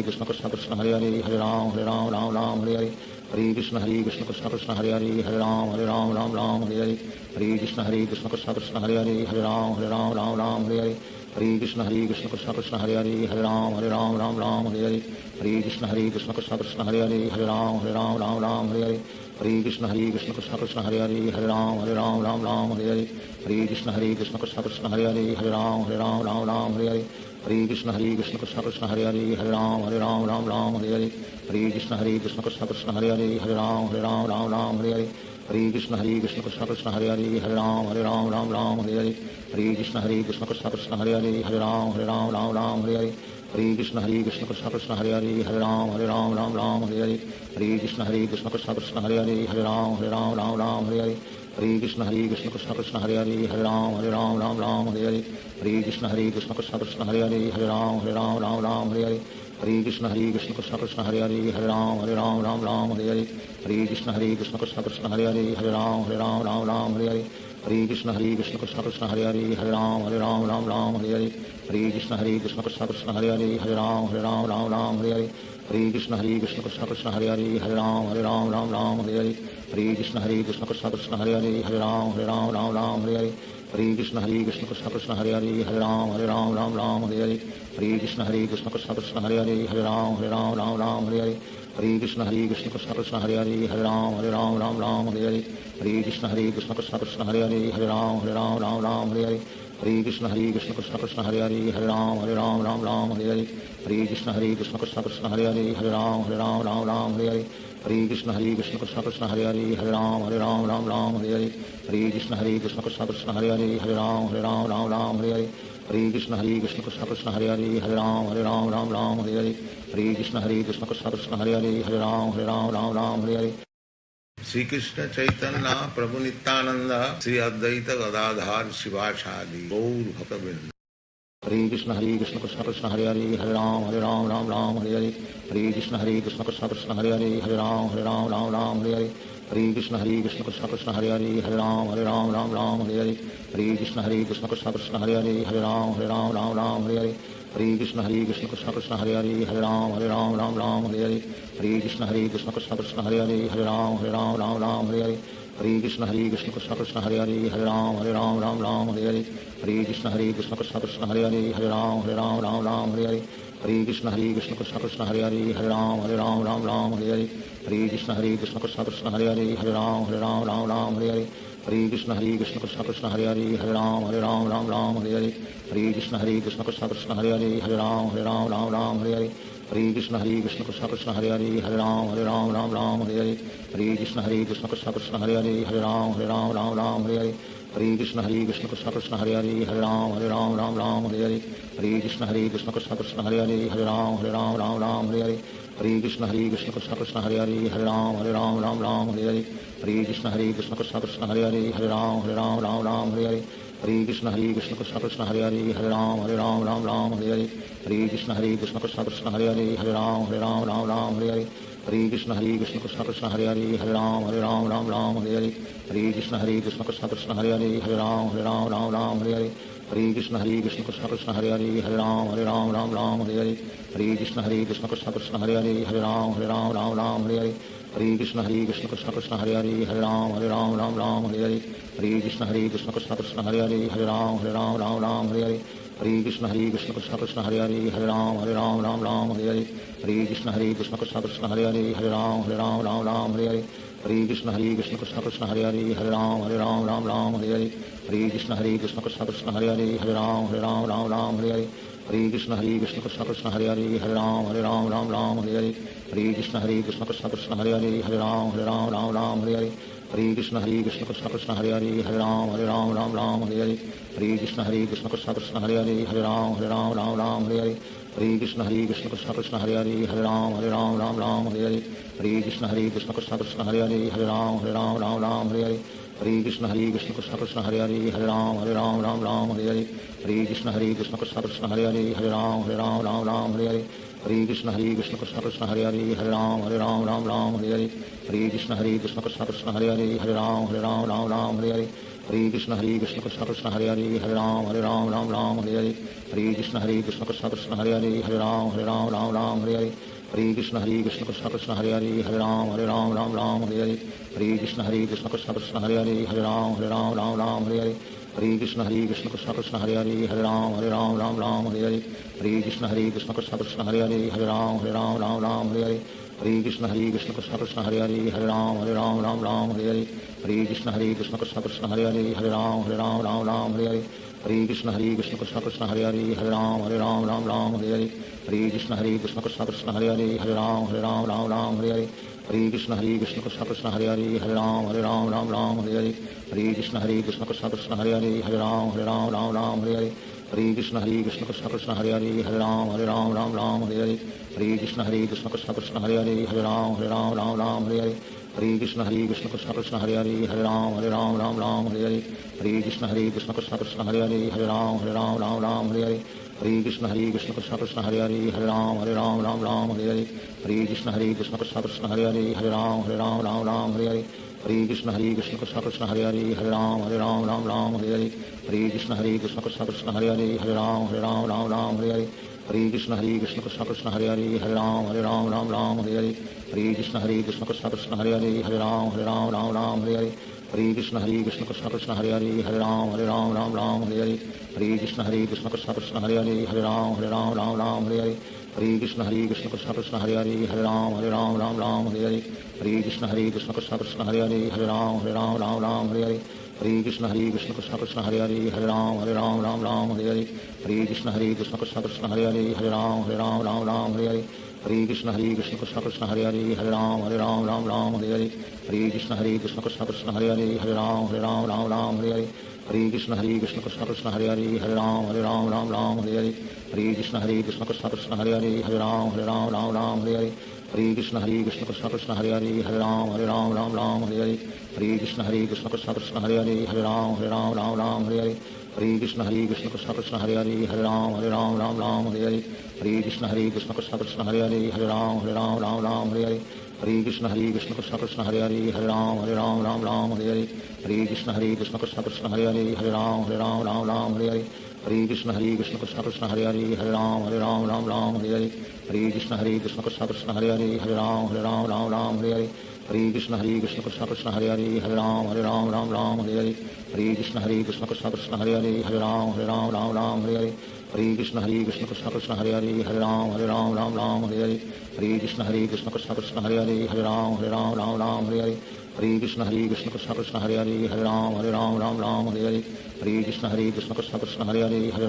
Krishna Krishna Krishna Hare Hare Hare Ram Hare Hare Hare Krishna Krishna Krishna Hare Hare Hare Ram Hare Hare Hare Krishna Krishna Krishna Hare Hare Hare Ram Hare Hare Krishna Krishna Krishna Hare Hare Hare Ram Hare Hare Hare Krishna Krishna Krishna Hare Hare Hare Ram Hare Hare Krishna Krishna Krishna Hare Hare Hare Ram Hare Hare Krishna Krishna Krishna Hare Hare Hare Ram Hare Hare Krishna Krishna Krishna Hare Hare Hare Ram Hare Hare Hare Krishna Krishna Krishna Hare Hare Hare Ram Hare Hare Krishna Krishna Krishna Hare Hare Hare Ram Hare Hare Krishna Krishna Krishna Hare Hare Hare Ram Hare Hare Krishna Krishna Krishna Hare Hare Hare Ram Hare Hare Krishna Krishna Krishna Hare Hare Hare Ram Hare Hare Krishna Krishna Krishna Hare Hare Hare Ram Hare Hare Krishna Krishna Krishna Hare Hare Hare Ram Hare Hare Krishna Krishna Krishna Hare Hare Hare Ram Hare Hare Krishna Krishna Krishna Hare Hare Hare Ram Hare Hare Krishna Krishna Krishna Hare Hare Hare Ram Hare Hare Krishna Krishna Krishna Hare Hare Hare Ram Hare Krishna Krishna Krishna Hare Hare Hare Ram Hare Krishna Krishna Krishna Hare Hare Hare Ram Hare Krishna Krishna Krishna Hare Hare Hare Ram Hare Krishna Krishna Krishna Hare Hare Hare Ram Hare Krishna Krishna Krishna Hare Hare Hare Ram Hare Krishna Krishna Krishna Hare Hare Hare Ram Hare Krishna Krishna Krishna Hare Hare Hare Ram Hare Krishna Krishna Krishna Hare Hare Hare Ram Hare Krishna Krishna Krishna Hare Hare Hare Ram Hare Krishna Krishna Krishna Hare Hare Hare Ram Hare Krishna Krishna Krishna Hare Hare Hare Ram Hare Shri Krishna Chaitanya Prabhu Nityanand Shri Advaita Gadadhar शिवासादि Gaur भक्तवृंद Hare Krishna Krishna Krishna Hare Hare Hare Ram Hare Hare Hare Krishna Krishna Krishna Hare Hare Hare Ram Hare Hare Krishna Krishna Krishna Hare Hare Hare Ram Hare Hare Krishna Krishna Krishna Hare Hare Hare Ram Hare Krishna Krishna Krishna Hare Hare Hare Ram Hare Krishna Krishna Krishna Hare Hare Hare Ram Hare Krishna Krishna Krishna Hare Hare Hare Ram Hare Krishna Krishna Krishna Hare Hare Hare Ram Hare Krishna Krishna Krishna Hare Hare Hare Ram Hare Krishna Krishna Krishna Hare Hare Hare Ram Hare Krishna Krishna Krishna Hare Hare Hare Ram Hare Krishna Krishna Krishna Hare Hare Hare Ram Hare Krishna Krishna Krishna Hare Hare Hare Ram Hare Krishna Krishna Krishna Hare Hare Hare Ram Hare Krishna Krishna Krishna Hare Hare Hare Ram Hare Krishna Krishna Krishna Hare Hare Hare Ram Hare Krishna Krishna Krishna Hare Hare Hare Ram Hare Krishna Krishna Krishna Hare Hare Hare Ram Hare Hare Krishna Krishna Krishna Hare Hare Hare Ram Ram Ram Hare Hare Hare Krishna Krishna Krishna Hare Hare Hare Ram Ram Hare Hare Hare Krishna Krishna Krishna Hare Hare Hare Ram Ram Hare Hare Hare Krishna Krishna Krishna Hare Hare Hare Ram Ram Hare Hare Hare Krishna Krishna Krishna Hare Hare Hare Ram Ram Hare Hare Hare Krishna Krishna Krishna Hare Hare Hare Ram Ram Hare Hare Hare Krishna Krishna Krishna Hare Hare Hare Ram Ram Hare Hare Hare Krishna Krishna Krishna Hare Hare Hare Ram Ram Hare Hare Hare Krishna Krishna Krishna Hare Hare Hare Ram Ram Hare Hare Hare Krishna Krishna Krishna Hare Hare Hare Ram Ram Hare Hare Hare Krishna Krishna Krishna Hare Hare Hare Ram Ram Hare Hare Hare Krishna Krishna Krishna Hare Hare Hare Ram Ram Hare Hare Hare Krishna Krishna Krishna Hare Hare Hare Ram Ram Hare Hare Hare Krishna Krishna Krishna Hare Hare Hare Ram Ram Hare Hare Hare Krishna Krishna Krishna Hare Hare Hare Ram Ram Hare Hare Hare Krishna Krishna Krishna Hare Hare Hare Ram Ram Hare Hare Hare Krishna Krishna Krishna Hare Hare Hare Ram Ram Hare Hare Hare Krishna Krishna Krishna Hare Hare Hare Ram Ram Hare Hare Hare Krishna Krishna Krishna Hare Hare Hare Ram Ram Hare Hare Hare Krishna Krishna Krishna Hare Hare Hare Ram Ram Hare Hare Hare Krishna Krishna Krishna Hare Hare Hare Ram Ram Hare Hare Hare Krishna Krishna Krishna Hare Hare Hare Ram Ram Hare Hare Hare Krishna Krishna Krishna Hare Hare Hare Ram Ram Hare Hare Hare Krishna Krishna Krishna Hare Hare Hare Ram Ram Hare Hare Hare Krishna Krishna Krishna Hare Hare Hare Ram Ram Hare Hare Hare Krishna Krishna Krishna Hare Hare Hare Ram Ram Hare Hare Hare Krishna Krishna Krishna Hare Hare Hare Ram Ram Hare Hare Hare Krishna Krishna Krishna Hare Hare Hare Ram Ram Hare Hare Hare Krishna Krishna Krishna Hare Hare Hare Ram Ram Hare Hare Hare Krishna Krishna Krishna Hare Hare Hare Ram Ram Hare Hare Hare Krishna Krishna Krishna Hare Hare Hare Ram Ram Hare Hare Hare Krishna Krishna Krishna Hare Hare Hare Ram Ram Hare Hare Hare Krishna Krishna Krishna Hare Hare Hare Ram Ram Hare Hare Hare Krishna Krishna Krishna Hare Hare Hare Ram Ram Hare Hare Hare Krishna Krishna Krishna Hare Hare Hare Ram Ram Hare Hare Hare Krishna Krishna Krishna Hare Hare Hare Ram Ram Hare Hare Hare Krishna Krishna Krishna Hare Hare Hare Ram Ram Hare Hare Hare Krishna Krishna Krishna Hare Hare Hare Ram Ram Hare Hare Hare Krishna Krishna Krishna Hare Hare Hare Ram Ram Hare Hare Hare Krishna Krishna Krishna Hare Hare Hare Ram Ram Hare Hare Hare Krishna Krishna Krishna Hare Hare Hare Ram Ram Hare Hare Hare Krishna Krishna Krishna Hare Hare Hare Ram Ram Hare Hare Hare Krishna Krishna Krishna Hare Hare Hare Ram Ram Hare Hare Hare Krishna Krishna Krishna Hare Hare Hare Ram Ram Hare Hare Hare Krishna Krishna Krishna Hare Hare Hare Ram Ram Hare Hare Hare Krishna Krishna Krishna Hare Hare Hare Ram Ram Hare Hare Hare Krishna Krishna Krishna Hare Hare Hare Ram Ram Hare Hare Hare Krishna Krishna Krishna Hare Hare Hare Ram Ram Hare Hare Hare Krishna Krishna Krishna Hare Hare Hare Ram Ram Hare Hare Hare Krishna Krishna Krishna Hare Hare Hare Ram Ram Hare Hare Hare Krishna Krishna Krishna Hare Hare Hare Ram Ram Hare Hare Hare Krishna Krishna Krishna Hare Hare Hare Ram Ram Hare Hare Hare Krishna Krishna Krishna Hare Hare Hare Ram Ram Hare Hare Hare Krishna Krishna Krishna Hare Hare Hare Ram Ram Hare Hare Hare Krishna Krishna Krishna Hare Hare Hare Ram Ram Hare Hare Hare Krishna Krishna Krishna Hare Hare Hare Ram Ram Hare Hare Hare Krishna Krishna Krishna Hare Hare Hare Ram Ram Hare Hare Hare Krishna Krishna Krishna Hare Hare Hare Ram Ram Hare Hare Hare Krishna Krishna Krishna Hare Hare Hare Ram Ram Hare Hare Hare Krishna Krishna Krishna Hare Hare Hare Ram Ram Hare Hare Hare Krishna Krishna Krishna Hare Hare Hare Ram Ram Hare Hare Hare Krishna Krishna Krishna Hare Hare Hare Ram Ram Hare Hare Hare Krishna Krishna Krishna Hare Hare Hare Ram Ram Hare Hare Hare Krishna Krishna Krishna Hare Hare Hare Ram Ram Hare Hare Hare Krishna Krishna Krishna Hare Hare Hare Ram Ram Hare Hare Hare Krishna Krishna Krishna Hare Hare Hare Ram Ram Hare Hare Hare Krishna Krishna Krishna Hare Hare Hare Ram Ram Hare Hare Hare Krishna Krishna Krishna Hare Hare Hare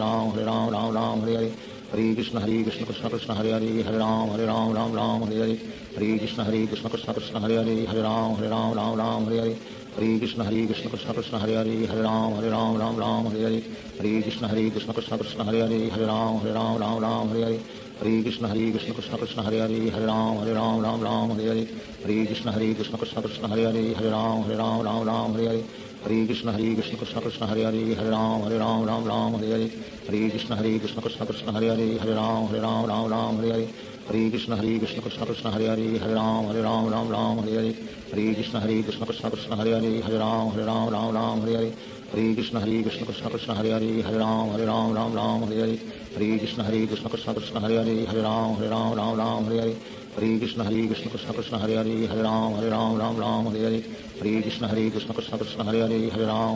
Ram Ram Hare Hare Hare Krishna Krishna Krishna Hare Hare Hare Ram Ram Hare Hare Hare Krishna Krishna Krishna Hare Hare Hare Ram Ram Hare Hare Hare Krishna Krishna Krishna Hare Hare Hare Ram Ram Hare Hare Hare Krishna Krishna Krishna Hare Hare Hare Ram Ram Hare Hare Hare Krishna Krishna Krishna Hare Hare Hare Ram Ram Ram Hare Hare Hare Krishna Krishna Krishna Hare Hare Hare Ram Ram Hare Hare Hare Krishna Krishna Krishna Hare Hare Hare Ram Ram Hare Hare Hare Krishna Krishna Krishna Hare Hare Hare Ram Ram Hare Hare Hare Krishna Krishna Krishna Hare Hare Hare Ram Ram Hare Hare Hare Krishna Krishna Krishna Hare Hare Hare Ram Ram Hare Hare Hare Krishna Krishna Krishna Hare Hare Hare Ram Hare Hare Hare Krishna Krishna Krishna Hare Hare Hare Ram Hare Hare Hare Krishna Krishna Krishna Hare Hare Hare Ram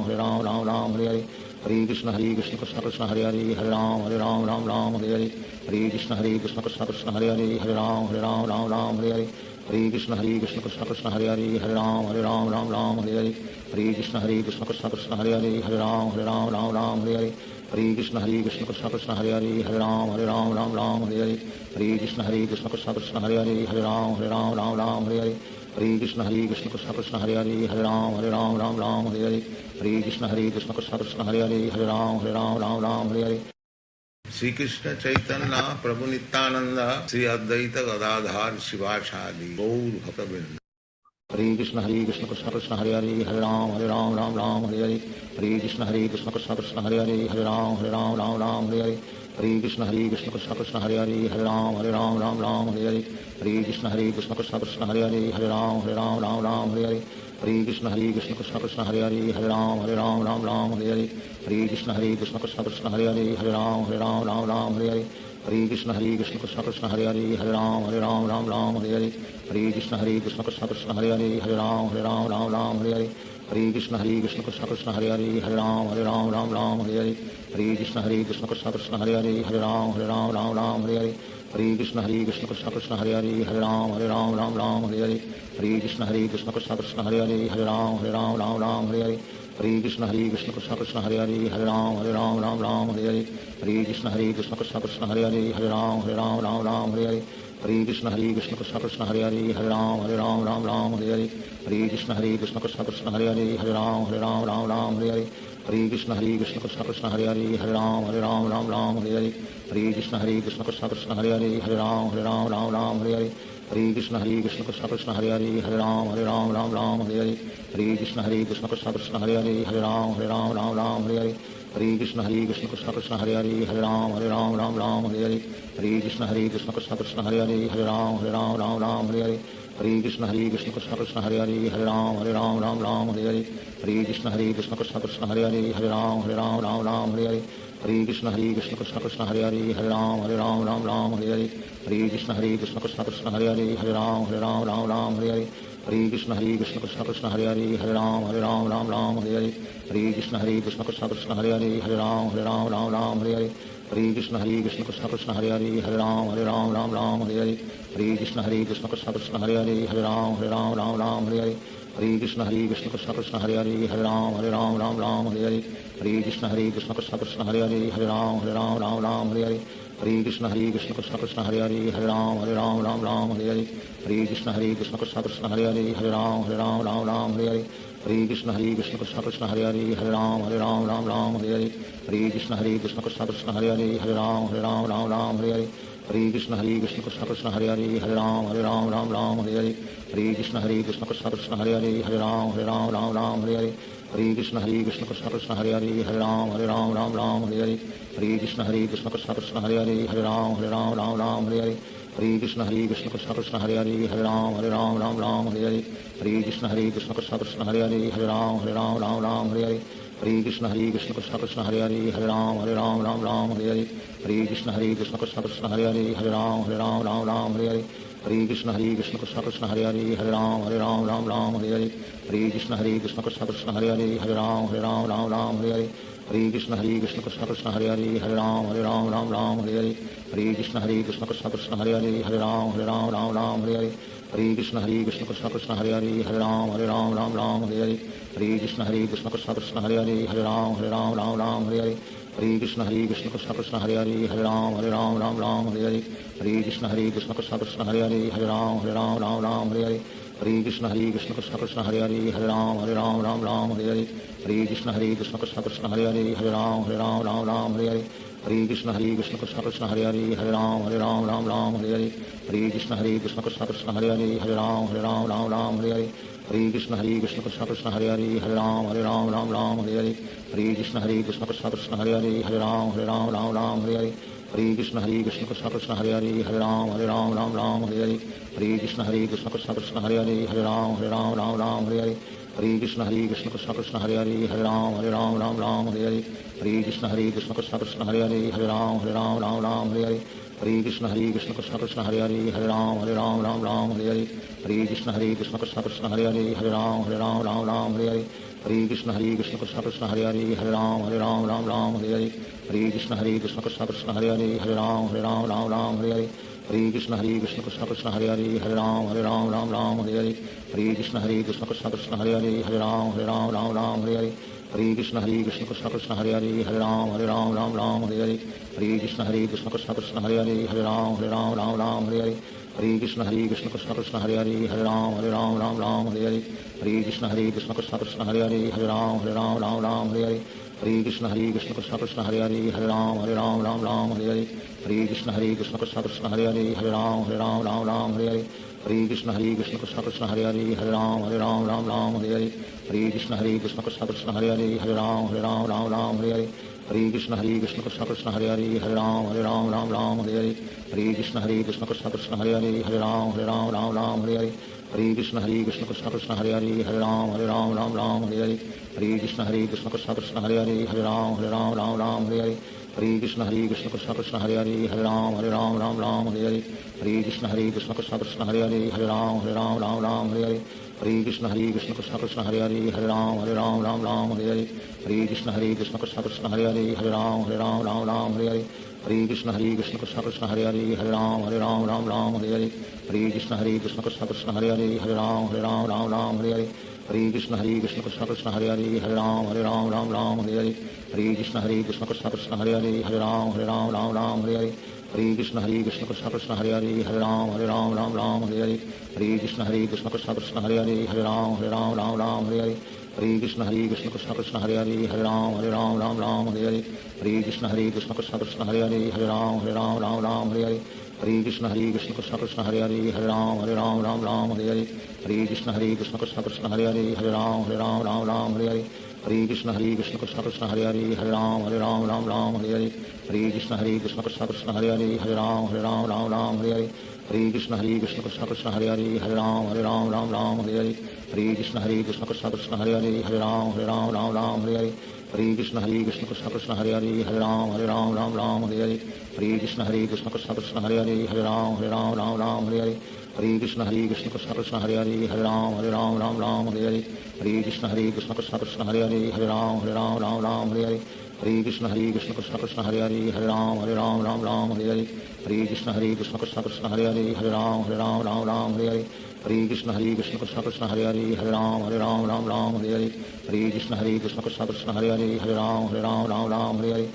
Hare Hare Hare Krishna Krishna Krishna Hare Hare Hare Ram Hare Hare Hare Krishna Krishna Krishna Hare Hare Hare Ram Hare Hare Hare Krishna Krishna Krishna Hare Hare Hare Ram Hare Hare Hare Krishna Krishna Krishna Hare Hare Hare Ram Hare Hare Hare Krishna Krishna Krishna Hare Hare Hare Ram Hare Hare Hare Krishna Krishna Krishna Hare Hare Hare Ram Hare Hare Hare Krishna Krishna Krishna Hare Hare Hare Ram Hare Hare Hare Krishna Krishna Krishna Hare Hare Hare Ram Hare Hare Hare Krishna Krishna Krishna Hare Hare Hare Ram Hare Hare Shri Krishna Chaitanya Prabhu Nityanand Shri Advaita Gadadhar शिवासादि Gaur भक्तवृंद Hare Krishna Krishna Krishna Hare Hare Hare Ram Hare Hare Hare Krishna Krishna Krishna Hare Hare Hare Ram Hare Hare Hare Krishna Krishna Krishna Hare Hare Hare Ram Hare Hare Hare Krishna Krishna Krishna Hare Hare Hare Ram Hare Hare Hare Krishna Krishna Krishna Hare Hare Hare Ram Hare Hare Hare Krishna Krishna Krishna Hare Hare Hare Ram Hare Hare Hare Krishna Krishna Krishna Hare Hare Hare Ram Hare Hare Hare Krishna Krishna Krishna Hare Hare Hare Ram Hare Hare Hare Krishna Krishna Krishna Hare Hare Hare Ram Hare Hare Hare Krishna Krishna Krishna Hare Hare Hare Ram Hare Hare Hare Krishna Krishna Krishna Hare Hare Hare Ram Hare Hare Hare Krishna Krishna Krishna Hare Hare Hare Ram Hare Hare Hare Krishna Krishna Krishna Hare Hare Hare Ram Hare Hare Hare Krishna Krishna Krishna Hare Hare Hare Ram Hare Hare Hare Krishna Krishna Krishna Hare Hare Hare Ram Hare Hare Hare Krishna Krishna Krishna Hare Hare Hare Ram Hare Hare Hare Krishna Krishna Krishna Hare Hare Hare Ram Hare Hare Hare Krishna Krishna Krishna Hare Hare Hare Ram Hare Hare Hare Krishna Krishna Krishna Hare Hare Hare Ram Hare Hare Krishna Krishna Krishna Hare Hare Hare Ram Hare Hare Krishna Krishna Krishna Hare Hare Hare Ram Hare Hare Krishna Krishna Krishna Hare Hare Hare Ram Hare Hare Krishna Krishna Krishna Hare Hare Hare Ram Hare Hare Krishna Krishna Krishna Hare Hare Hare Ram Hare Hare Krishna Krishna Krishna Hare Hare Hare Ram Hare Hare Krishna Krishna Krishna Hare Hare Hare Ram Hare Hare Krishna Krishna Krishna Hare Hare Hare Ram Hare Hare Krishna Krishna Krishna Hare Hare Hare Ram Hare Hare Krishna Krishna Krishna Hare Hare Hare Ram Hare Hare Krishna Krishna Krishna Hare Hare Hare Ram Hare Hare Krishna Krishna Krishna Hare Hare Hare Ram Hare Hare Krishna Krishna Krishna Hare Hare Hare Ram Hare Hare Krishna Krishna Krishna Hare Hare Hare Ram Hare Hare Krishna Krishna Krishna Hare Hare Hare Ram Hare Hare Krishna Krishna Krishna Hare Hare Hare Ram Hare Hare Krishna Krishna Krishna Hare Hare Hare Ram Hare Hare Krishna Krishna Krishna Hare Hare Hare Ram Hare Hare Krishna Krishna Krishna Hare Hare Hare Ram Hare Hare Krishna Krishna Krishna Hare Hare Hare Ram Hare Hare Krishna Krishna Krishna Hare Hare Hare Ram Hare Hare Krishna Krishna Krishna Hare Hare Hare Ram Hare Hare Krishna Krishna Krishna Hare Hare Hare Ram Hare Hare Krishna Krishna Krishna Hare Hare Hare Ram Hare Hare Krishna Krishna Krishna Hare Hare Hare Ram Hare Hare Krishna Krishna Krishna Hare Hare Hare Ram Hare Hare Krishna Krishna Krishna Hare Hare Hare Ram Hare Hare Krishna Krishna Krishna Hare Hare Hare Ram Hare Hare Krishna Krishna Krishna Hare Hare Hare Ram Hare Hare Krishna Krishna Krishna Hare Hare Hare Ram Hare Hare Krishna Krishna Krishna Hare Hare Hare Ram Hare Hare Krishna Krishna Krishna Hare Hare Hare Ram Hare Krishna Krishna Krishna Hare Hare Hare Ram Hare Krishna Krishna Krishna Hare Hare Hare Ram Hare Krishna Krishna Krishna Hare Hare Hare Ram Hare Hare Krishna Krishna Krishna Hare Hare Hare Ram Ram Ram Hare Hare Hare Krishna Krishna Krishna Hare Hare Hare Ram Ram Hare Hare Hare Krishna Krishna Krishna Hare Hare Hare Ram Ram Hare Hare Hare Krishna Krishna Krishna Hare Hare Hare Ram Ram Hare Hare Hare Krishna Krishna Krishna Hare Hare Hare Ram Ram Hare Hare Hare Krishna Krishna Krishna Hare Hare Hare Ram Hare Hare Hare Krishna Krishna Krishna Hare Hare Hare Ram Hare Hare Hare Krishna Krishna Krishna Hare Hare Hare Ram Hare Hare Hare Krishna Krishna Krishna Hare Hare Hare Ram Hare Hare Hare Krishna Krishna Krishna Hare Hare Hare Ram Hare Hare Hare Krishna Krishna Krishna Hare Hare Hare Ram Hare Hare Hare Krishna Krishna Krishna Hare Hare Hare Ram Hare Hare Hare Krishna Krishna Krishna Hare Hare Hare Ram Hare Hare Hare Krishna Krishna Krishna Hare Hare Hare Ram Hare Hare Hare Krishna Krishna Krishna Hare Hare Hare Ram Hare Hare Hare Krishna Krishna Krishna Hare Hare Hare Ram Hare Hare Hare Krishna Krishna Krishna Hare Hare Hare Ram Hare Hare Hare Krishna Krishna Krishna Hare Hare Hare Ram Hare Hare Hare Krishna Krishna Krishna Hare Hare Hare Ram Hare Hare Hare Krishna Krishna Krishna Hare Hare Hare Ram Hare Hare Hare Krishna Krishna Krishna Hare Hare Hare Ram Hare Hare Hare Krishna Krishna Krishna Hare Hare Hare Ram Hare Hare Hare Krishna Krishna Krishna Hare Hare Hare Ram Hare Hare Hare Krishna Krishna Krishna Hare Hare Hare Ram Hare Hare Hare Krishna Krishna Krishna Hare Hare Hare Ram Hare Hare Hare Krishna Krishna Krishna Hare Hare Hare Ram Hare Hare Hare Krishna Krishna Krishna Hare Hare Hare Ram Hare Hare Krishna Krishna Krishna Hare Hare Hare Ram Hare Hare Krishna Krishna Krishna Hare Hare Hare Ram Hare Hare Krishna Krishna Krishna Hare Hare Hare Ram Hare Hare Hare Krishna Krishna Krishna Hare Hare Hare Ram Hare Hare Krishna Krishna Krishna Hare Hare Hare Ram Hare Hare Krishna Krishna Krishna Hare Hare Hare Ram Hare Hare Krishna Krishna Krishna Hare Hare Hare Ram Hare Hare Krishna Krishna Krishna Hare Hare Hare Ram Hare Hare Krishna Krishna Krishna Hare Hare Hare Ram Hare Hare Krishna Krishna Krishna Hare Hare Hare Ram Hare Hare Krishna Krishna Krishna Hare Hare Hare Ram Hare Hare Krishna Krishna Krishna Hare Hare Hare Ram Hare Hare Krishna Krishna Krishna Hare Hare Hare Ram Hare Hare Krishna Krishna Krishna Hare Hare Hare Ram Hare Krishna Krishna Krishna Hare Hare Hare Ram Hare Krishna Krishna Krishna Hare Hare Hare Ram Hare Krishna Krishna Krishna Hare Hare Hare Ram Hare Krishna Krishna Krishna Hare Hare Hare Ram Hare Krishna Krishna Krishna Hare Hare Hare Ram Hare Krishna Krishna Krishna Hare Hare Hare Ram Hare Krishna Krishna Krishna Hare Hare Hare Ram Hare Krishna Krishna Krishna Hare Hare Hare Ram Hare Krishna Krishna Krishna Hare Hare Hare Ram Hare Krishna Krishna Krishna Hare Hare Hare Ram Hare Krishna Krishna Krishna Hare Hare Hare Ram Hare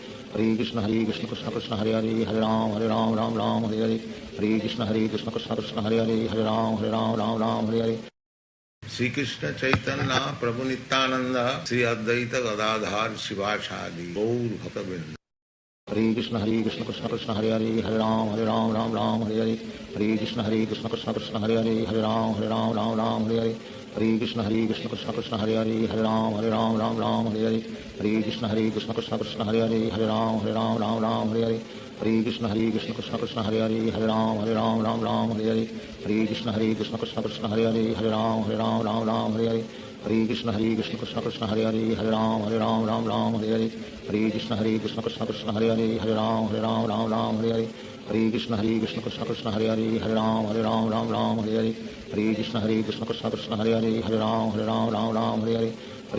Krishna Krishna Krishna Hare Hare Hare Ram Hare Krishna Krishna Krishna Hare Hare Hare Ram Hare Shri Krishna Chaitanya Prabhu Nityanand Shri Advaita Gadadhar शिवासादि Gaur भक्तवृंद Hare Krishna Krishna Krishna Hare Hare Hare Ram Hare Hare Hare Krishna Krishna Krishna Hare Hare Hare Ram Hare Hare Krishna Krishna Krishna Hare Hare Hare Ram Hare Hare Krishna Krishna Krishna Hare Hare Hare Ram Hare Hare Krishna Krishna Krishna Hare Hare Hare Ram Hare Krishna Krishna Krishna Hare Hare Hare Ram Hare Krishna Krishna Krishna Hare Hare Hare Ram Hare Krishna Krishna Krishna Hare Hare Hare Ram Hare Krishna Krishna Krishna Hare Hare Hare Ram Hare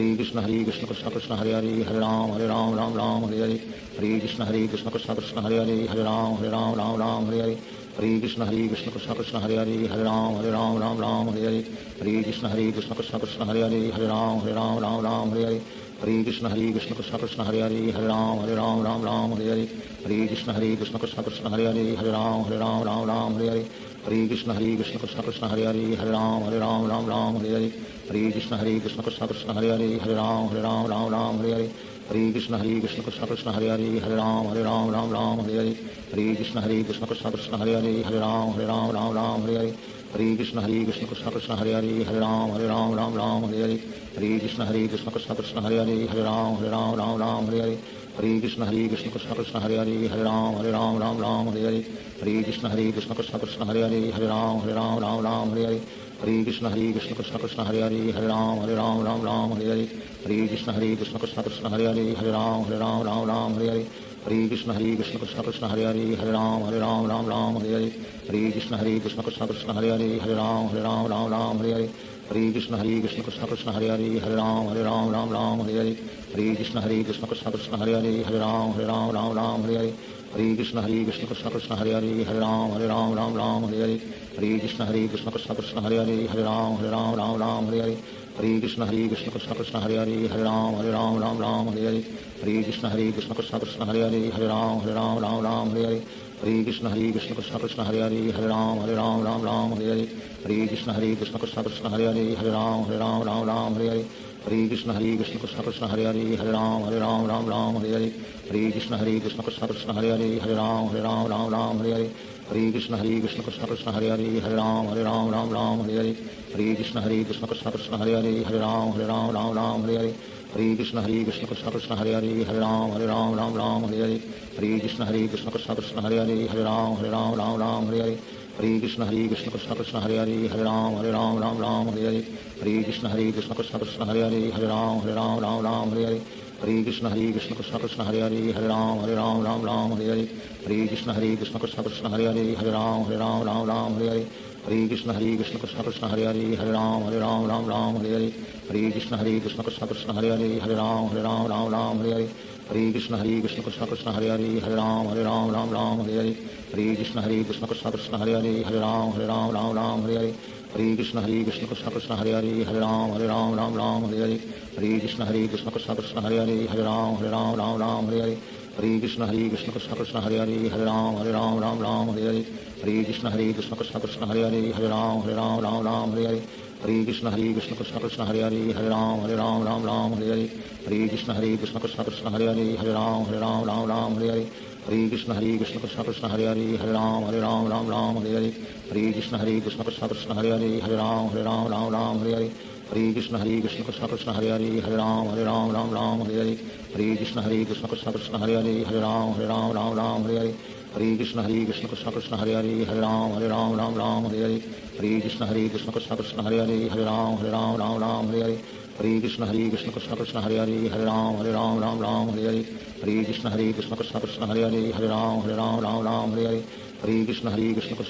Krishna Krishna Krishna Hare Hare Hare Ram Hare Krishna Krishna Krishna Hare Hare Hare Ram Hare Krishna Krishna Krishna Hare Hare Hare Ram Hare Krishna Krishna Krishna Hare Hare Hare Ram Hare Krishna Krishna Krishna Hare Hare Hare Ram Hare Krishna Krishna Krishna Hare Hare Hare Ram Hare Krishna Krishna Krishna Hare Hare Hare Ram Hare Krishna Krishna Krishna Hare Hare Hare Ram Hare Krishna Krishna Krishna Hare Hare Hare Ram Hare Hare Krishna Krishna Krishna Hare Hare Hare Ram Ram Ram Hare Hare Hare Krishna Krishna Krishna Hare Hare Hare Ram Ram Hare Hare Hare Krishna Krishna Krishna Hare Hare Hare Ram Ram Hare Hare Hare Krishna Krishna Krishna Hare Hare Hare Ram Ram Hare Hare Hare Krishna Krishna Krishna Hare Hare Hare Ram Ram Hare Hare Hare Krishna Krishna Krishna Hare Hare Hare Ram Ram Hare Hare Hare Krishna Krishna Krishna Hare Hare Hare Ram Ram Hare Hare Hare Krishna Krishna Krishna Hare Hare Hare Ram Ram Hare Hare Hare Krishna Krishna Krishna Hare Hare Hare Ram Ram Hare Hare Hare Krishna Krishna Krishna Hare Hare Hare Ram Ram Hare Hare Hare Krishna Krishna Krishna Hare Hare Hare Ram Ram Hare Hare Hare Krishna Krishna Krishna Hare Hare Hare Ram Ram Hare Hare Hare Krishna Krishna Krishna Hare Hare Hare Ram Ram Hare Hare Hare Krishna Krishna Krishna Hare Hare Hare Ram Ram Hare Hare Hare Krishna Krishna Krishna Hare Hare Hare Ram Ram Hare Hare Hare Krishna Krishna Krishna Hare Hare Hare Ram Ram Hare Hare Hare Krishna Krishna Krishna Hare Hare Hare Ram Ram Hare Hare Hare Krishna Krishna Krishna Hare Hare Hare Ram Ram Hare Hare Hare Krishna Krishna Krishna Hare Hare Hare Ram Ram Hare Hare Hare Krishna Krishna Krishna Hare Hare Hare Ram Ram Hare Hare Hare Krishna Krishna Krishna Hare Hare Hare Ram Ram Hare Hare Hare Krishna Krishna Krishna Hare Hare Hare Ram Ram Hare Hare Hare Krishna Krishna Krishna Hare Hare Hare Ram Ram Hare Hare Hare Krishna Krishna Krishna Hare Hare Hare Ram Ram Hare Hare Hare Krishna Krishna Krishna Hare Hare Hare Ram Ram Hare Hare Hare Krishna Krishna Krishna Hare Hare Hare Ram Ram Hare Hare Hare Krishna Krishna Krishna Hare Hare Hare Ram Ram Hare Hare Hare Krishna Krishna Krishna Hare Hare Hare Ram Ram Hare Hare Hare Krishna Krishna Krishna Hare Hare Hare Ram Ram Hare Hare Hare Krishna Krishna Krishna Hare Hare Hare Ram Ram Hare Hare Hare Krishna Krishna Krishna Hare Hare Hare Ram Ram Hare Hare Hare Krishna Krishna Krishna Hare Hare Hare Ram Ram Hare Hare Hare Krishna Krishna Krishna Hare Hare Hare Ram Ram Hare Hare Hare Krishna Krishna Krishna Hare Hare Hare Ram Ram Hare Hare Hare Krishna Krishna Krishna Hare Hare Hare Ram Ram Hare Hare Hare Krishna Krishna Krishna Hare Hare Hare Ram Ram Hare Hare Hare Krishna Krishna Krishna Hare Hare Hare Ram Ram Hare Hare Hare Krishna Krishna Krishna Hare Hare Hare Ram Ram Hare Hare Hare Krishna Krishna Krishna Hare Hare Hare Ram Ram Hare Hare Hare Krishna Krishna Krishna Hare Hare Hare Ram Ram Hare Hare Hare Krishna Krishna Krishna Hare Hare Hare Ram Ram Hare Hare Hare Krishna Krishna Krishna Hare Hare Hare Ram Ram Hare Hare Hare Krishna Krishna Krishna Hare Hare Hare Ram Ram Hare Hare Hare Krishna Krishna Krishna Hare Hare Hare Ram Ram Hare Hare Hare Krishna Krishna Krishna Hare Hare Hare Ram Ram Hare Hare Hare Krishna Krishna Krishna Hare Hare Hare Ram Ram Hare Hare Hare Krishna Krishna Krishna Hare Hare Hare Ram Ram Hare Hare Hare Krishna Krishna Krishna Hare Hare Hare Ram Ram Hare Hare Hare Krishna Krishna Krishna Hare Hare Hare Ram Ram Hare Hare Hare Krishna Krishna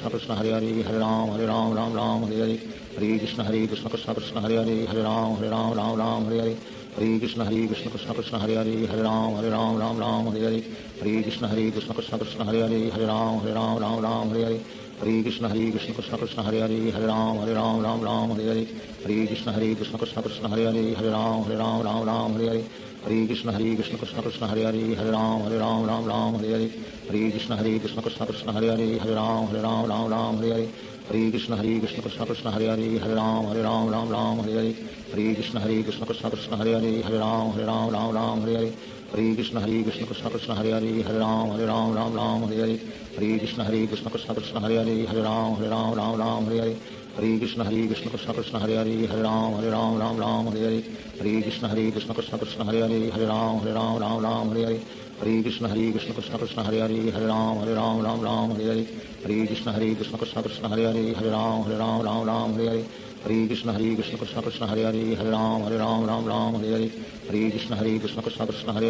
Krishna Hare Hare Hare Ram Ram Hare Hare Hare Krishna Krishna Krishna Hare Hare Hare Ram Ram Hare Hare Hare Krishna Krishna Krishna Hare Hare Hare Ram Ram Hare Hare Hare Krishna Krishna Krishna Hare Hare Hare Ram Ram Hare Hare Hare Krishna Krishna Krishna Hare Hare Hare Ram Ram Hare Hare Hare Krishna Krishna Krishna Hare Hare Hare Ram Ram Hare Hare Hare Krishna Krishna Krishna Hare Hare Hare Ram Ram Hare Hare Hare Krishna Krishna Krishna Hare Hare Hare Ram Ram Hare Hare Hare Krishna Krishna Krishna Hare Hare Hare Ram Ram Hare Hare Hare Krishna Krishna Krishna Hare Hare Hare Ram Ram Hare Hare Hare Krishna Krishna Krishna Hare Hare Hare Ram Ram Hare Hare Hare Krishna Krishna Krishna Hare Hare Hare Ram Ram Hare Hare Hare Krishna Krishna Krishna Hare Hare Hare Ram Ram Hare Hare Hare Krishna Krishna Krishna Hare Hare Hare Ram Ram Hare Hare Hare Krishna Krishna Krishna Hare Hare Hare Ram Ram Hare Hare Hare Krishna Krishna Krishna Hare Hare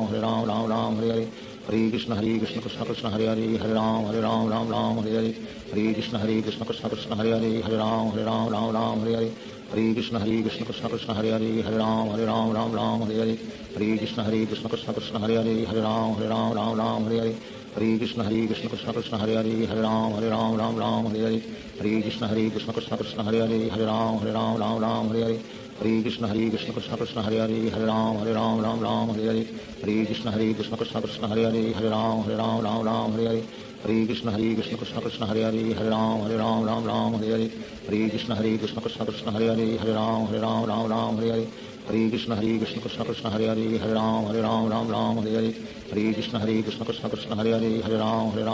Hare Ram Ram Hare Hare Hare Krishna Krishna Krishna Hare Hare Hare Ram Ram Hare Hare Hare Krishna Krishna Krishna Hare Hare Hare Ram Ram Hare Hare Hare Krishna Krishna Krishna Hare Hare Hare Ram Ram Hare Hare Hare Krishna Krishna Krishna Hare Hare Hare Ram Ram Hare Hare Hare Krishna Krishna Krishna Hare Hare Hare Ram Ram Hare Hare Hare Krishna Krishna Krishna Hare Hare Hare Ram Ram Hare Hare Hare Krishna Krishna Krishna Hare Hare Hare Ram Ram Hare Hare Hare Krishna Krishna Krishna Hare Hare Hare Ram Ram Hare Hare Hare Krishna Krishna Krishna Hare Hare Hare Ram Ram Hare Hare Hare Krishna Krishna Krishna Hare Ram Ram Ram Hare Hare Hare Krishna Krishna Krishna Hare Ram Ram Hare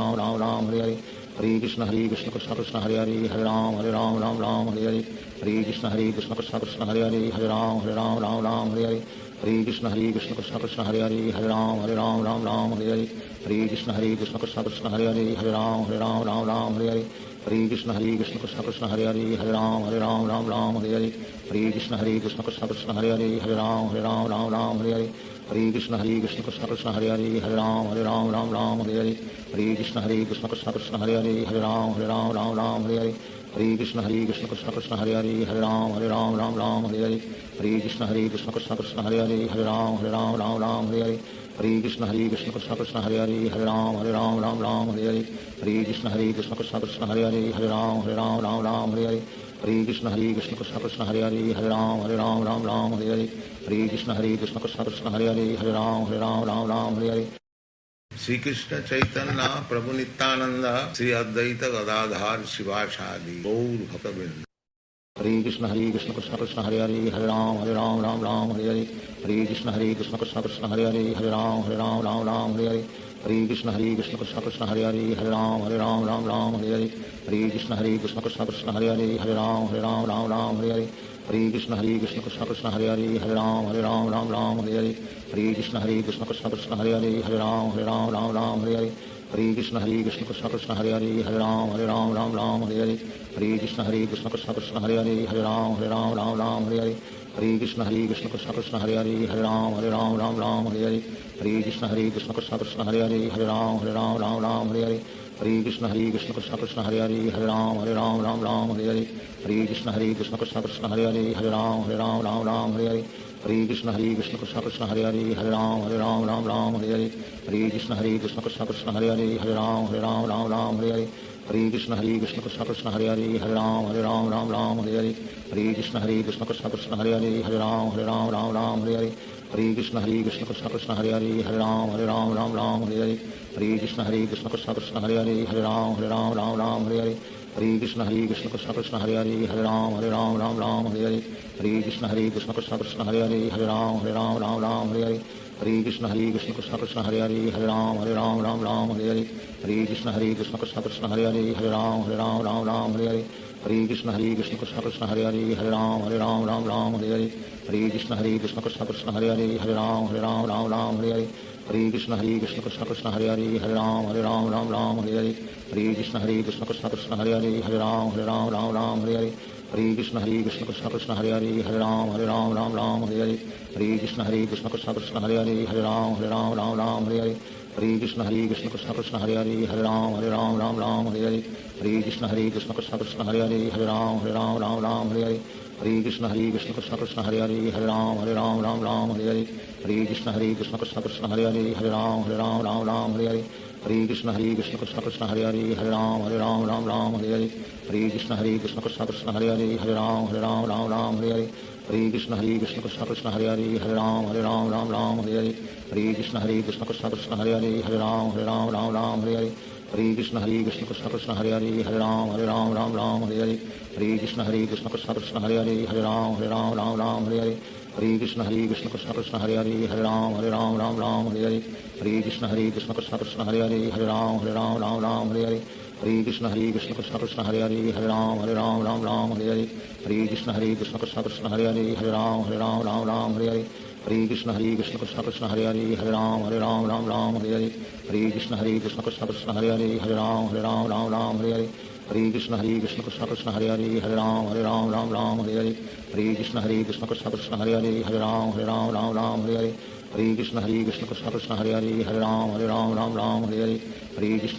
Hare Hare Krishna Krishna Krishna Hare Ram Ram Hare Hare Hare Krishna Krishna Krishna Hare Ram Ram Hare Hare Hare Krishna Krishna Krishna Hare Ram Ram Hare Hare Hare Krishna Krishna Krishna Hare Ram Hare Hare Hare Krishna Krishna Krishna Hare Ram Hare Hare Hare Krishna Krishna Krishna Hare Ram Hare Hare Hare Krishna Krishna Krishna Hare Ram Hare Hare Hare Krishna Krishna Krishna Hare Ram Hare Hare Hare Krishna Krishna Krishna Hare Ram Hare Hare Hare Krishna Krishna Krishna Hare Ram Hare Hare Hare Krishna Krishna Krishna Hare Ram Hare Hare Hare Krishna Krishna Krishna Hare Ram Hare Hare Hare Krishna Krishna Krishna Hare Ram Hare Hare Hare Krishna Krishna Krishna Hare Ram Hare Hare Shri Krishna Chaitanya Prabhu Nityanand Shri Advaita Gadadhar शिवासादि Gaur भक्तवृंद Hare Krishna Krishna Krishna Hare Ram Ram Hare Hare Hare Krishna Krishna Krishna Hare Ram Hare Hare Hare Krishna Krishna Krishna Hare Ram Hare Hare Hare Krishna Krishna Krishna Hare Ram Hare Hare Hare Krishna Krishna Krishna Hare Ram Hare Hare Hare Krishna Krishna Krishna Hare Ram Hare Hare Hare Krishna Krishna Krishna Hare Ram Hare Hare Hare Krishna Krishna Krishna Hare Ram Hare Hare Hare Krishna Krishna Krishna Hare Ram Hare Hare Hare Krishna Krishna Krishna Hare Ram Hare Hare Hare Krishna Krishna Krishna Hare Ram Hare Hare Hare Krishna Krishna Krishna Hare Ram Hare Hare Hare Krishna Krishna Krishna Hare Ram Hare Hare Hare Krishna Krishna Krishna Hare Ram Hare Hare Hare Krishna Krishna Krishna Hare Ram Hare Hare Hare Krishna Krishna Krishna Hare Ram Hare Hare Hare Krishna Krishna Krishna Hare Ram Hare Hare Hare Krishna Krishna Krishna Hare Ram Hare Hare Hare Krishna Krishna Krishna Hare Ram Hare Hare Hare Krishna Krishna Krishna Hare Ram Hare Hare Hare Krishna Krishna Krishna Hare Ram Hare Hare Hare Krishna Krishna Krishna Hare Ram Hare Hare Hare Krishna Krishna Krishna Hare Ram Hare Hare Hare Krishna Krishna Krishna Hare Ram Hare Hare Hare Krishna Krishna Krishna Hare Ram Hare Hare Hare Krishna Krishna Krishna Hare Ram Hare Hare Hare Krishna Krishna Krishna Hare Ram Hare Hare Hare Krishna Krishna Krishna Hare Ram Hare Hare Hare Krishna Krishna Krishna Hare Ram Hare Hare Hare Krishna Krishna Krishna Hare Ram Hare Hare Hare Krishna Krishna Krishna Hare Ram Hare Hare Hare Krishna Krishna Krishna Hare Ram Hare Hare Hare Krishna Krishna Krishna Hare Ram Hare Hare Hare Krishna Krishna Krishna Hare Ram Hare Hare Hare Krishna Krishna Krishna Hare Ram Hare Hare Hare Krishna Krishna Krishna Hare Ram Hare Hare Hare Krishna Krishna Krishna Hare Ram Hare Hare Hare Krishna Krishna Krishna Hare Ram Hare Hare Hare Krishna Krishna Krishna Hare Ram Hare Hare Hare Krishna Krishna Krishna Hare Ram Hare Hare Hare Krishna Krishna Krishna Hare Ram Hare Hare Hare Krishna Krishna Krishna Hare Ram Hare Hare Hare Krishna Krishna Krishna Hare Ram Hare Hare Hare Krishna Krishna Krishna Hare Ram Hare Hare Hare Krishna Krishna Krishna Hare Ram Hare Hare Hare Krishna Krishna Krishna Hare Ram Hare Hare Hare Krishna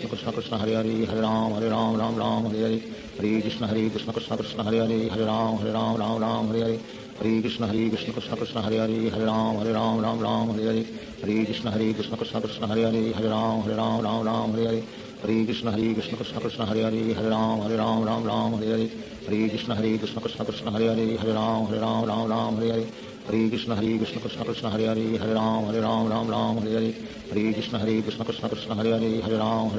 Krishna Krishna Hare Ram Hare Hare Hare Krishna Krishna Krishna Hare Ram Hare Hare Hare Krishna Krishna Krishna Hare Ram Hare Hare Hare Krishna Krishna Krishna Hare Ram Hare Hare Hare Krishna Krishna Krishna Hare Ram Hare Hare Hare Krishna Krishna Krishna Hare Ram Hare Hare Hare Krishna Krishna Krishna Hare Ram Hare Hare Hare Krishna Krishna Krishna Hare Ram Hare Hare Hare Krishna Krishna Krishna Hare Ram Hare Hare Hare Krishna Krishna Krishna Hare Ram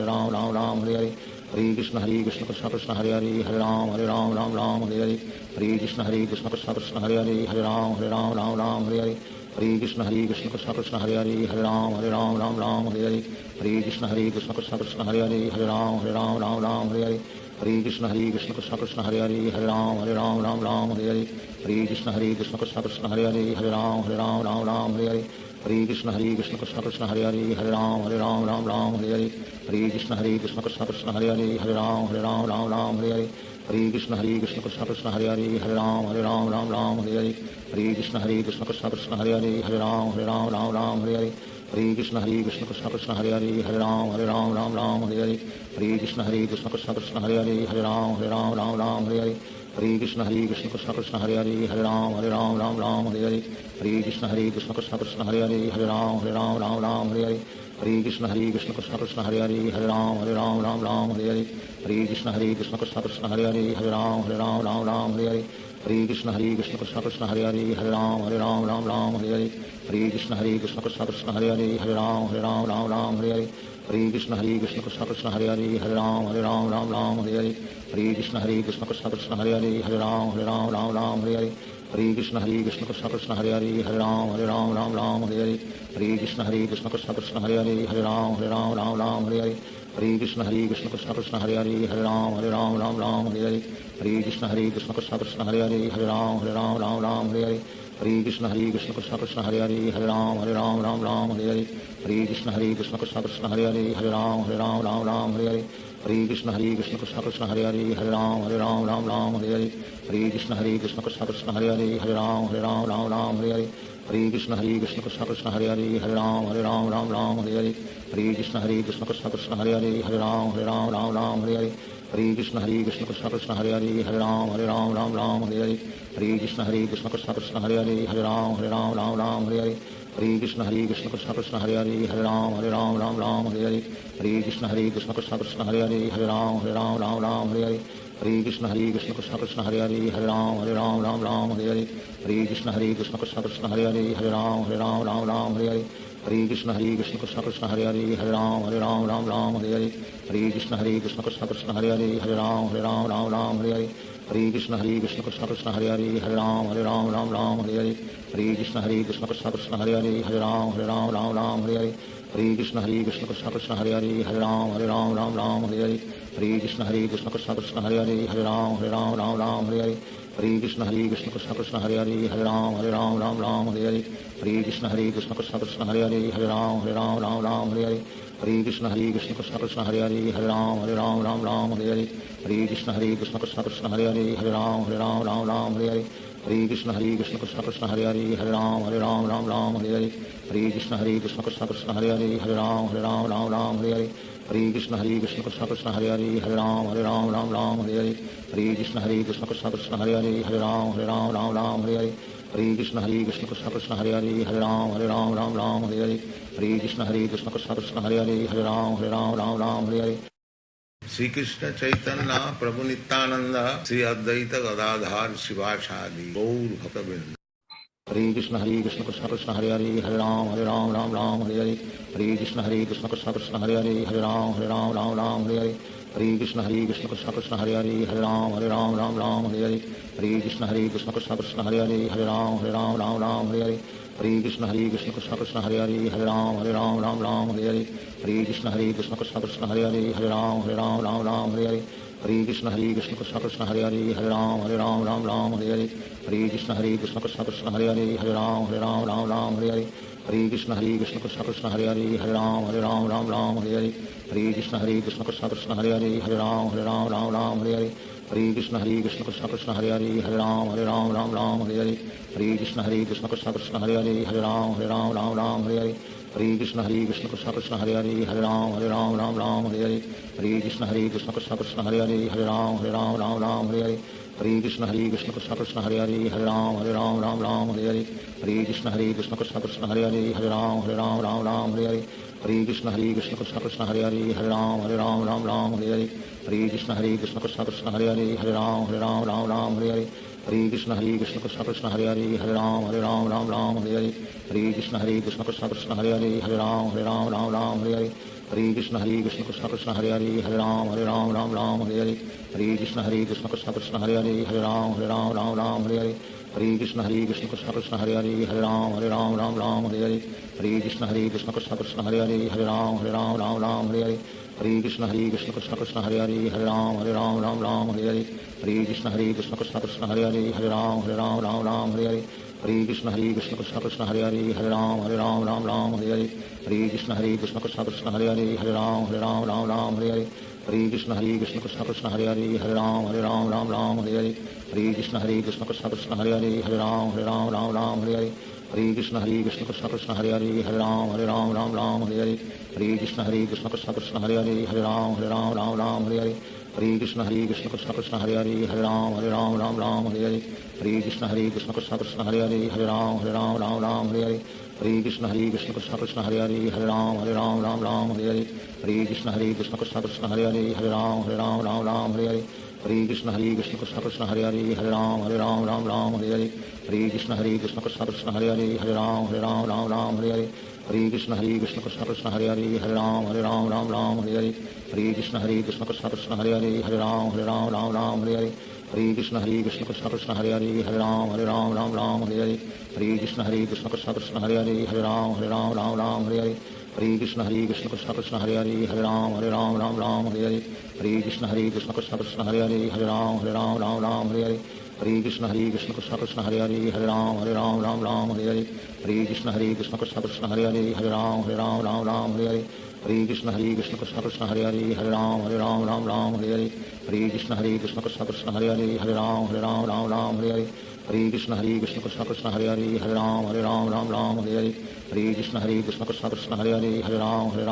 Hare Hare Hare Krishna Krishna Krishna Hare Hare Hare Ram Ram Ram Hare Hare Hare Krishna Krishna Krishna Hare Hare Hare Ram Ram Hare Hare Hare Krishna Krishna Krishna Hare Hare Hare Ram Ram Hare Hare Hare Krishna Krishna Krishna Hare Hare Hare Ram Ram Hare Hare Hare Krishna Krishna Krishna Hare Hare Hare Ram Ram Hare Hare Hare Krishna Krishna Krishna Hare Hare Hare Ram Ram Hare Hare Hare Krishna Krishna Krishna Hare Hare Hare Ram Hare Hare Hare Krishna Krishna Krishna Hare Hare Hare Ram Hare Hare Hare Krishna Krishna Krishna Hare Hare Hare Ram Hare Hare Hare Krishna Krishna Krishna Hare Hare Hare Ram Hare Hare Hare Krishna Krishna Krishna Hare Hare Hare Ram Hare Hare Hare Krishna Krishna Krishna Hare Hare Hare Ram Hare Hare Hare Krishna Krishna Krishna Hare Hare Hare Ram Hare Hare Hare Krishna Krishna Krishna Hare Hare Hare Ram Hare Hare Hare Krishna Krishna Krishna Hare Hare Hare Ram Hare Hare Hare Krishna Krishna Krishna Hare Hare Hare Ram Hare Hare Hare Krishna Krishna Krishna Hare Hare Hare Ram Hare Hare Hare Krishna Krishna Krishna Hare Hare Hare Ram Hare Hare Hare Krishna Krishna Krishna Hare Hare Hare Ram Hare Hare Hare Krishna Krishna Krishna Hare Hare Hare Ram Hare Hare Hare Krishna Krishna Krishna Hare Hare Hare Ram Hare Hare Hare Krishna Krishna Krishna Hare Hare Hare Ram Hare Hare Hare Krishna Krishna Krishna Hare Hare Hare Ram Hare Hare Hare Krishna Krishna Krishna Hare Hare Hare Ram Hare Hare Hare Krishna Krishna Krishna Hare Hare Hare Ram Hare Hare Krishna Krishna Krishna Hare Hare Hare Ram Hare Hare Hare Krishna Krishna Krishna Hare Hare Hare Ram Hare Hare Hare Krishna Krishna Krishna Hare Hare Hare Ram Hare Hare Hare Krishna Krishna Krishna Hare Hare Hare Ram Hare Hare Hare Krishna Krishna Krishna Hare Hare Hare Ram Hare Hare Hare Krishna Krishna Krishna Hare Hare Hare Ram Hare Hare Hare Krishna Krishna Krishna Hare Hare Hare Ram Hare Hare Hare Krishna Krishna Krishna Hare Hare Hare Ram Hare Hare Krishna Krishna Krishna Hare Hare Hare Ram Hare Hare Krishna Krishna Krishna Hare Hare Hare Ram Hare Hare Krishna Krishna Krishna Hare Hare Hare Ram Hare Hare Krishna Krishna Krishna Hare Hare Hare Ram Hare Hare Krishna Krishna Krishna Hare Hare Hare Ram Hare Hare Krishna Krishna Krishna Hare Hare Hare Ram Hare Hare Krishna Krishna Krishna Hare Hare Hare Ram Hare Hare Krishna Krishna Krishna Hare Hare Hare Ram Hare Hare Krishna Krishna Krishna Hare Hare Hare Ram Hare Hare Krishna Krishna Krishna Hare Hare Hare Ram Hare Hare Krishna Krishna Krishna Hare Hare Hare Ram Hare Hare Krishna Krishna Krishna Hare Hare Hare Ram Hare Hare Krishna Krishna Krishna Hare Hare Hare Ram Hare Hare Krishna Krishna Krishna Hare Hare Hare Ram Hare Krishna Krishna Krishna Hare Hare Hare Ram Hare Krishna Krishna Krishna Hare Hare Hare Ram Hare Krishna Krishna Krishna Hare Hare Hare Ram Hare Krishna Krishna Krishna Hare Hare Hare Ram Hare Krishna Krishna Krishna Hare Hare Hare Ram Hare Shri Krishna Chaitanya Prabhu Nityanand Shri Advaita Gadadhar शिवासादि Gaur भक्तवृंद Hare Krishna Krishna Krishna Hare Hare Hare Ram Hare Hare Hare Krishna Krishna Krishna Hare Hare Hare Ram Hare Hare Krishna Krishna Krishna Hare Hare Hare Ram Hare Hare Krishna Krishna Krishna Hare Hare Hare Ram Hare Hare Krishna Krishna Krishna Hare Hare Hare Ram Hare Hare Krishna Krishna Krishna Hare Hare Hare Ram Hare Hare Krishna Krishna Krishna Hare Hare Hare Ram Hare Hare Krishna Krishna Krishna Hare Hare Hare Ram Hare Hare Krishna Krishna Krishna Hare Hare Hare Ram Hare Hare Krishna Krishna Krishna Hare Hare Hare Ram Hare Hare Krishna Krishna Krishna Hare Hare Hare Ram Hare Hare Krishna Krishna Krishna Hare Hare Hare Ram Hare Hare Krishna Krishna Krishna Hare Hare Hare Ram Hare Krishna Krishna Krishna Hare Hare Hare Ram Hare Krishna Krishna Krishna Hare Hare Hare Ram Hare Krishna Krishna Krishna Hare Hare Hare Ram Hare Krishna Krishna Krishna Hare Hare Hare Ram Hare Krishna Krishna Krishna Hare Hare Hare Ram Hare Krishna Krishna Krishna Hare Hare Hare Ram Hare Krishna Krishna Krishna Hare Hare Hare Ram Hare Hare Krishna Krishna Krishna Hare Hare Hare Ram Ram Ram Hare Hare Hare Krishna Krishna Krishna Hare Hare Hare Ram Ram Hare Hare Hare Krishna Krishna Krishna Hare Hare Hare Ram Ram Hare Hare Hare Krishna Krishna Krishna Hare Hare Hare Ram Ram Hare Hare Hare Krishna Krishna Krishna Hare Hare Hare Ram Ram Hare Hare Hare Krishna Krishna Krishna Hare Hare Hare Ram Ram Hare Hare Hare Krishna Krishna Krishna Hare Hare Hare Ram Hare Hare Hare Krishna Krishna Krishna Hare Hare Hare Ram Hare Hare Hare Krishna Krishna Krishna Hare Hare Hare Ram Hare Hare Hare Krishna Krishna Krishna Hare Hare Hare Ram Hare Hare Hare Krishna Krishna Krishna Hare Hare Hare Ram Hare Hare Hare Krishna Krishna Krishna Hare Hare Hare Ram Hare Hare Hare Krishna Krishna Krishna Hare Hare Hare Ram Hare Hare Hare Krishna Krishna Krishna Hare Hare Hare Ram Hare Hare Hare Krishna Krishna Krishna Hare Hare Hare Ram Hare Hare Hare Krishna Krishna Krishna Hare Hare Hare Ram Hare Hare Hare Krishna Krishna Krishna Hare Hare Hare Ram Hare Hare Hare Krishna Krishna Krishna Hare Hare Hare Ram Hare Hare Hare Krishna Krishna Krishna Hare Hare Hare Ram Hare Hare Hare Krishna Krishna Krishna Hare Hare Hare Ram Hare Hare Hare Krishna Krishna Krishna Hare Hare Hare Ram Hare Hare Hare Krishna Krishna Krishna Hare Hare Hare Ram Hare Hare Hare Krishna Krishna Krishna Hare Hare Hare Ram Hare Hare Hare Krishna Krishna Krishna Hare Hare Hare Ram Hare Hare Hare Krishna Krishna Krishna Hare Hare Hare Ram Hare Hare Hare Krishna Krishna Krishna Hare Hare Hare Ram Hare Hare Hare Krishna Krishna Krishna Hare Hare Hare Ram Hare Hare Hare Krishna Krishna Krishna Hare Hare Hare Ram Hare Hare Hare Krishna Krishna Krishna Hare Hare Hare Ram Hare Hare Hare Krishna Krishna Krishna Hare Hare Hare Ram Hare Hare Hare Krishna Krishna Krishna Hare Hare Hare Ram Hare Hare Hare Krishna Krishna Krishna Hare Hare Hare Ram Hare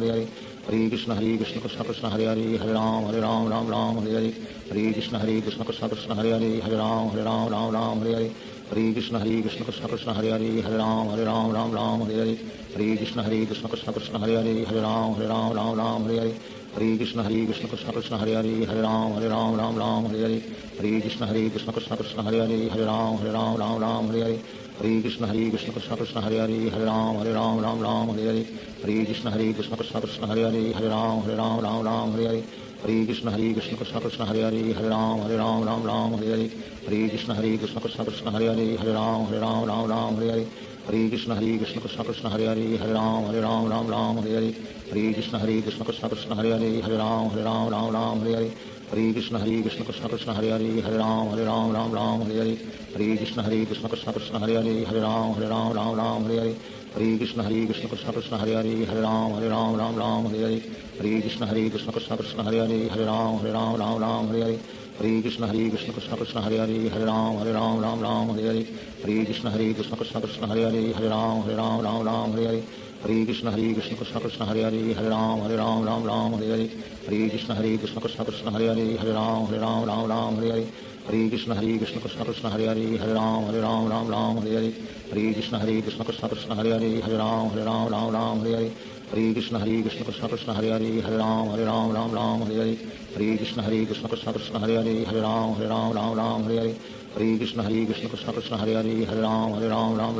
Hare Hare Krishna Krishna Krishna Hare Hare Hare Ram Hare Hare Hare Krishna Krishna Krishna Hare Hare Hare Ram Hare Hare Hare Krishna Krishna Krishna Hare Hare Hare Ram Hare Hare Hare Krishna Krishna Krishna Hare Hare Hare Ram Hare Hare Hare Krishna Krishna Krishna Hare Hare Hare Ram Hare Hare Hare Krishna Krishna Krishna Hare Hare Hare Ram Hare Hare Hare Krishna Krishna Krishna Hare Hare Hare Ram Hare Hare Krishna Krishna Krishna Hare Hare Hare Ram Hare Hare Krishna Krishna Krishna Hare Hare Hare Ram Hare Hare Krishna Krishna Krishna Hare Hare Hare Ram Hare Hare Krishna Krishna Krishna Hare Hare Hare Ram Hare Hare Krishna Krishna Krishna Hare Hare Hare Ram Hare Hare Krishna Krishna Krishna Hare Hare Hare Ram Hare Hare Krishna Krishna Krishna Hare Hare Hare Ram Hare Hare Krishna Krishna Krishna Hare Hare Hare Ram Hare Hare Krishna Krishna Krishna Hare Hare Hare Ram Hare Hare Krishna Krishna Krishna Hare Hare Hare Ram Hare Krishna Krishna Krishna Hare Hare Hare Ram Hare Krishna Krishna Krishna Hare Hare Hare Ram Hare Krishna Krishna Krishna Hare Hare Hare Ram Hare Krishna Krishna Krishna Hare Hare Hare Ram Hare Krishna Krishna Krishna Hare Hare Hare Ram Hare Krishna Krishna Krishna Hare Hare Hare Ram Hare Krishna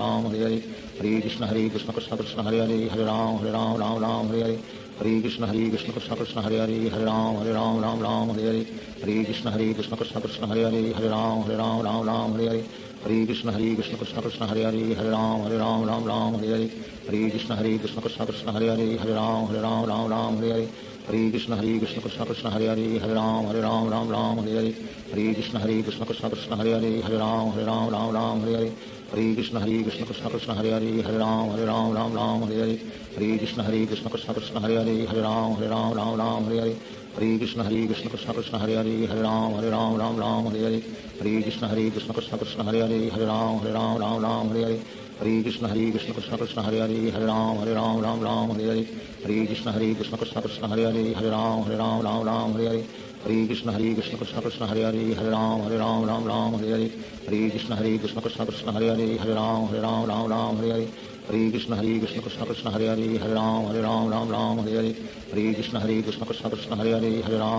Krishna Krishna Hare Hare Hare Ram Hare Krishna Krishna Krishna Hare Hare Hare Ram Hare Krishna Krishna Krishna Hare Hare Hare Ram Hare Krishna Krishna Krishna Hare Hare Hare Ram Hare Krishna Krishna Krishna Hare Hare Hare Ram Hare Krishna Krishna Krishna Hare Hare Hare Ram Hare Krishna Krishna Krishna Hare Hare Hare Ram Hare Krishna Krishna Krishna Hare Hare Hare Ram Hare Krishna Krishna Krishna Hare Hare Hare Ram Hare Krishna Krishna Krishna Hare Hare Hare Ram Hare Krishna Krishna Krishna Hare Hare Hare Ram Hare Krishna Krishna Krishna Hare Hare Hare Ram Hare Krishna Krishna Krishna Hare Hare Hare Ram Hare Krishna Krishna Krishna Hare Hare Hare Ram Hare Krishna Krishna Krishna Hare Hare Hare Ram Hare Krishna Krishna Krishna Hare Hare Hare Ram Hare Krishna Krishna Krishna Hare Hare Hare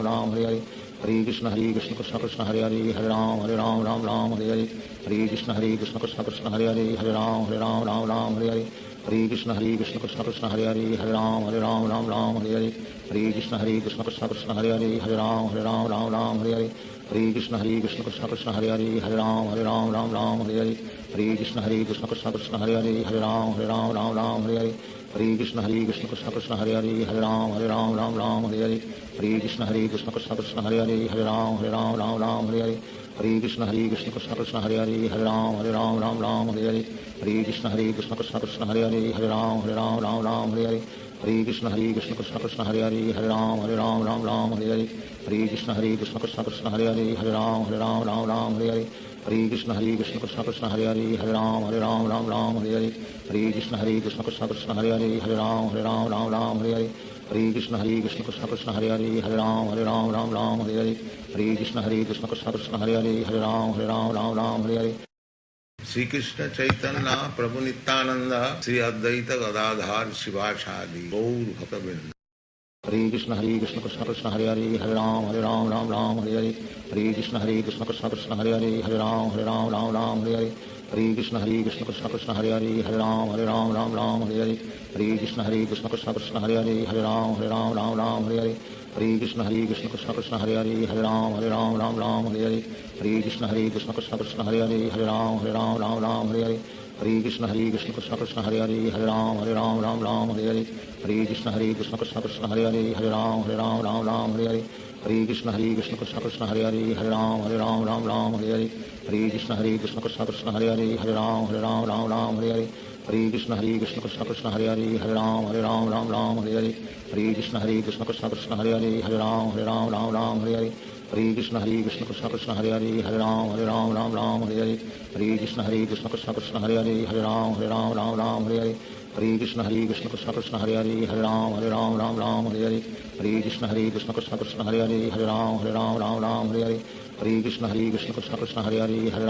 Ram Hare Krishna Krishna Krishna Hare Hare Hare Ram Hare Krishna Krishna Krishna Hare Hare Hare Ram Hare Hare Krishna Krishna Krishna Hare Hare Hare Ram Ram Ram Hare Hare Hare Krishna Krishna Krishna Hare Hare Hare Ram Ram Hare Hare Hare Krishna Krishna Krishna Hare Hare Hare Ram Ram Hare Hare Hare Krishna Krishna Krishna Hare Hare Hare Ram Ram Hare Hare Hare Krishna Krishna Krishna Hare Hare Hare Ram Ram Hare Hare Hare Krishna Krishna Krishna Hare Hare Hare Ram Ram Hare Hare Hare Krishna Krishna Krishna Hare Hare Hare Ram Ram Hare Hare Hare Krishna Krishna Krishna Hare Hare Hare Ram Hare Hare Hare Krishna Krishna Krishna Hare Hare Hare Ram Hare Hare Hare Krishna Krishna Krishna Hare Hare Hare Ram Hare Hare Hare Krishna Krishna Krishna Hare Hare Hare Ram Hare Hare Hare Krishna Krishna Krishna Hare Hare Hare Ram Hare Hare Hare Krishna Krishna Krishna Hare Hare Hare Ram Hare Hare Hare Krishna Krishna Krishna Hare Hare Hare Ram Hare Hare Shri Krishna Chaitanya Prabhu Nityanand Shri Advaita Gadadhar शिवासादि Gaur भक्तवृंद Hare Krishna Krishna Krishna Hare Hare Hare Ram Hare Hare Hare Krishna Krishna Krishna Hare Hare Hare Ram Hare Hare Hare Krishna Krishna Krishna Hare Hare Hare Ram Hare Hare Hare Krishna Krishna Krishna Hare Hare Hare Ram Hare Hare Hare Krishna Krishna Krishna Hare Hare Hare Ram Hare Hare Hare Krishna Krishna Krishna Hare Hare Hare Ram Hare Hare Hare Krishna Krishna Krishna Hare Hare Hare Ram Hare Hare Hare Krishna Krishna Krishna Hare Hare Hare Ram Hare Hare Hare Krishna Krishna Krishna Hare Hare Hare Ram Hare Hare Hare Krishna Krishna Krishna Hare Hare Hare Ram Hare Hare Hare Krishna Krishna Krishna Hare Hare Hare Ram Hare Hare Hare Krishna Krishna Krishna Hare Hare Hare Ram Hare Hare Hare Krishna Krishna Krishna Hare Hare Hare Ram Hare Hare Hare Krishna Krishna Krishna Hare Hare Hare Ram Hare Hare Hare Krishna Krishna Krishna Hare Hare Hare Ram Hare Hare Hare Krishna Krishna Krishna Hare Hare Hare Ram Hare Hare Hare Krishna Krishna Krishna Hare Hare Hare Ram Hare Hare Hare Krishna Krishna Krishna Hare Hare Hare Ram Hare Hare Hare Krishna Krishna Krishna Hare Hare Hare Ram Hare Hare Hare Krishna Krishna Krishna Hare Hare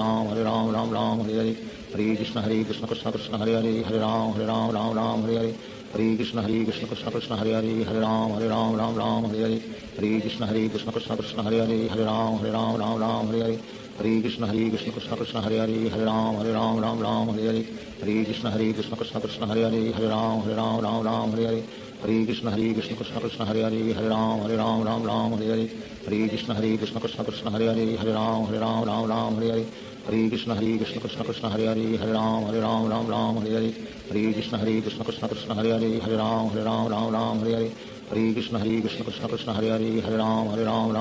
Hare Ram Hare Hare Hare Krishna Krishna Krishna Hare Hare Hare Ram Hare Hare Hare Krishna Krishna Krishna Hare Hare Hare Ram Hare Hare Hare Krishna Krishna Krishna Hare Hare Hare Ram Hare Hare Hare Krishna Krishna Krishna Hare Hare Hare Ram Hare Hare Hare Krishna Krishna Krishna Hare Hare Hare Ram Hare Hare Hare Krishna Krishna Krishna Hare Hare Hare Ram Hare Hare Hare Krishna Krishna Krishna Hare Hare Hare Ram Hare Hare Hare Krishna Krishna Krishna Hare Hare Hare Ram Hare Hare Hare Krishna Krishna Krishna Hare Hare Hare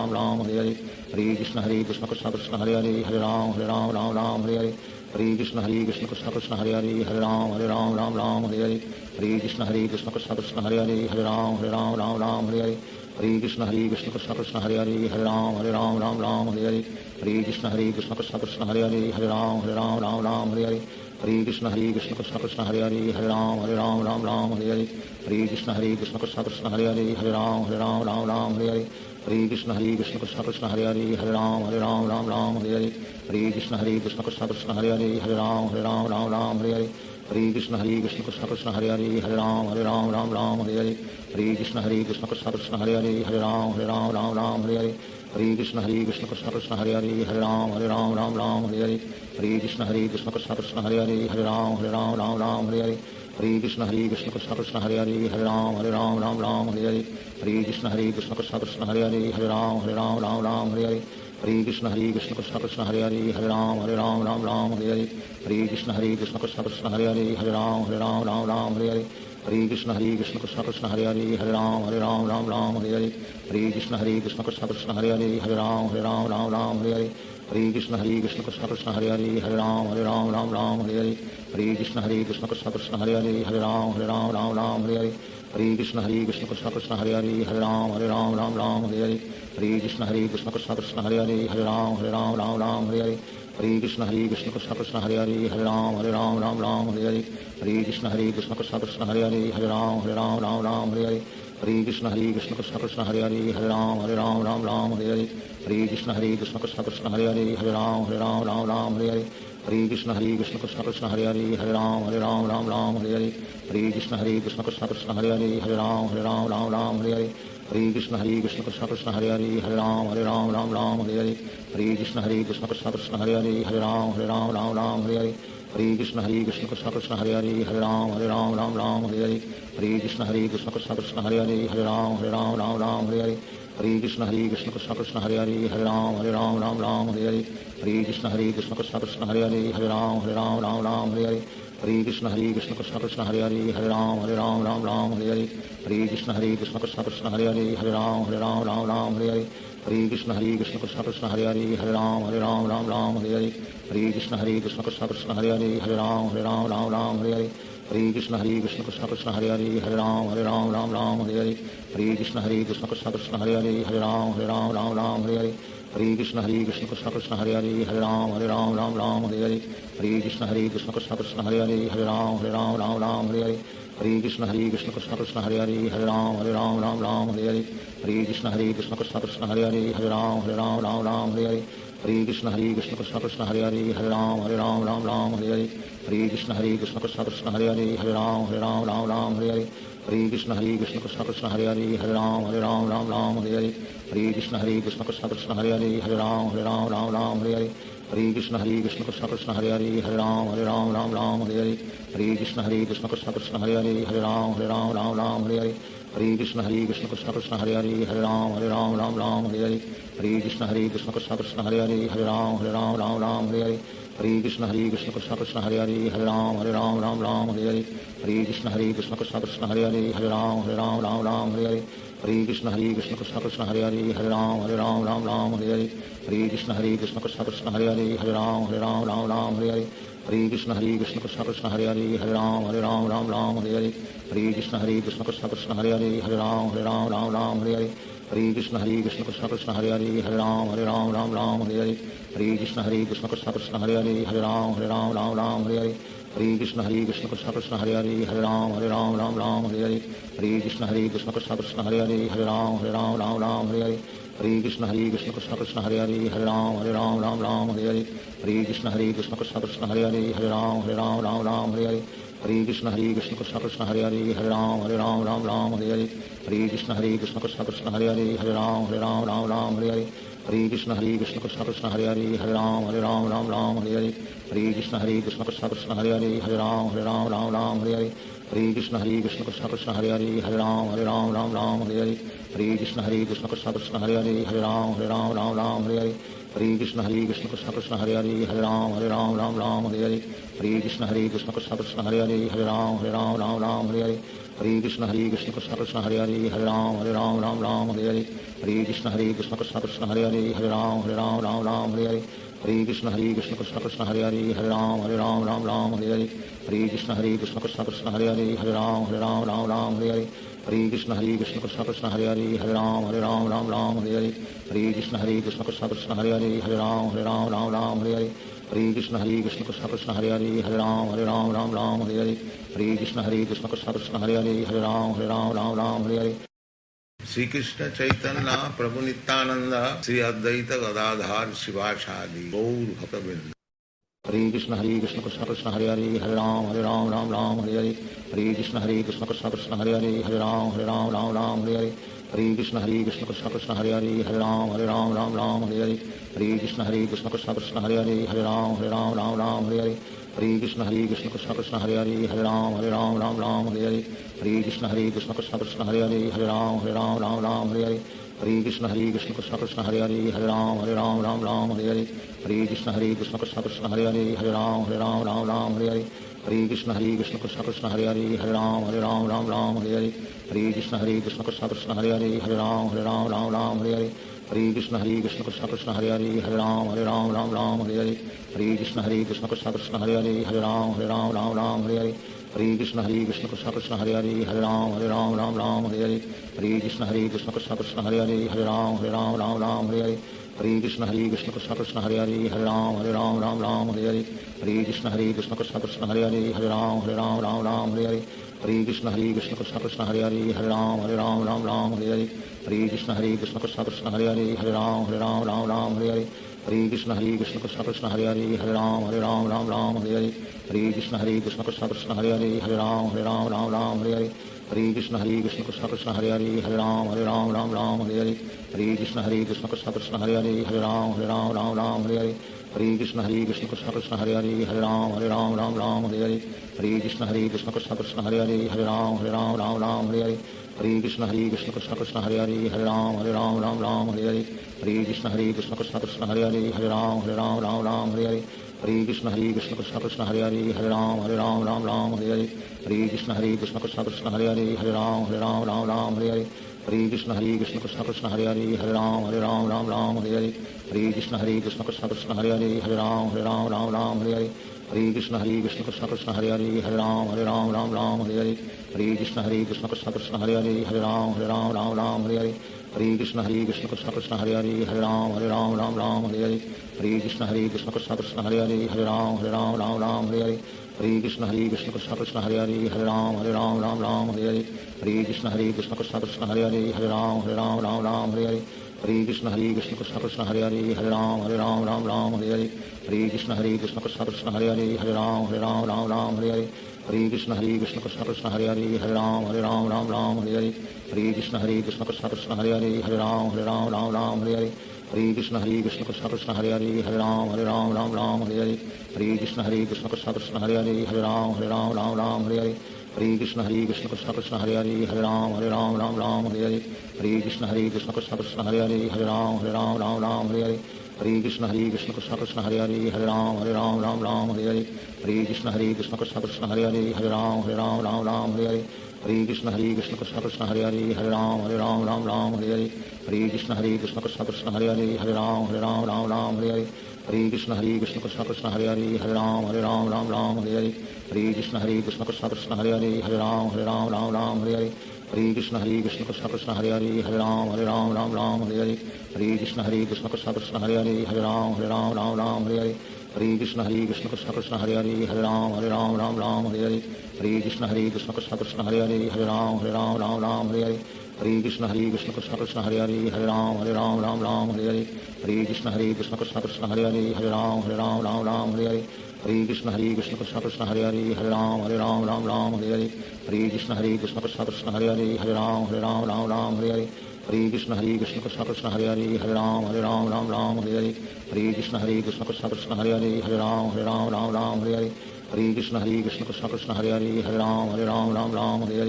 Ram Hare Hare Hare Krishna Krishna Krishna Hare Hare Hare Ram Hare Hare Hare Krishna Krishna Krishna Hare Hare Hare Ram Hare Hare Hare Krishna Krishna Krishna Hare Hare Hare Ram Hare Hare Hare Krishna Krishna Krishna Hare Hare Hare Ram Hare Hare Hare Krishna Krishna Krishna Hare Hare Hare Ram Hare Hare Hare Krishna Krishna Krishna Hare Hare Hare Ram Hare Hare Hare Krishna Krishna Krishna Hare Hare Hare Ram Hare Hare Hare Krishna Krishna Krishna Hare Hare Hare Ram Hare Hare Hare Krishna Krishna Krishna Hare Hare Hare Ram Hare Hare Hare Krishna Krishna Krishna Hare Hare Hare Ram Hare Hare Hare Krishna Krishna Krishna Hare Hare Hare Ram Hare Hare Hare Krishna Krishna Krishna Hare Hare Hare Ram Hare Hare Hare Krishna Krishna Krishna Hare Hare Hare Ram Hare Hare Hare Krishna Krishna Krishna Hare Hare Hare Ram Hare Hare Hare Krishna Krishna Krishna Hare Hare Hare Ram Hare Hare Hare Krishna Krishna Krishna Hare Hare Hare Ram Hare Hare Hare Krishna Krishna Krishna Hare Hare Hare Ram Hare Hare Hare Krishna Krishna Krishna Hare Hare Hare Ram Hare Hare Hare Krishna Krishna Krishna Hare Hare Hare Ram Hare Hare Hare Krishna Krishna Krishna Hare Hare Hare Ram Hare Hare Krishna Krishna Krishna Hare Hare Hare Ram Hare Hare Krishna Krishna Krishna Hare Hare Hare Ram Hare Hare Krishna Krishna Krishna Hare Hare Hare Ram Hare Hare Krishna Krishna Krishna Hare Hare Hare Ram Hare Hare Krishna Krishna Krishna Hare Hare Hare Ram Hare Hare Krishna Krishna Krishna Hare Hare Hare Ram Hare Hare Krishna Krishna Krishna Hare Hare Hare Ram Hare Hare Krishna Krishna Krishna Hare Hare Hare Ram Hare Hare Krishna Krishna Krishna Hare Hare Hare Ram Hare Hare Hare Krishna Krishna Krishna Hare Hare Hare Ram Ram Ram Hare Hare Hare Krishna Krishna Krishna Hare Hare Hare Ram Ram Hare Hare Hare Krishna Krishna Krishna Hare Hare Hare Ram Ram Hare Hare Hare Krishna Krishna Krishna Hare Hare Hare Ram Ram Hare Hare Hare Krishna Krishna Krishna Hare Hare Hare Ram Ram Hare Hare Hare Krishna Krishna Krishna Hare Hare Hare Ram Ram Hare Hare Hare Krishna Krishna Krishna Hare Hare Hare Ram Ram Hare Hare Hare Krishna Krishna Krishna Hare Hare Hare Ram Ram Hare Hare Hare Krishna Krishna Krishna Hare Hare Hare Ram Ram Hare Hare Hare Krishna Krishna Krishna Hare Hare Hare Ram Ram Hare Hare Hare Krishna Krishna Krishna Hare Hare Hare Ram Ram Hare Hare Hare Krishna Krishna Krishna Hare Hare Hare Ram Ram Hare Hare Hare Krishna Krishna Krishna Hare Hare Hare Ram Ram Hare Hare Hare Krishna Krishna Krishna Hare Hare Hare Ram Ram Hare Hare Hare Krishna Krishna Krishna Hare Hare Hare Ram Ram Hare Hare Hare Krishna Krishna Krishna Hare Hare Hare Ram Ram Hare Hare Hare Krishna Krishna Krishna Hare Hare Hare Ram Ram Hare Hare Hare Krishna Krishna Krishna Hare Hare Hare Ram Ram Hare Hare Hare Krishna Krishna Krishna Hare Hare Hare Ram Ram Hare Hare Hare Krishna Krishna Krishna Hare Hare Hare Ram Ram Hare Hare Hare Krishna Krishna Krishna Hare Hare Hare Ram Ram Hare Hare Hare Krishna Krishna Krishna Hare Hare Hare Ram Ram Hare Hare Hare Krishna Krishna Krishna Hare Hare Hare Ram Ram Hare Hare Hare Krishna Krishna Krishna Hare Hare Hare Ram Ram Hare Hare Hare Krishna Krishna Krishna Hare Hare Hare Ram Ram Hare Hare Hare Krishna Krishna Krishna Hare Hare Hare Ram Ram Hare Hare Hare Krishna Krishna Krishna Hare Hare Hare Ram Ram Hare Hare Hare Krishna Krishna Krishna Hare Hare Hare Ram Ram Hare Hare Hare Krishna Krishna Krishna Hare Hare Hare Ram Ram Hare Hare Hare Krishna Krishna Krishna Hare Hare Hare Ram Ram Hare Hare Hare Krishna Krishna Krishna Hare Hare Hare Ram Ram Hare Hare Hare Krishna Krishna Krishna Hare Hare Hare Ram Ram Hare Hare Hare Krishna Krishna Krishna Hare Hare Hare Ram Ram Hare Hare Hare Krishna Krishna Krishna Hare Hare Hare Ram Ram Hare Hare Hare Krishna Krishna Krishna Hare Hare Hare Ram Ram Hare Hare Hare Krishna Krishna Krishna Hare Hare Hare Ram Ram Hare Hare Hare Krishna Krishna Krishna Hare Hare Hare Ram Ram Hare Hare Hare Krishna Krishna Krishna Hare Hare Hare Ram Ram Hare Hare Hare Krishna Krishna Krishna Hare Hare Hare Ram Ram Hare Hare Hare Krishna Krishna Krishna Hare Hare Hare Ram Ram Hare Hare Hare Krishna Krishna Krishna Hare Hare Hare Ram Ram Hare Hare Hare Krishna Krishna Krishna Hare Hare Hare Ram Ram Hare Hare Hare Krishna Krishna Krishna Hare Hare Hare Ram Ram Hare Hare Hare Krishna Krishna Krishna Hare Hare Hare Ram Ram Hare Hare Hare Krishna Krishna Krishna Hare Hare Hare Ram Ram Hare Hare Hare Krishna Krishna Krishna Hare Hare Hare Ram Ram Hare Hare Hare Krishna Krishna Krishna Hare Hare Hare Ram Ram Hare Hare Hare Krishna Krishna Krishna Hare Hare Hare Ram Ram Hare Hare Hare Krishna Krishna Krishna Hare Hare Hare Ram Ram Hare Hare Hare Krishna Krishna Krishna Hare Hare Hare Ram Hare Hare Shri Krishna Chaitanya Prabhu Nityanand Shri Advaita Gadadhar शिवासादि Gaur भक्तवृंद Hare Krishna Krishna Krishna Hare Hare Hare Ram Hare Hare Hare Krishna Krishna Krishna Hare Hare Hare Ram Hare Hare Hare Krishna Krishna Krishna Hare Hare Hare Ram Hare Hare Hare Krishna Krishna Krishna Hare Hare Hare Ram Hare Hare Hare Krishna Krishna Krishna Hare Hare Hare Ram Hare Hare Hare Krishna Krishna Krishna Hare Hare Hare Ram Hare Hare Hare Krishna Krishna Krishna Hare Hare Hare Ram Hare Hare Hare Krishna Krishna Krishna Hare Hare Hare Ram Hare Hare Hare Krishna Krishna Krishna Hare Hare Hare Ram Hare Hare Hare Krishna Krishna Krishna Hare Hare Hare Ram Hare Hare Hare Krishna Krishna Krishna Hare Hare Hare Ram Hare Hare Hare Krishna Krishna Krishna Hare Hare Hare Ram Hare Hare Hare Krishna Krishna Krishna Hare Hare Hare Ram Hare Hare Hare Krishna Krishna Krishna Hare Hare Hare Ram Hare Hare Hare Krishna Krishna Krishna Hare Hare Hare Ram Hare Hare Hare Krishna Krishna Krishna Hare Hare Hare Ram Hare Hare Hare Krishna Krishna Krishna Hare Hare Hare Ram Hare Hare Hare Krishna Krishna Krishna Hare Hare Hare Ram Hare Hare Hare Krishna Krishna Krishna Hare Hare Hare Ram Hare Hare Hare Krishna Krishna Krishna Hare Hare Hare Ram Hare Hare Hare Krishna Krishna Krishna Hare Hare Hare Ram Hare Hare Hare Krishna Krishna Krishna Hare Hare Hare Ram Ram Ram Hare Hare Hare Krishna Krishna Krishna Hare Hare Hare Ram Ram Hare Hare Hare Krishna Krishna Krishna Hare Hare Hare Ram Ram Hare Hare Hare Krishna Krishna Krishna Hare Hare Hare Ram Ram Hare Hare Hare Krishna Krishna Krishna Hare Hare Hare Ram Ram Hare Hare Hare Krishna Krishna Krishna Hare Hare Hare Ram Ram Hare Hare Hare Krishna Krishna Krishna Hare Hare Hare Ram Ram Hare Hare Hare Krishna Krishna Krishna Hare Hare Hare Ram Ram Hare Hare Hare Krishna Krishna Krishna Hare Hare Hare Ram Ram Hare Hare Hare Krishna Krishna Krishna Hare Hare Hare Ram Ram Hare Hare Hare Krishna Krishna Krishna Hare Hare Hare Ram Ram Hare Hare Hare Krishna Krishna Krishna Hare Hare Hare Ram Ram Hare Hare Hare Krishna Krishna Krishna Hare Hare Hare Ram Ram Hare Hare Hare Krishna Krishna Krishna Hare Hare Hare Ram Ram Hare Hare Hare Krishna Krishna Krishna Hare Hare Hare Ram Ram Hare Hare Hare Krishna Krishna Krishna Hare Hare Hare Ram Ram Hare Hare Hare Krishna Krishna Krishna Hare Hare Hare Ram Ram Hare Hare Hare Krishna Krishna Krishna Hare Hare Hare Ram Ram Hare Hare Hare Krishna Krishna Krishna Hare Hare Hare Ram Ram Hare Hare Hare Krishna Krishna Krishna Hare Hare Hare Ram Ram Hare Hare Hare Krishna Krishna Krishna Hare Hare Hare Ram Ram Hare Hare Hare Krishna Krishna Krishna Hare Hare Hare Ram Ram Hare Hare Hare Krishna Krishna Krishna Hare Hare Hare Ram Ram Hare Hare Hare Krishna Krishna Krishna Hare Hare Hare Ram Ram Hare Hare Hare Krishna Krishna Krishna Hare Hare Hare Ram Ram Hare Hare Hare Krishna Krishna Krishna Hare Hare Hare Ram Ram Hare Hare Hare Krishna Krishna Krishna Hare Hare Hare Ram Ram Hare Hare Hare Krishna Krishna Krishna Hare Hare Hare Ram Ram Hare Hare Hare Krishna Krishna Krishna Hare Hare Hare Ram Ram Hare Hare Hare Krishna Krishna Krishna Hare Hare Hare Ram Ram Hare Hare Hare Krishna Krishna Krishna Hare Hare Hare Ram Ram Hare Hare Hare Krishna Krishna Krishna Hare Hare Hare Ram Ram Hare Hare Hare Krishna Krishna Krishna Hare Hare Hare Ram Ram Hare Hare Hare Krishna Krishna Krishna Hare Hare Hare Ram Ram Hare Hare Hare Krishna Krishna Krishna Hare Hare Hare Ram Ram Hare Hare Hare Krishna Krishna Krishna Hare Hare Hare Ram Ram Hare Hare Hare Krishna Krishna Krishna Hare Hare Hare Ram Ram Hare Hare Hare Krishna Krishna Krishna Hare Hare Hare Ram Ram Hare Hare Hare Krishna Krishna Krishna Hare Hare Hare Ram Ram Hare Hare Hare Krishna Krishna Krishna Hare Hare Hare Ram Ram Hare Hare Hare Krishna Krishna Krishna Hare Hare Hare Ram Ram Hare Hare Hare Krishna Krishna Krishna Hare Hare Hare Ram Ram Hare Hare Hare Krishna Krishna Krishna Hare Hare Hare Ram Ram Hare Hare Hare Krishna Krishna Krishna Hare Hare Hare Ram Ram Hare Hare Hare Krishna Krishna Krishna Hare Hare Hare Ram Ram Hare Hare Hare Krishna Krishna Krishna Hare Hare Hare Ram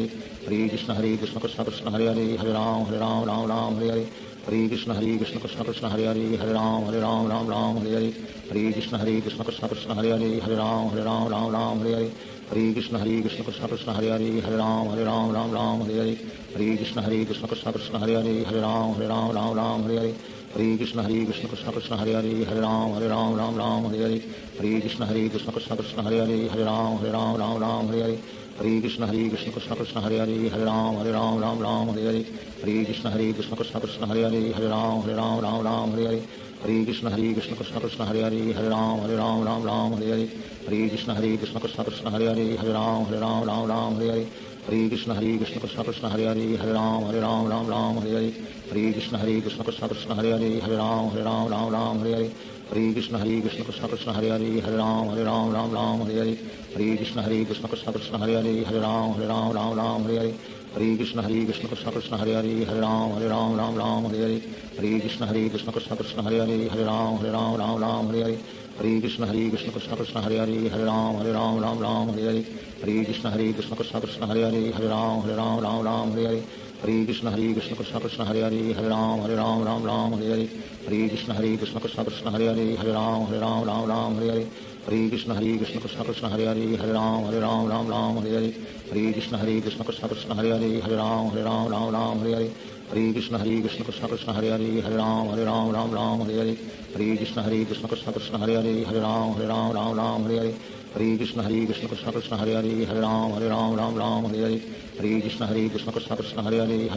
Ram Hare Hare Hare Krishna Krishna Krishna Hare Hare Hare Ram Ram Hare Hare Hare Krishna Krishna Krishna Hare Hare Hare Ram Ram Hare Hare Hare Krishna Krishna Krishna Hare Hare Hare Ram Ram Hare Hare Hare Krishna Krishna Krishna Hare Hare Hare Ram Ram Hare Hare Hare Krishna Krishna Krishna Hare Hare Hare Ram Ram Hare Hare Hare Krishna Krishna Krishna Hare Hare Hare Ram Ram Hare Hare Hare Krishna Krishna Krishna Hare Hare Hare Ram Ram Hare Hare Hare Krishna Krishna Krishna Hare Hare Hare Ram Ram Hare Hare Hare Krishna Krishna Krishna Hare Hare Hare Ram Ram Hare Hare Hare Krishna Krishna Krishna Hare Hare Hare Ram Ram Hare Hare Hare Krishna Krishna Krishna Hare Hare Hare Ram Ram Hare Hare Hare Krishna Krishna Krishna Hare Hare Hare Ram Ram Hare Hare Hare Krishna Krishna Krishna Hare Hare Hare Ram Ram Hare Hare Hare Krishna Krishna Krishna Hare Hare Hare Ram Ram Hare Hare Hare Krishna Krishna Krishna Hare Hare Hare Ram Ram Hare Hare Hare Krishna Krishna Krishna Hare Hare Hare Ram Ram Hare Hare Hare Krishna Krishna Krishna Hare Hare Hare Ram Ram Hare Hare Hare Krishna Krishna Krishna Hare Hare Hare Ram Ram Hare Hare Hare Krishna Krishna Krishna Hare Hare Hare Ram Ram Hare Hare Hare Krishna Krishna Krishna Hare Hare Hare Ram Ram Hare Hare Hare Krishna Krishna Krishna Hare Hare Hare Ram Ram Hare Hare Hare Krishna Krishna Krishna Hare Hare Hare Ram Ram Hare Hare Hare Krishna Krishna Krishna Hare Hare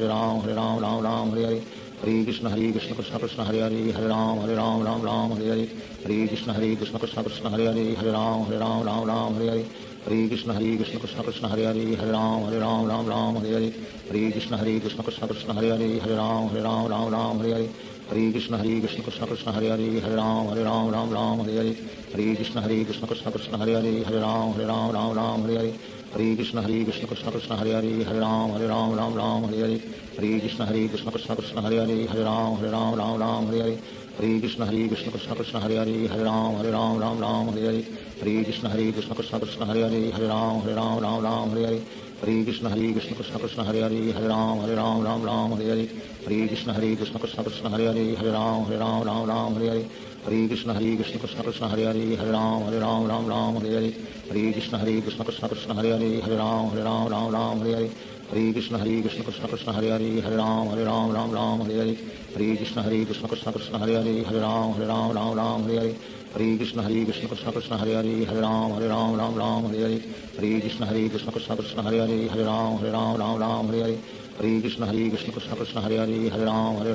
Hare Ram Ram Hare Hare Hare Krishna Krishna Krishna Hare Hare Hare Ram Ram Hare Hare Hare Krishna Krishna Krishna Hare Hare Hare Ram Ram Hare Hare Hare Krishna Krishna Krishna Hare Hare Hare Ram Ram Hare Hare Hare Krishna Krishna Krishna Hare Hare Hare Ram Ram Hare Hare Hare Krishna Krishna Krishna Hare Hare Hare Ram Ram Hare Hare Hare Krishna Krishna Krishna Hare Hare Hare Ram Ram Hare Hare Hare Krishna Krishna Krishna Hare Hare Hare Ram Ram Ram Hare Hare Hare Krishna Krishna Krishna Hare Hare Hare Ram Ram Hare Hare Hare Krishna Krishna Krishna Hare Hare Hare Ram Ram Hare Hare Hare Krishna Krishna Krishna Hare Hare Hare Ram Hare Hare Hare Krishna Krishna Krishna Hare Hare Hare Ram Hare Hare Hare Krishna Krishna Krishna Krishna Hare Hare Hare Ram Hare Hare Hare Krishna Krishna Krishna Krishna Hare Hare Hare Ram Hare Hare Hare Krishna Krishna Krishna Krishna Hare Hare Hare Ram Hare Hare Hare Krishna Krishna Krishna Krishna Hare Hare Hare Ram Hare Hare Hare Krishna Krishna Krishna Krishna Hare Hare Hare Ram Hare Hare Hare Krishna Krishna Krishna Krishna Hare Hare Hare Ram Hare Hare Hare Krishna Krishna Krishna Krishna Hare Hare Hare Ram Hare Hare Hare Krishna Krishna Krishna Krishna Hare Hare Hare Ram Hare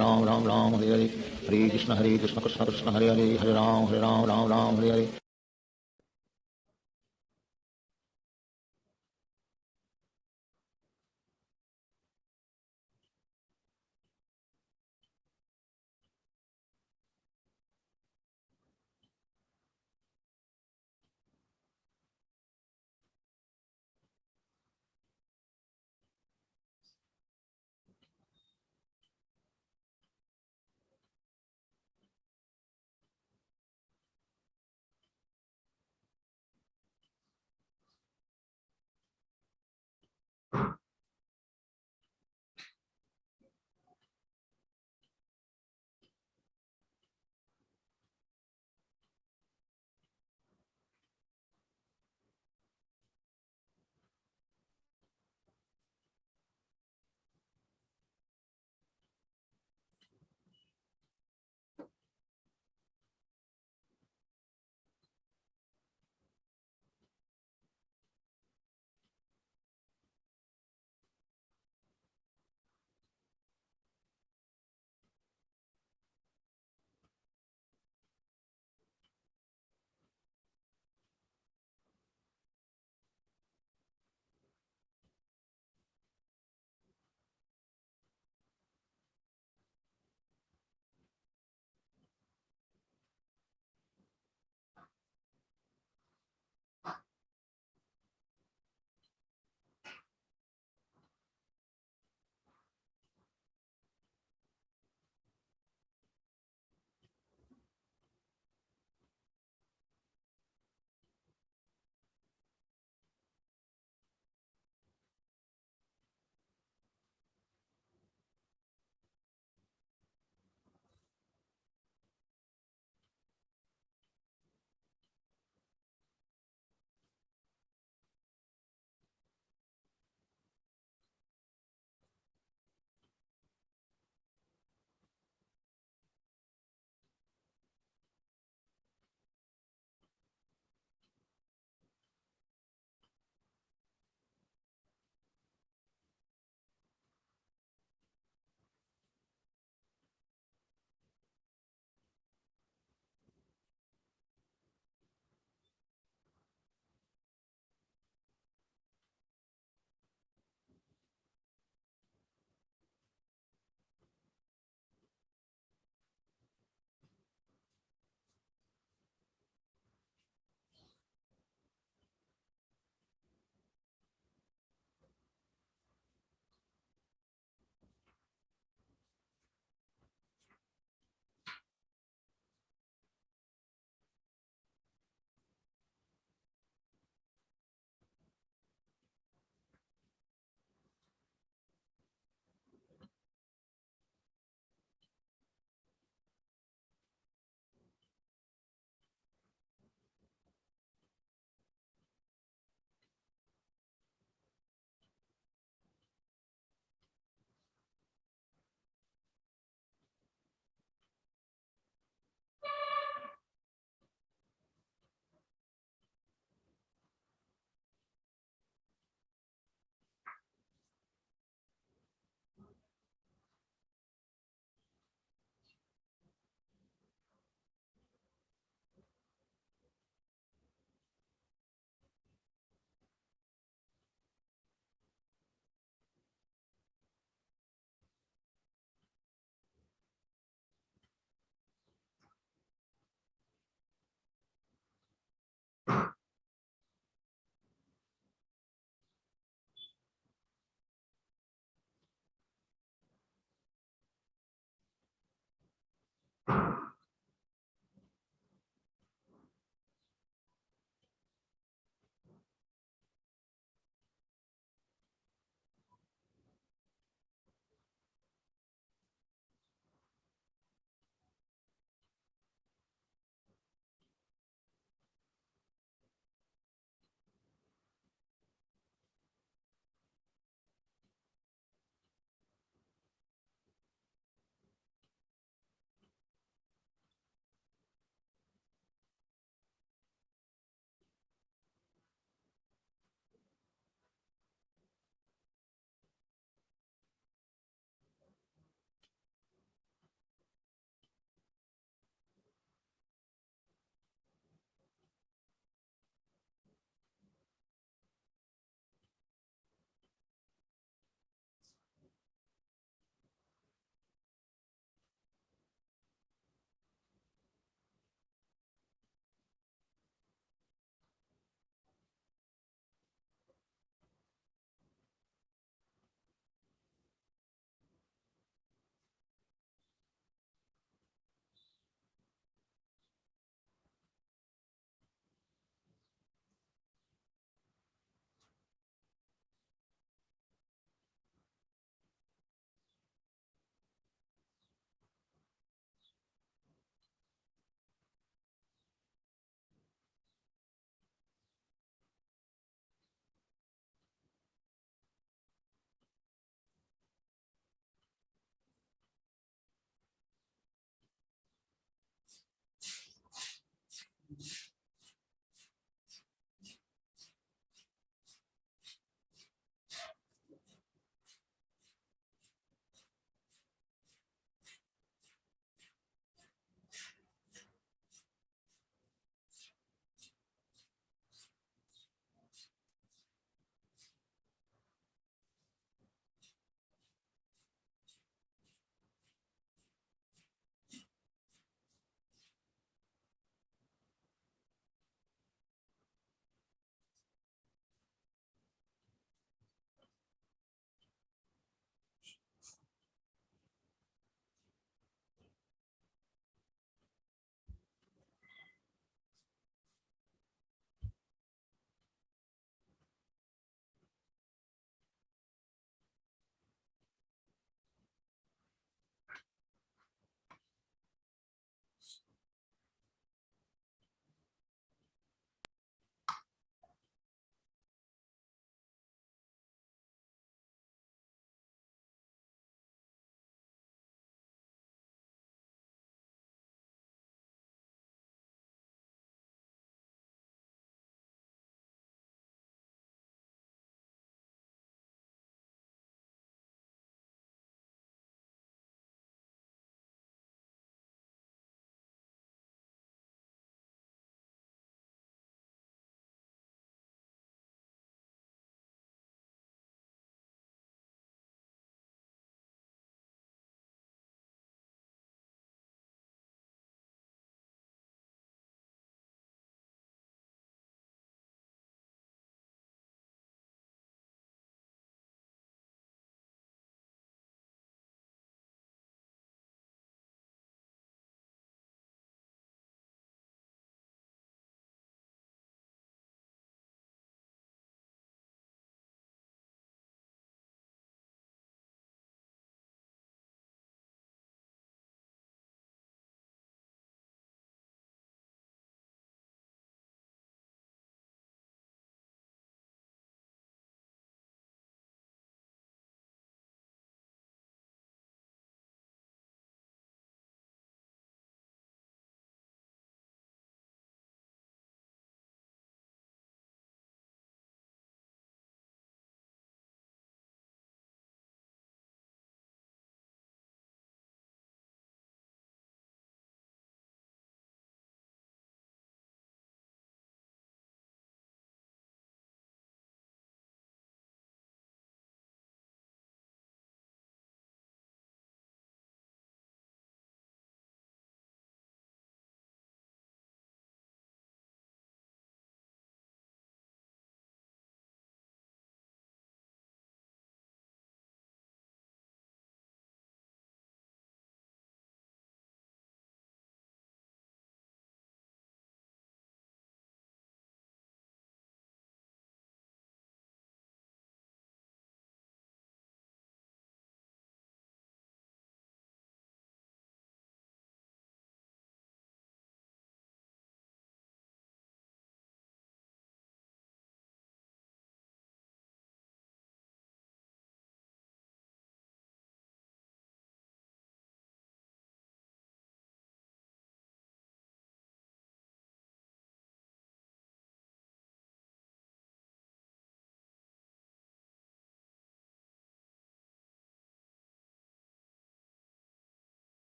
Hare Hare Krishna Krishna Krishna Krishna Hare Hare Hare Ram Hare Hare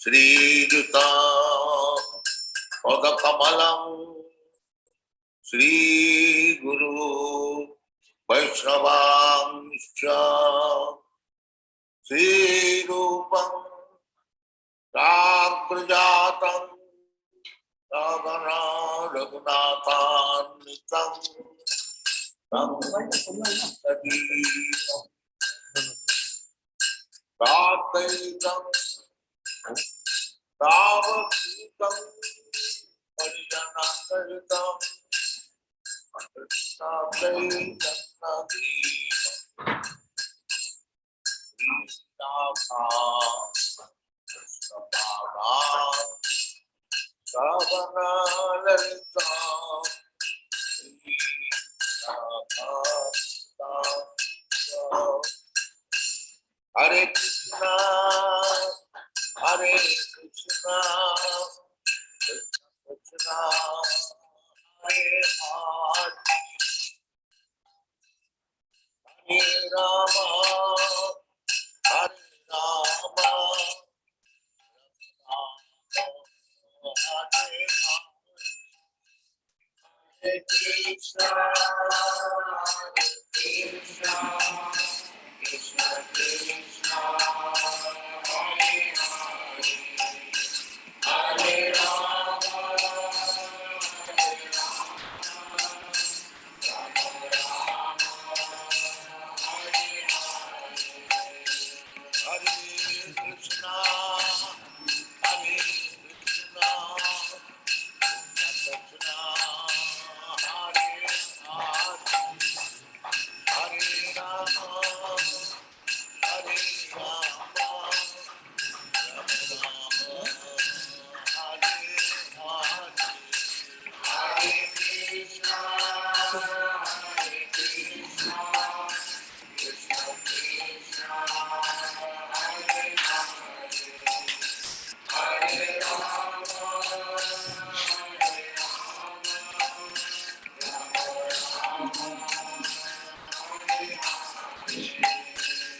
श्रीयुता पदकमलम् Shri गुरु वैष्णवांश्च श्री रूपं राग्रजातं रावणा रघुनाथान्वितं तं सजीवं प्रार्थयितं तावतीतं परिजनसहितं Hare Krishna, Hare Krishna, Krishna Krishna, Hare Hare, Hare Rama, Hare Rama, Hare Hare, Hare Krishna, Krishna Krishna, Hare Hare, Hare Rama, Hare Krishna, Hare Krishna, Krishna Hare Hare, Hare Rama, Hare Rama, Rama Rama, Hare Hare, Hare Krishna, Hare Krishna, Krishna Krishna, Hare Hare, Hare Rama, Hare Krishna,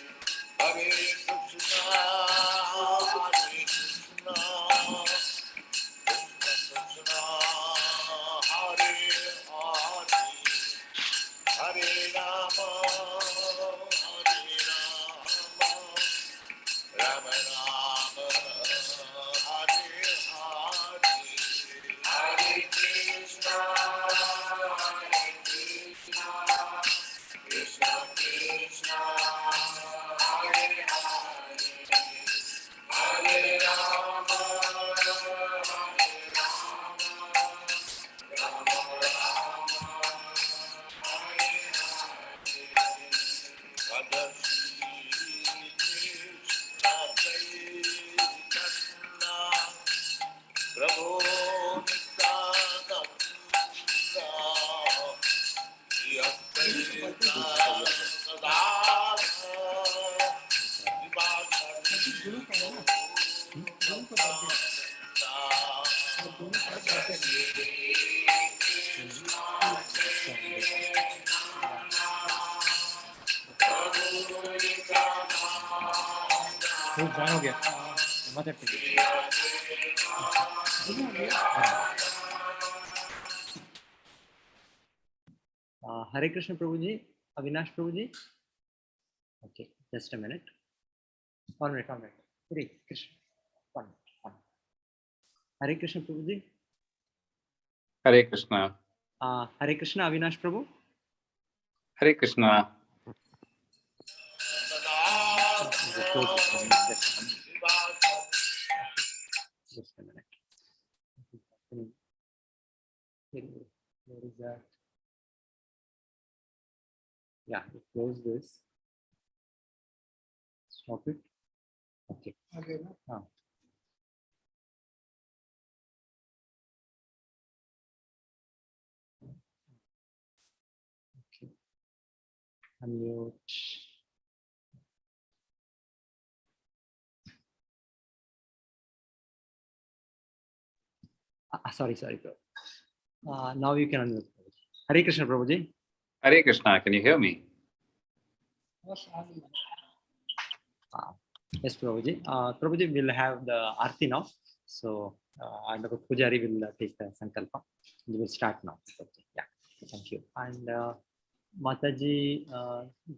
Hare Krishna, Krishna Krishna, Hare Hare, Hare Rama, Hare Rama, Rama Rama, Hare Hare, Hare Krishna, Hare Krishna, Krishna Krishna, Hare Hare, Hare Rama, Hare Rama, Rama Rama, Hare Hare. Prabhu हो गया मदद Hare Krishna Prabhuji, Avinash Prabhuji. Okay, just a minute. 1 minute, 1 minute. Hare Krishna. 1 minute, 1 minute. Hare Krishna Prabhuji. Hare Krishna. Hare Krishna Avinash Prabhu. Hare Krishna. Just a minute. Where is that? Yeah, close this. Stop it. Okay. Okay. Okay. Unmute. Sorry, bro. Now you can unmute. Hare Krishna Prabhuji. Hare Krishna. Can you hear me? Yes, Prabhuji. Prabhuji will have the Aarti now. So, and the Pujari will take the Sankalpa. We will start now. Prabhuji. Yeah, thank you. And Mataji,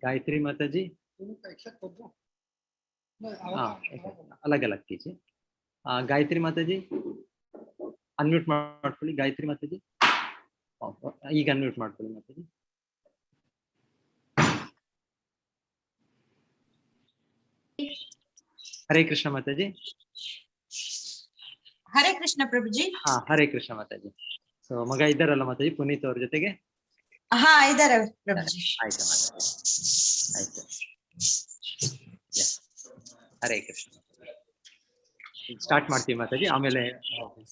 Gayatri Mataji. अलग अलग कीजिए. गायत्री माता जी unmute ಮಾಡ್ಕೊಳ್ಳಿ. गायत्री माता जी ಈಗ unmute ಮಾಡ್ಕೊಳ್ಳಿ माता जी. हरे कृष्ण माता जी. हरे कृष्ण प्रभु जी. हाँ, हरे कृष्ण माता जी. ಸೊ ಮಗ ಇದ್ದಾರಲ್ಲ ಮಾತಾ जी, ಪುನೀತ್ ಅವ್ರ ಜೊತೆಗೆ. ಹಾ ಇದ್ದಾರೆ ಪ್ರಭು ಜಿ. ಆಯ್ತು ಮಾತಾ जी. ಆಯ್ತು. ಹರೇ ಕೃಷ್ಣ. ಸ್ಟಾರ್ಟ್ ಮಾಡ್ತೀವಿ ಮಾತಾಜಿ, ಆಮೇಲೆ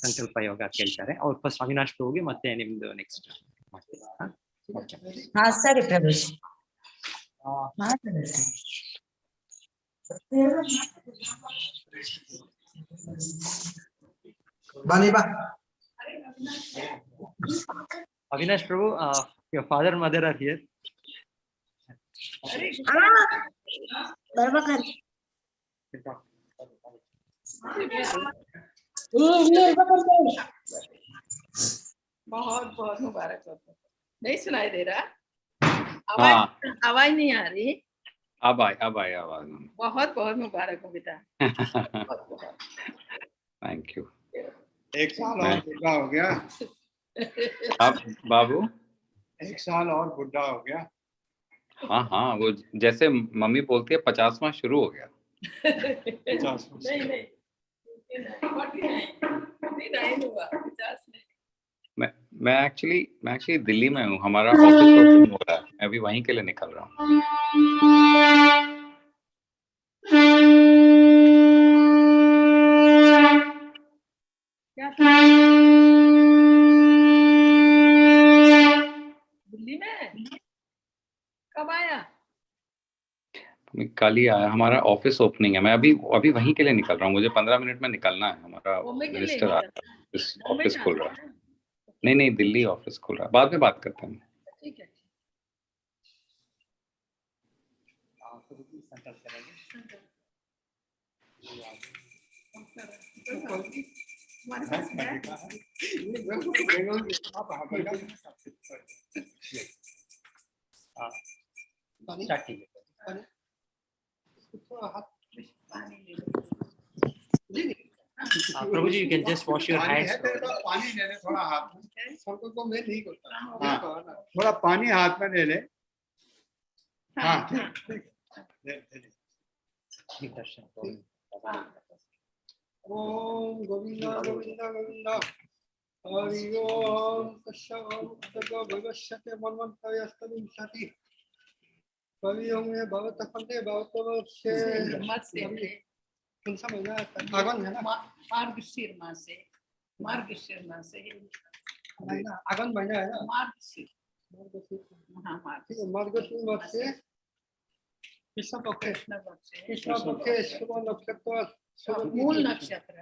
ಸಂಕಲ್ಪ ಯೋಗ ಕೇಳ್ತಾರೆ. ಅವ್ರು ಫಸ್ಟ್ ಅವಿನಾಶ್ ಹೋಗಿ ಮತ್ತೆ ನಿಮ್ದು ನೆಕ್ಸ್ಟ್ ಮಾಡ್ತೀವಿ. ಹಾ ಸರಿ ಪ್ರಭು ಜಿ. ಬನ್ನಿ ಬಾ. ಅವಿನಾಶ್ ಪ್ರಭು, your father and mother are here. बहुत बहुत मुबारक हो. नहीं सुनाई दे रहा? आवाज नहीं आ रही? अब आई आवाज. बहुत बहुत मुबारक हो बेटा. Thank you. एक साल और बुढ़ा हो गया. अब बाबू 1 साल और बुढ़ा हो गया. हाँ, वो जैसे मम्मी बोलती है 50वां शुरू हो गया. नहीं हुआ 50 नहीं. मैं एक्चुअली दिल्ली में हूँ. हमारा ऑफिस ओपन हो रहा है. मैं अभी वहीं के लिए निकल रहा हूँ. दिल्ली में कब आया? कल ही आया. हमारा ऑफिस ओपनिंग है. मैं अभी वहीं के लिए निकल रहा हूँ. मुझे 15 मिनट में निकलना है. हमारा रजिस्टर आ रहा है. ऑफिस खुल रहा है. नहीं, दिल्ली ऑफिस खुल रहा है. बाद में बात करते हैं. ठीक है. प्रभु जी, you can just wash your hands. पानी ले ले थोड़ा हाथ में. सबको तो मैं नहीं करता. थोड़ा पानी हाथ में ले ले. हाँ ठीक. ओम गोविंदा गोविंदा गोविंदा. हरि ओम तस्सम ततो भगवस्यते मन्वन्तयस्तविंशति. कलियुग में भवत फंदे भवतोस्य मत से कौन सा महीना है? आगन है ना. मार्गशीर मास से आगन महीना है ना. मार्गशीर. हाँ मार्गशीर मास से कृष्ण पक्ष शुभ नक्षत्र मूल नक्षत्र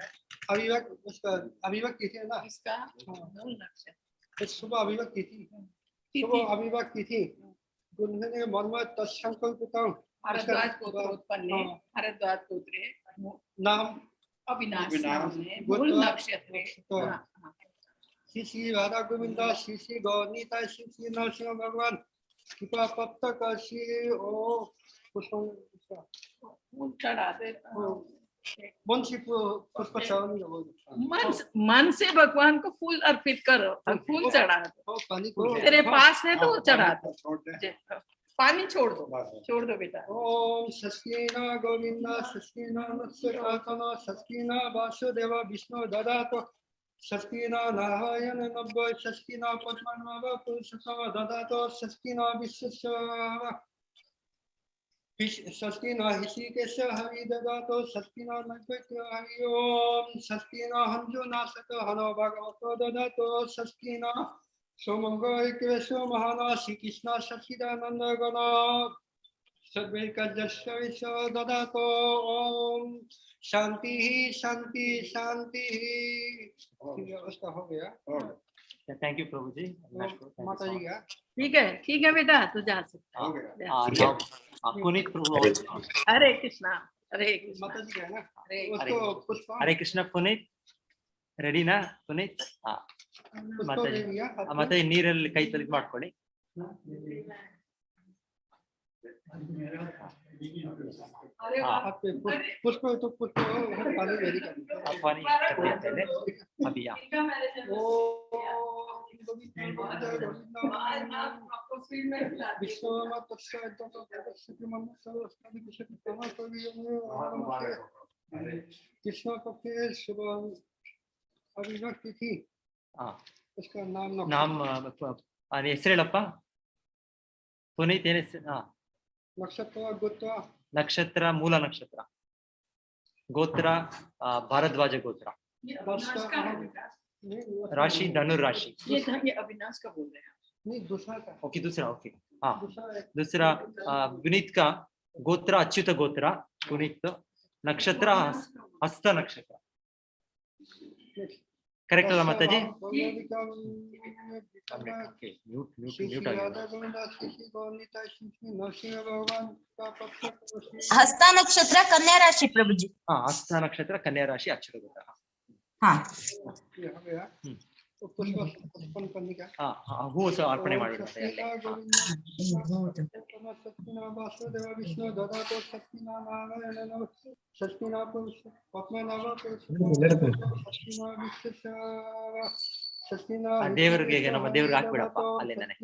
अभिवक उसका अभिवक तिथि है ना. इसका मूल नक्षत्र शुभ अभिवक तिथि. शुभ अभिवक तिथि. गुणने मर्म तत्संकल्पितं भारद्वाज पुत्र उत्पन्न. भारद्वाज पुत्र नाम अविनाश ने मूल नक्षत्र. श्री श्री राधा गोविंदा श्री श्री गौरनीता श्री श्री नरसिंह भगवान कृपा प्राप्त कर श्री ओ फूल चढ़ा दे. मन से भगवान को फूल अर्पित करो और फूल चढ़ा दो. तेरे पास है तो चढ़ा दो. पानी छोड़ दो बेटा. ओम सस्कीना गोविंदा सस्कीना नत्सकातना सस्कीना वासुदेव विष्णु ददातो सस्कीना नारायण नभ्य सस्कीना पद्मनाभ पुरुषोत्तम ददातो सस्कीना विश्वेश्वर सस्कीना ऋषिकेश हरि ददातो सस्कीना नैवेद्य हरि ओम सस्कीना हंसुनाशक हनो भगवतो ददातो सस्कीना सोमंगल महाना श्री कृष्ण सच्चिदानंद गण सद्वैकजस्व ददातो. ओम शांति शांति शांति. व्यवस्था हो गया. थैंक यू प्रभु जी. माता जी का ठीक है बेटा, तू जा सकता है. पुनीत प्रभु. हरे कृष्णा. हरे कृष्ण माता जी का है ना, हरे उसको पुष्पा हरे कृष्ण पुनीत ರೆಡಿ ನಾ ಪುನೀತ್ ಹಾ ಮಾತಾಜಿ ಮಾತಾಜಿ ನೀರಲ್ಲಿ ಕೈ ತೊಳೆದು ಮಾಡ್ಕೊಳ್ಳಿ पुष्प तो पुष्प पानी वेरी का पानी कर दिया पहले अभी या कृष्ण पक्षे शुभ अभिनव तिथि उसका नाम अरे ಹೆಸರು ಹೇಳಪ್ಪ ಪುನೀತ್ ಏನ ಹೆಸರು नक्षत्र गोत्र नक्षत्र मूल नक्षत्र गोत्र भारद्वाज गोत्र राशि धनु राशि ये अविनाश का बोल रहे हैं नहीं दूसरा का ओके दूसरा ओके हाँ दूसरा विनीत का गोत्र अच्युत गोत्र पुनीत नक्षत्र हस्त नक्षत्र करेक्ट अल्ला माताजी हस्ता नक्षत्र कन्या राशि प्रभु जी हाँ हस्ता नक्षत्र कन्या राशि अच्युत गोत्र हाँ हाँ हूँ सर अर्पणे ಮಾಡಿಬಿಡಿ वासुदेव विष्णु ददातो शक्तिना नारायण शक्तिना पुरुष पद्मनाभ शक्तिना ದೇವರಿಗೆ ನಮ್ಮ ದೇವರಿಗೆ ಹಾಕ್ಬಿಡಪ್ಪ ಅಲ್ಲಿಂದಾನೆ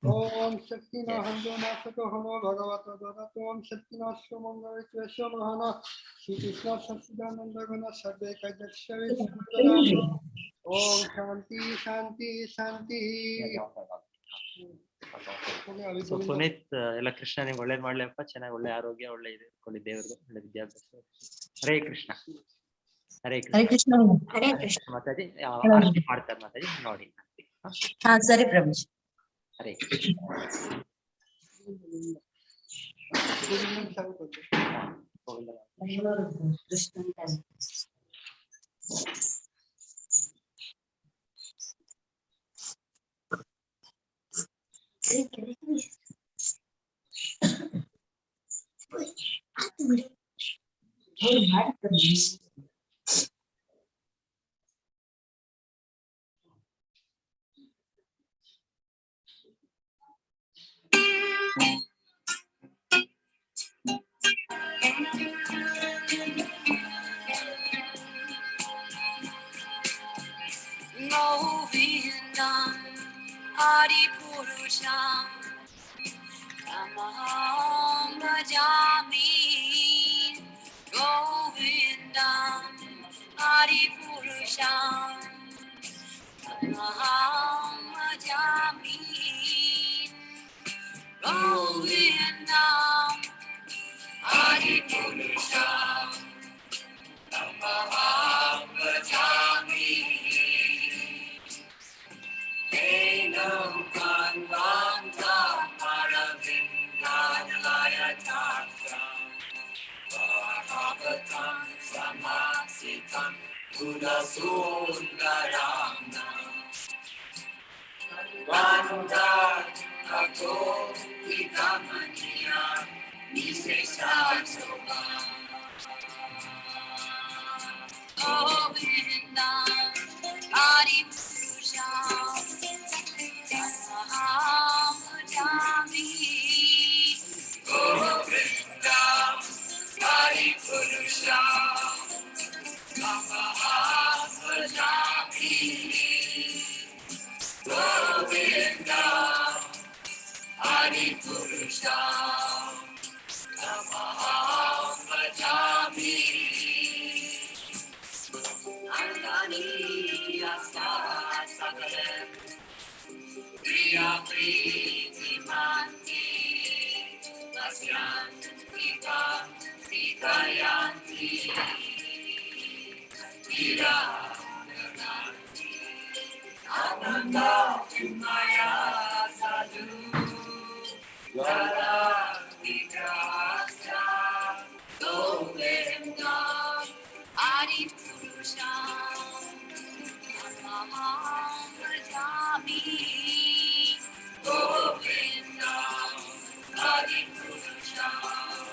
ओम शक्तिना हंसो हनो भगवतो ददातो ओम शक्तिना सुमंगल कृष्ण महाना श्री कृष्ण सच्चिदानंद गुण सर्वे कजक्षवे ओम शांति शांति शांति ಸೊ ಪುನೀತ್ ಎಲ್ಲ ಕೃಷ್ಣ ನಿಮ್ಗೆ ಒಳ್ಳೇದು ಮಾಡ್ಲಪ್ಪ ಚೆನ್ನಾಗಿ ಒಳ್ಳೆ ಆರೋಗ್ಯ ಒಳ್ಳೆ ಇದೆ ಕೊಡಿ ದೇವ್ರಿಗೆ ಒಳ್ಳೆ ವಿದ್ಯಾಭ್ಯಾಸ ಹರೇ ಕೃಷ್ಣ ಹರೇ ಕೃಷ್ಣ हरे कृष्ण ಮಾತಾಜಿ ಆರತಿ ಮಾಡ್ತಾರೆ ಮಾತಾಜಿ ನೋಡಿ हाँ सरी प्रभु जी हरे Govindam Hari Purusham Tamaham Bhajami Govindam Hari Purusham Tamaham Bhajami Govindam Hari Purusham Tamaham Bhajami Enam Kanvanta Paravindalaya Tatham Bhagavatam Samasitam Buddha-sundaramna Vandar Kato Vikamaniya Niseshasoga Govinda Hari Purusham Tamaham Bhajami Govinda Hari Purusham Tamaham Bhajami Govinda Hari Purusham Tamaham Bhajami Andani Asa Sagalam Priya Priti Manti Vasyanti Kanti Kayanti Ira Nanti Ananda Chumaya Sadhu Yara Vigrasa Govinda Hari Purusham Tamaham Bhajami Govinda Hari Purusham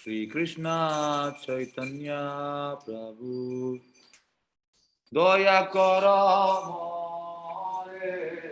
Shri Krishna Chaitanya Prabhu Daya Kara More